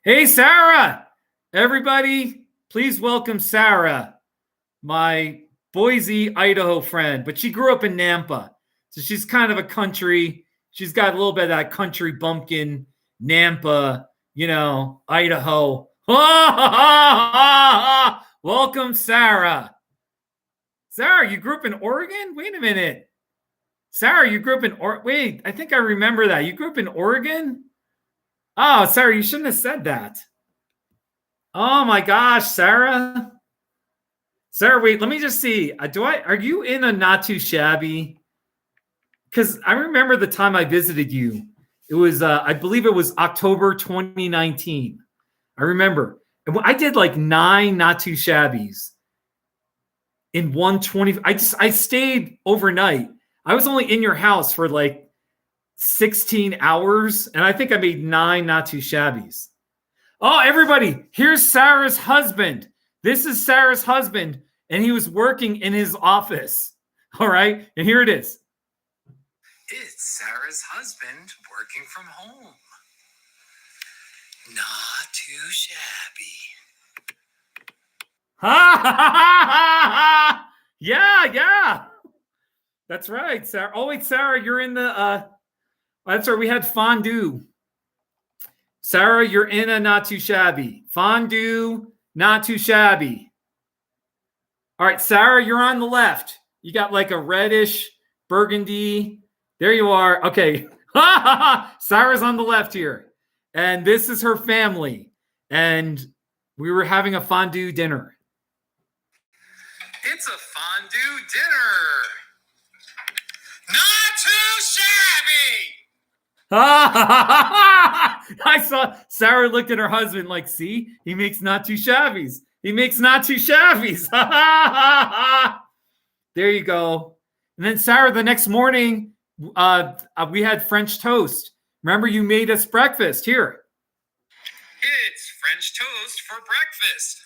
Hey, Sarah. Everybody, please welcome Sarah, my Boise, Idaho friend. But she grew up in Nampa. So she's kind of a country. She's got a little bit of that country bumpkin, Nampa, Idaho. Welcome, Sarah. Sarah, you grew up in Oregon? Wait a minute. Sarah, you grew up in wait, I think I remember that. You grew up in Oregon? Oh, Sarah, you shouldn't have said that. Oh my gosh, Sarah. Sarah, wait, let me just see. Are you in a not too shabby? Because I remember the time I visited you. It was, I believe it was October 2019. I remember. I did like 9 not too shabbies in 120. I stayed overnight. I was only in your house for like 16 hours, and I think I made 9 not too shabbies. Oh, everybody, here's Sarah's husband. This is Sarah's husband, and he was working in his office. All right, and here it is. It's Sarah's husband working from home. Not too shabby. Yeah. That's right, Sarah. Oh, wait, Sarah, you're in the, that's right, we had fondue. Sarah, you're in a not too shabby. Fondue, not too shabby. All right, Sarah, you're on the left. You got like a reddish burgundy. There you are. Okay. Sarah's on the left here. And this is her family. And we were having a fondue dinner. It's a fondue dinner. Not too shabby. I saw Sarah looked at her husband like, see, he makes not too shabbies. He makes not too shabbies. There you go. And then Sarah, the next morning, we had French toast. Remember, you made us breakfast here. It's French toast for breakfast.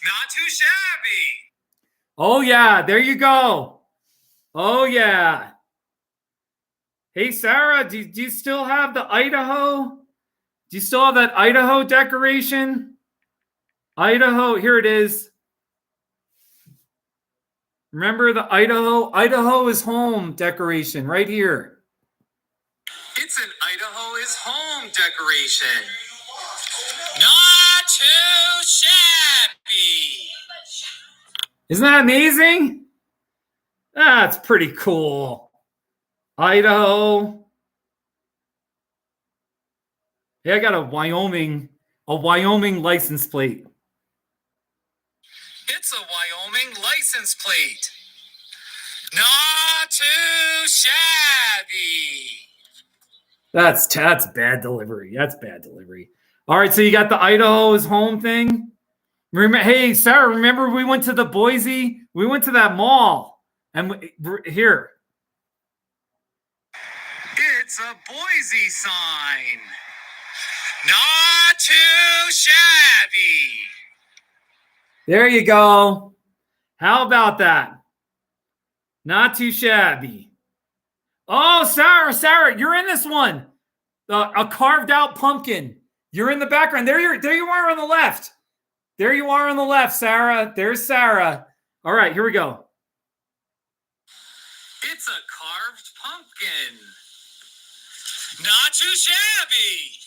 Not too shabby. Oh, yeah. There you go. Oh, yeah. Hey, Sarah, do you still have the Idaho? Do you still have that Idaho decoration? Idaho, here it is. Remember the Idaho? Idaho is home decoration right here. It's an Idaho is home decoration. Not too shabby. Isn't that amazing? That's pretty cool. Idaho. Hey, I got a Wyoming license plate. It's a Wyoming license plate. Not too shabby. That's bad delivery. That's bad delivery. All right, so you got the Idaho is home thing. Hey, Sarah, remember we went to the Boise? We went to that mall. And here. It's a Boise sign. Not too shabby. There you go. How about that? Not too shabby. Oh, Sarah, you're in this one. A carved out pumpkin. You're in the background. There you are on the left. There you are on the left, Sarah. There's Sarah. All right, here we go. It's a carved pumpkin. Not too shabby.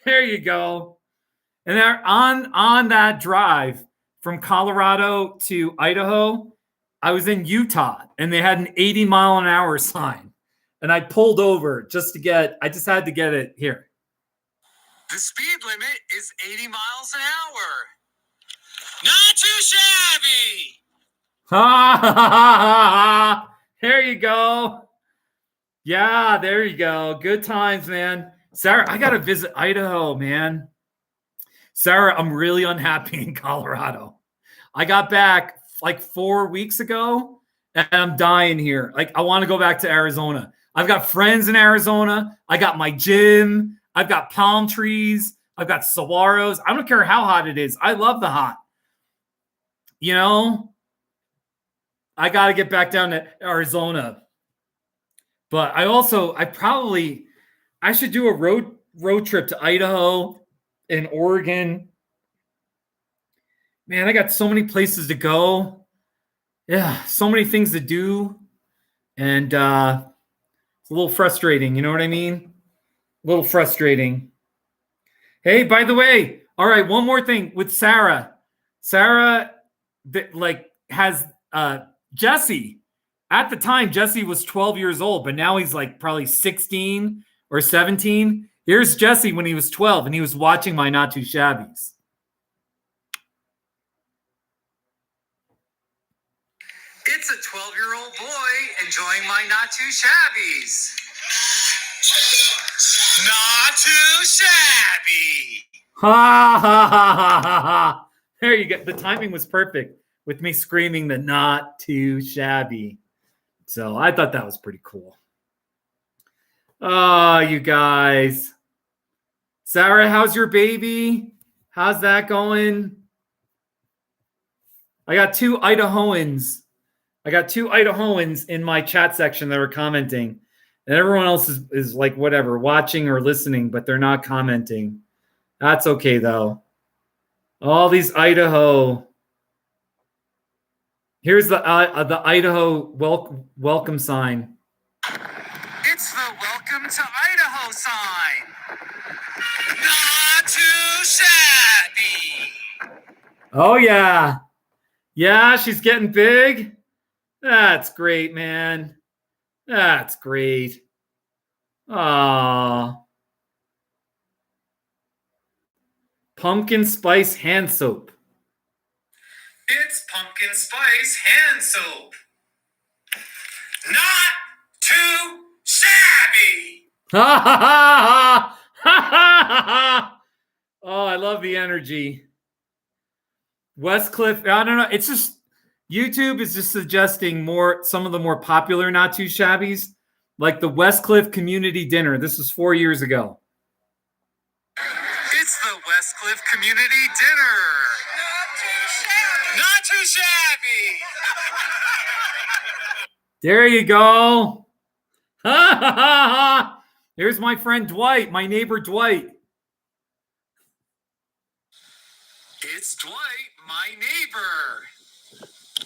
There you go. And they're on that drive from Colorado to Idaho. I was in Utah, and they had an 80-mile-an-hour sign. And I pulled over I just had to get it here. The speed limit is 80 miles an hour. Not too shabby. There you go. Yeah, there you go. Good times, man. Sarah, I got to visit Idaho, man. Sarah, I'm really unhappy in Colorado. I got back like 4 weeks ago, and I'm dying here. Like, I want to go back to Arizona. I've got friends in Arizona. I got my gym. I've got palm trees. I've got saguaros. I don't care how hot it is. I love the hot. You know, I got to get back down to Arizona. But I should do a road trip to Idaho and Oregon. Man, I got so many places to go. Yeah, so many things to do. And it's a little frustrating. You know what I mean? A little frustrating. Hey, by the way, all right, one more thing with Sarah. Sarah has Jesse. At the time, Jesse was 12 years old, but now he's like probably 16 or 17. Here's Jesse when he was 12, and he was watching my Not Too Shabbies. It's a 12-year-old boy enjoying my Not Too Shabbies. Not Too Shabby. Ha ha ha ha ha ha. There you go. The timing was perfect with me screaming the Not Too Shabby. So I thought that was pretty cool. Oh, you guys. Sarah, how's your baby? How's that going? I got two Idahoans in my chat section that are commenting. And everyone else is like whatever, watching or listening, but they're not commenting. That's okay, though. All these Idaho. Here's the Idaho welcome sign. It's the welcome to Idaho sign. Not Too Shabby. Oh, yeah. Yeah, she's getting big. That's great, man. That's great. Aww. Pumpkin spice hand soap. It's pumpkin spice hand soap. Not Too Shabby. Ha ha ha ha ha ha. Oh, I love the energy. Westcliff, I don't know. It's just YouTube is just suggesting some of the more popular Not Too Shabbies, like the Westcliff Community Dinner. This was 4 years ago. It's the Westcliff Community Dinner. Not Too Shabby. There you go. Ha ha ha ha. Here's my friend Dwight, my neighbor Dwight. It's Dwight, my neighbor.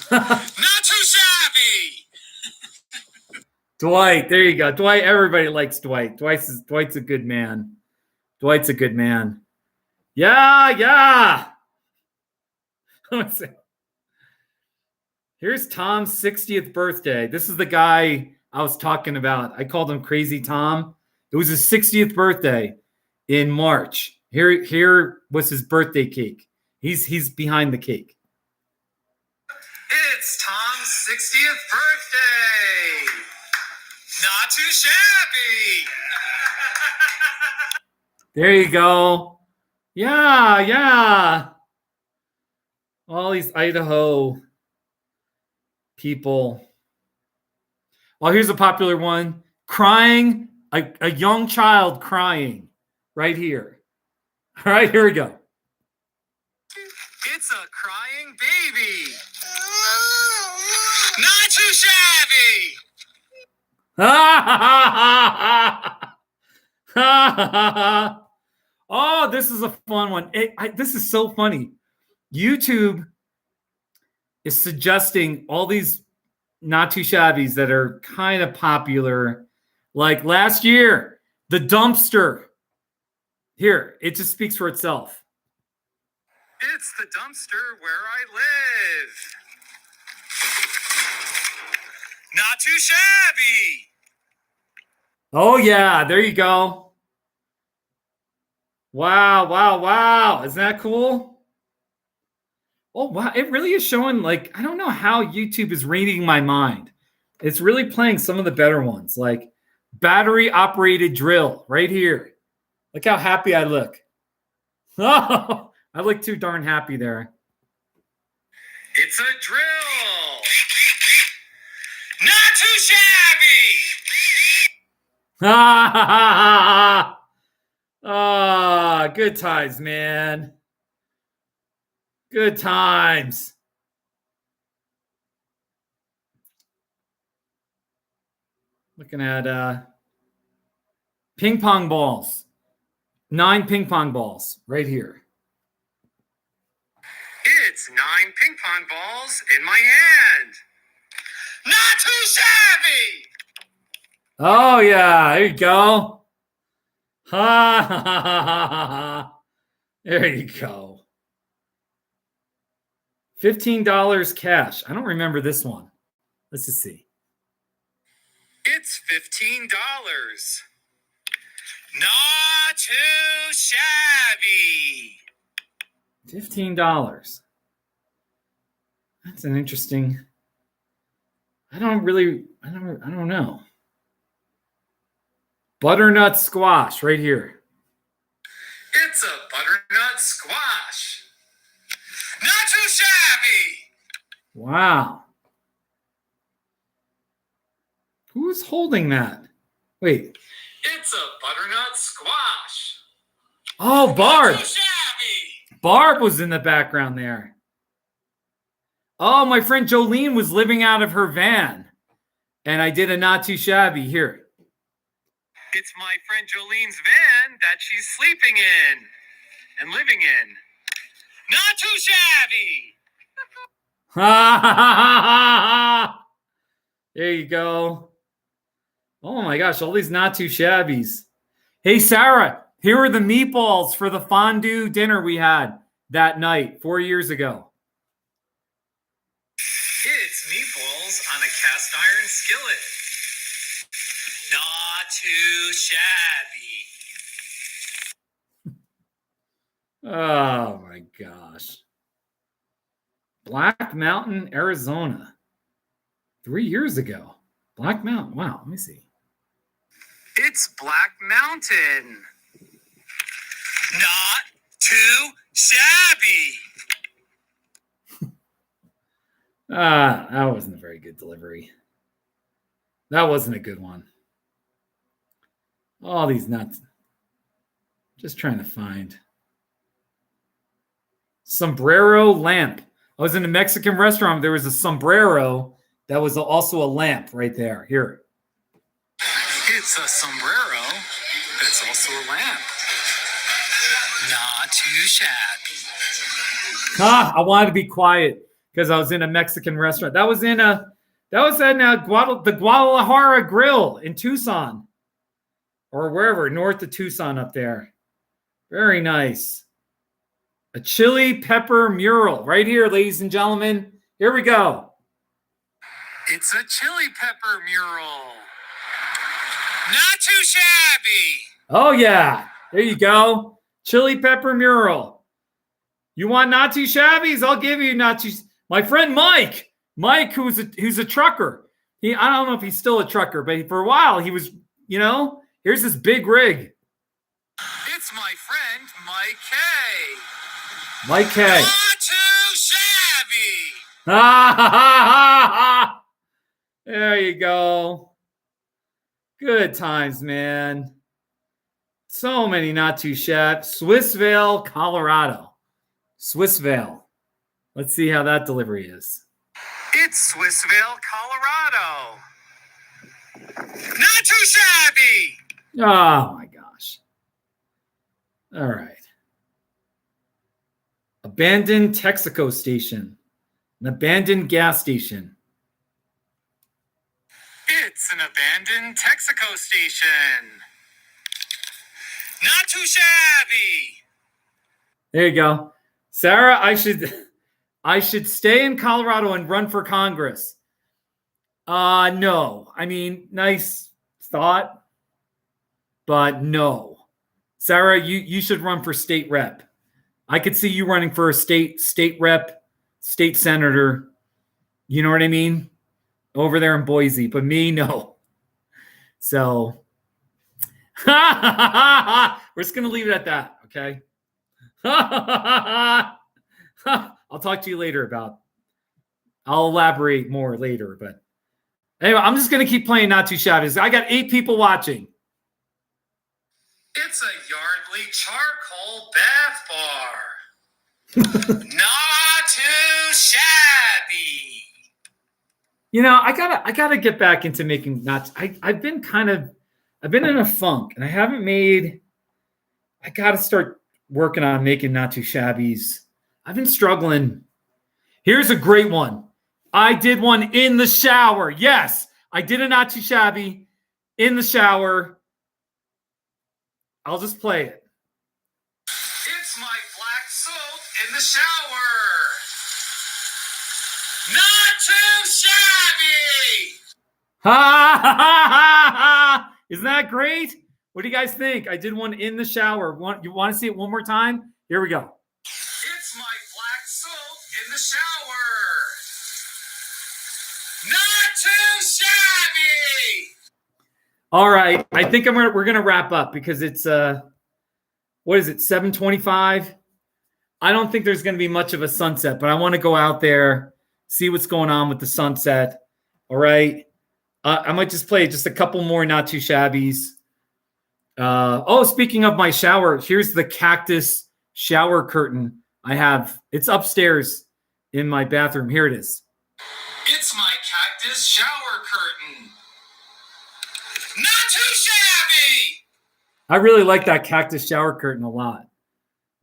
Not Too Shabby. Dwight, there you go. Dwight, everybody likes Dwight. Dwight's a good man. Dwight's a good man. Yeah, yeah. Here's Tom's 60th birthday. This is the guy I was talking about. I called him Crazy Tom. It was his 60th birthday in March. Here was his birthday cake. He's behind the cake. It's Tom's 60th birthday. Not Too Shabby. There you go. Yeah, yeah. All these Idaho people. Oh, here's a popular one. Crying, a young child crying right here. All right, here we go. It's a crying baby. Not Too Shabby. Oh, this is a fun one. This is so funny. YouTube is suggesting all these Not Too Shabbies that are kind of popular. Like last year, the dumpster. Here, it just speaks for itself. It's the dumpster where I live. Not Too Shabby. Oh, yeah, there you go. Wow, wow, wow. Isn't that cool? Oh, wow. It really is showing, like, I don't know how YouTube is reading my mind. It's really playing some of the better ones, like battery-operated drill right here. Look how happy I look. Oh, I look too darn happy there. It's a drill. Not too shabby. Ah, good times, man. Good times. Looking at ping pong balls. 9 ping pong balls right here. It's 9 ping pong balls in my hand. Not too shabby. Oh, yeah. There you go. Ha ha ha ha ha. There you go. $15 cash. I don't remember this one. Let's just see. It's $15. Not too shabby. $15. That's an interesting. I don't know. Butternut squash right here. It's a butternut squash. Not too shabby. Wow. Who's holding that? Wait. It's a butternut squash. Oh, Barb. Not too shabby. Barb was in the background there. Oh, my friend Jolene was living out of her van. And I did a not too shabby here. It's my friend Jolene's van that she's sleeping in and living in. Not too shabby. Ha ha ha ha ha. There you go. Oh my gosh, all these not too shabbies. Hey, Sarah, here are the meatballs for the fondue dinner we had that night 4 years ago. It's meatballs on a cast iron skillet. Not too shabby. Oh my gosh. Black Mountain, Arizona. 3 years ago. Black Mountain. Wow, let me see. It's Black Mountain. Not too shabby. That wasn't a very good delivery. That wasn't a good one. All these nuts. Just trying to find. Sombrero lamp. I was in a Mexican restaurant. There was a sombrero that was also a lamp right there. Here. It's a sombrero that's also a lamp. Not too shabby. I wanted to be quiet because I was in a Mexican restaurant. That was in the Guadalajara Grill in Tucson or wherever, north of Tucson up there. Very nice. A chili pepper mural right here, ladies and gentlemen. Here we go. It's a chili pepper mural. Not too shabby. Oh, yeah. There you go. Chili pepper mural. You want not too shabbies? I'll give you not too. My friend Mike, who's a trucker. I don't know if he's still a trucker, but for a while he was, here's this big rig. It's my friend Mike K. Mike K. Not too shabby. There you go. Good times, man. So many not too shabby. Swissvale, Colorado. Swissvale. Let's see how that delivery is. It's Swissvale, Colorado. Not too shabby. Oh my gosh. All right. Abandoned Texaco station. An abandoned gas station. It's an abandoned Texaco station. Not too shabby. There you go. Sarah, I should stay in Colorado and run for Congress. No. I mean, nice thought, but no. Sarah, you should run for state rep. I could see you running for a state rep, state senator. You know what I mean? Over there in Boise, but me, no. So we're just going to leave it at that, okay? I'll talk to you later about I'll elaborate more later. But anyway, I'm just going to keep playing Not Too Shabby. I got 8 people watching. It's a Yardley charcoal bath bar. Not too shabby. You know, I gotta get back into making not. I've been in a funk, and I haven't made. I gotta start working on making not too shabbies. I've been struggling. Here's a great one. I did one in the shower. Yes, I did a not too shabby in the shower. I'll just play it. It's my black soap in the shower. Not too shabby. Ha ha ha ha! Isn't that great? What do you guys think? I did one in the shower. You want to see it one more time? Here we go. It's my black soap in the shower. Not too shabby. All right, I think we're gonna wrap up because it's what is it, 7:25? I don't think there's gonna be much of a sunset, but I want to go out there, see what's going on with the sunset. All right, I might just play just a couple more not too shabbies. Speaking of my shower, here's the cactus shower curtain I have. It's upstairs in my bathroom. Here it is. It's my cactus shower curtain. Not too shabby. I really like that cactus shower curtain a lot.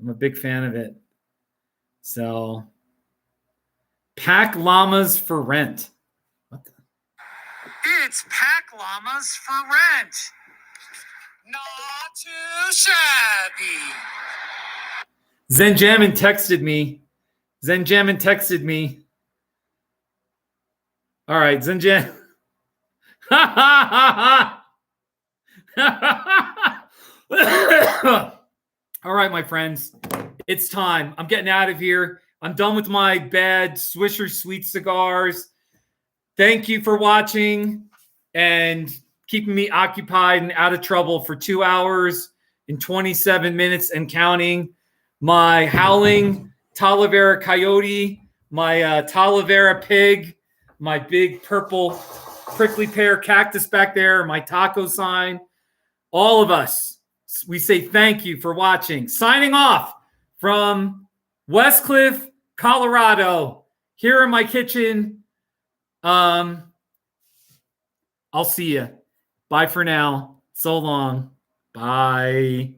I'm a big fan of it. So, pack llamas for rent. What the? It's pack llamas for rent. Not too shabby. Zenjamin texted me. All right, Zenjam. All right, my friends. It's time. I'm getting out of here. I'm done with my bad Swisher Sweet cigars. Thank you for watching and keeping me occupied and out of trouble for 2 hours and 27 minutes and counting. My howling Talavera coyote, my Talavera pig, my big purple prickly pear cactus back there, my taco sign. All of us, we say thank you for watching. Signing off from Westcliff, Colorado, here in my kitchen. I'll see you. Bye for now. So long. Bye.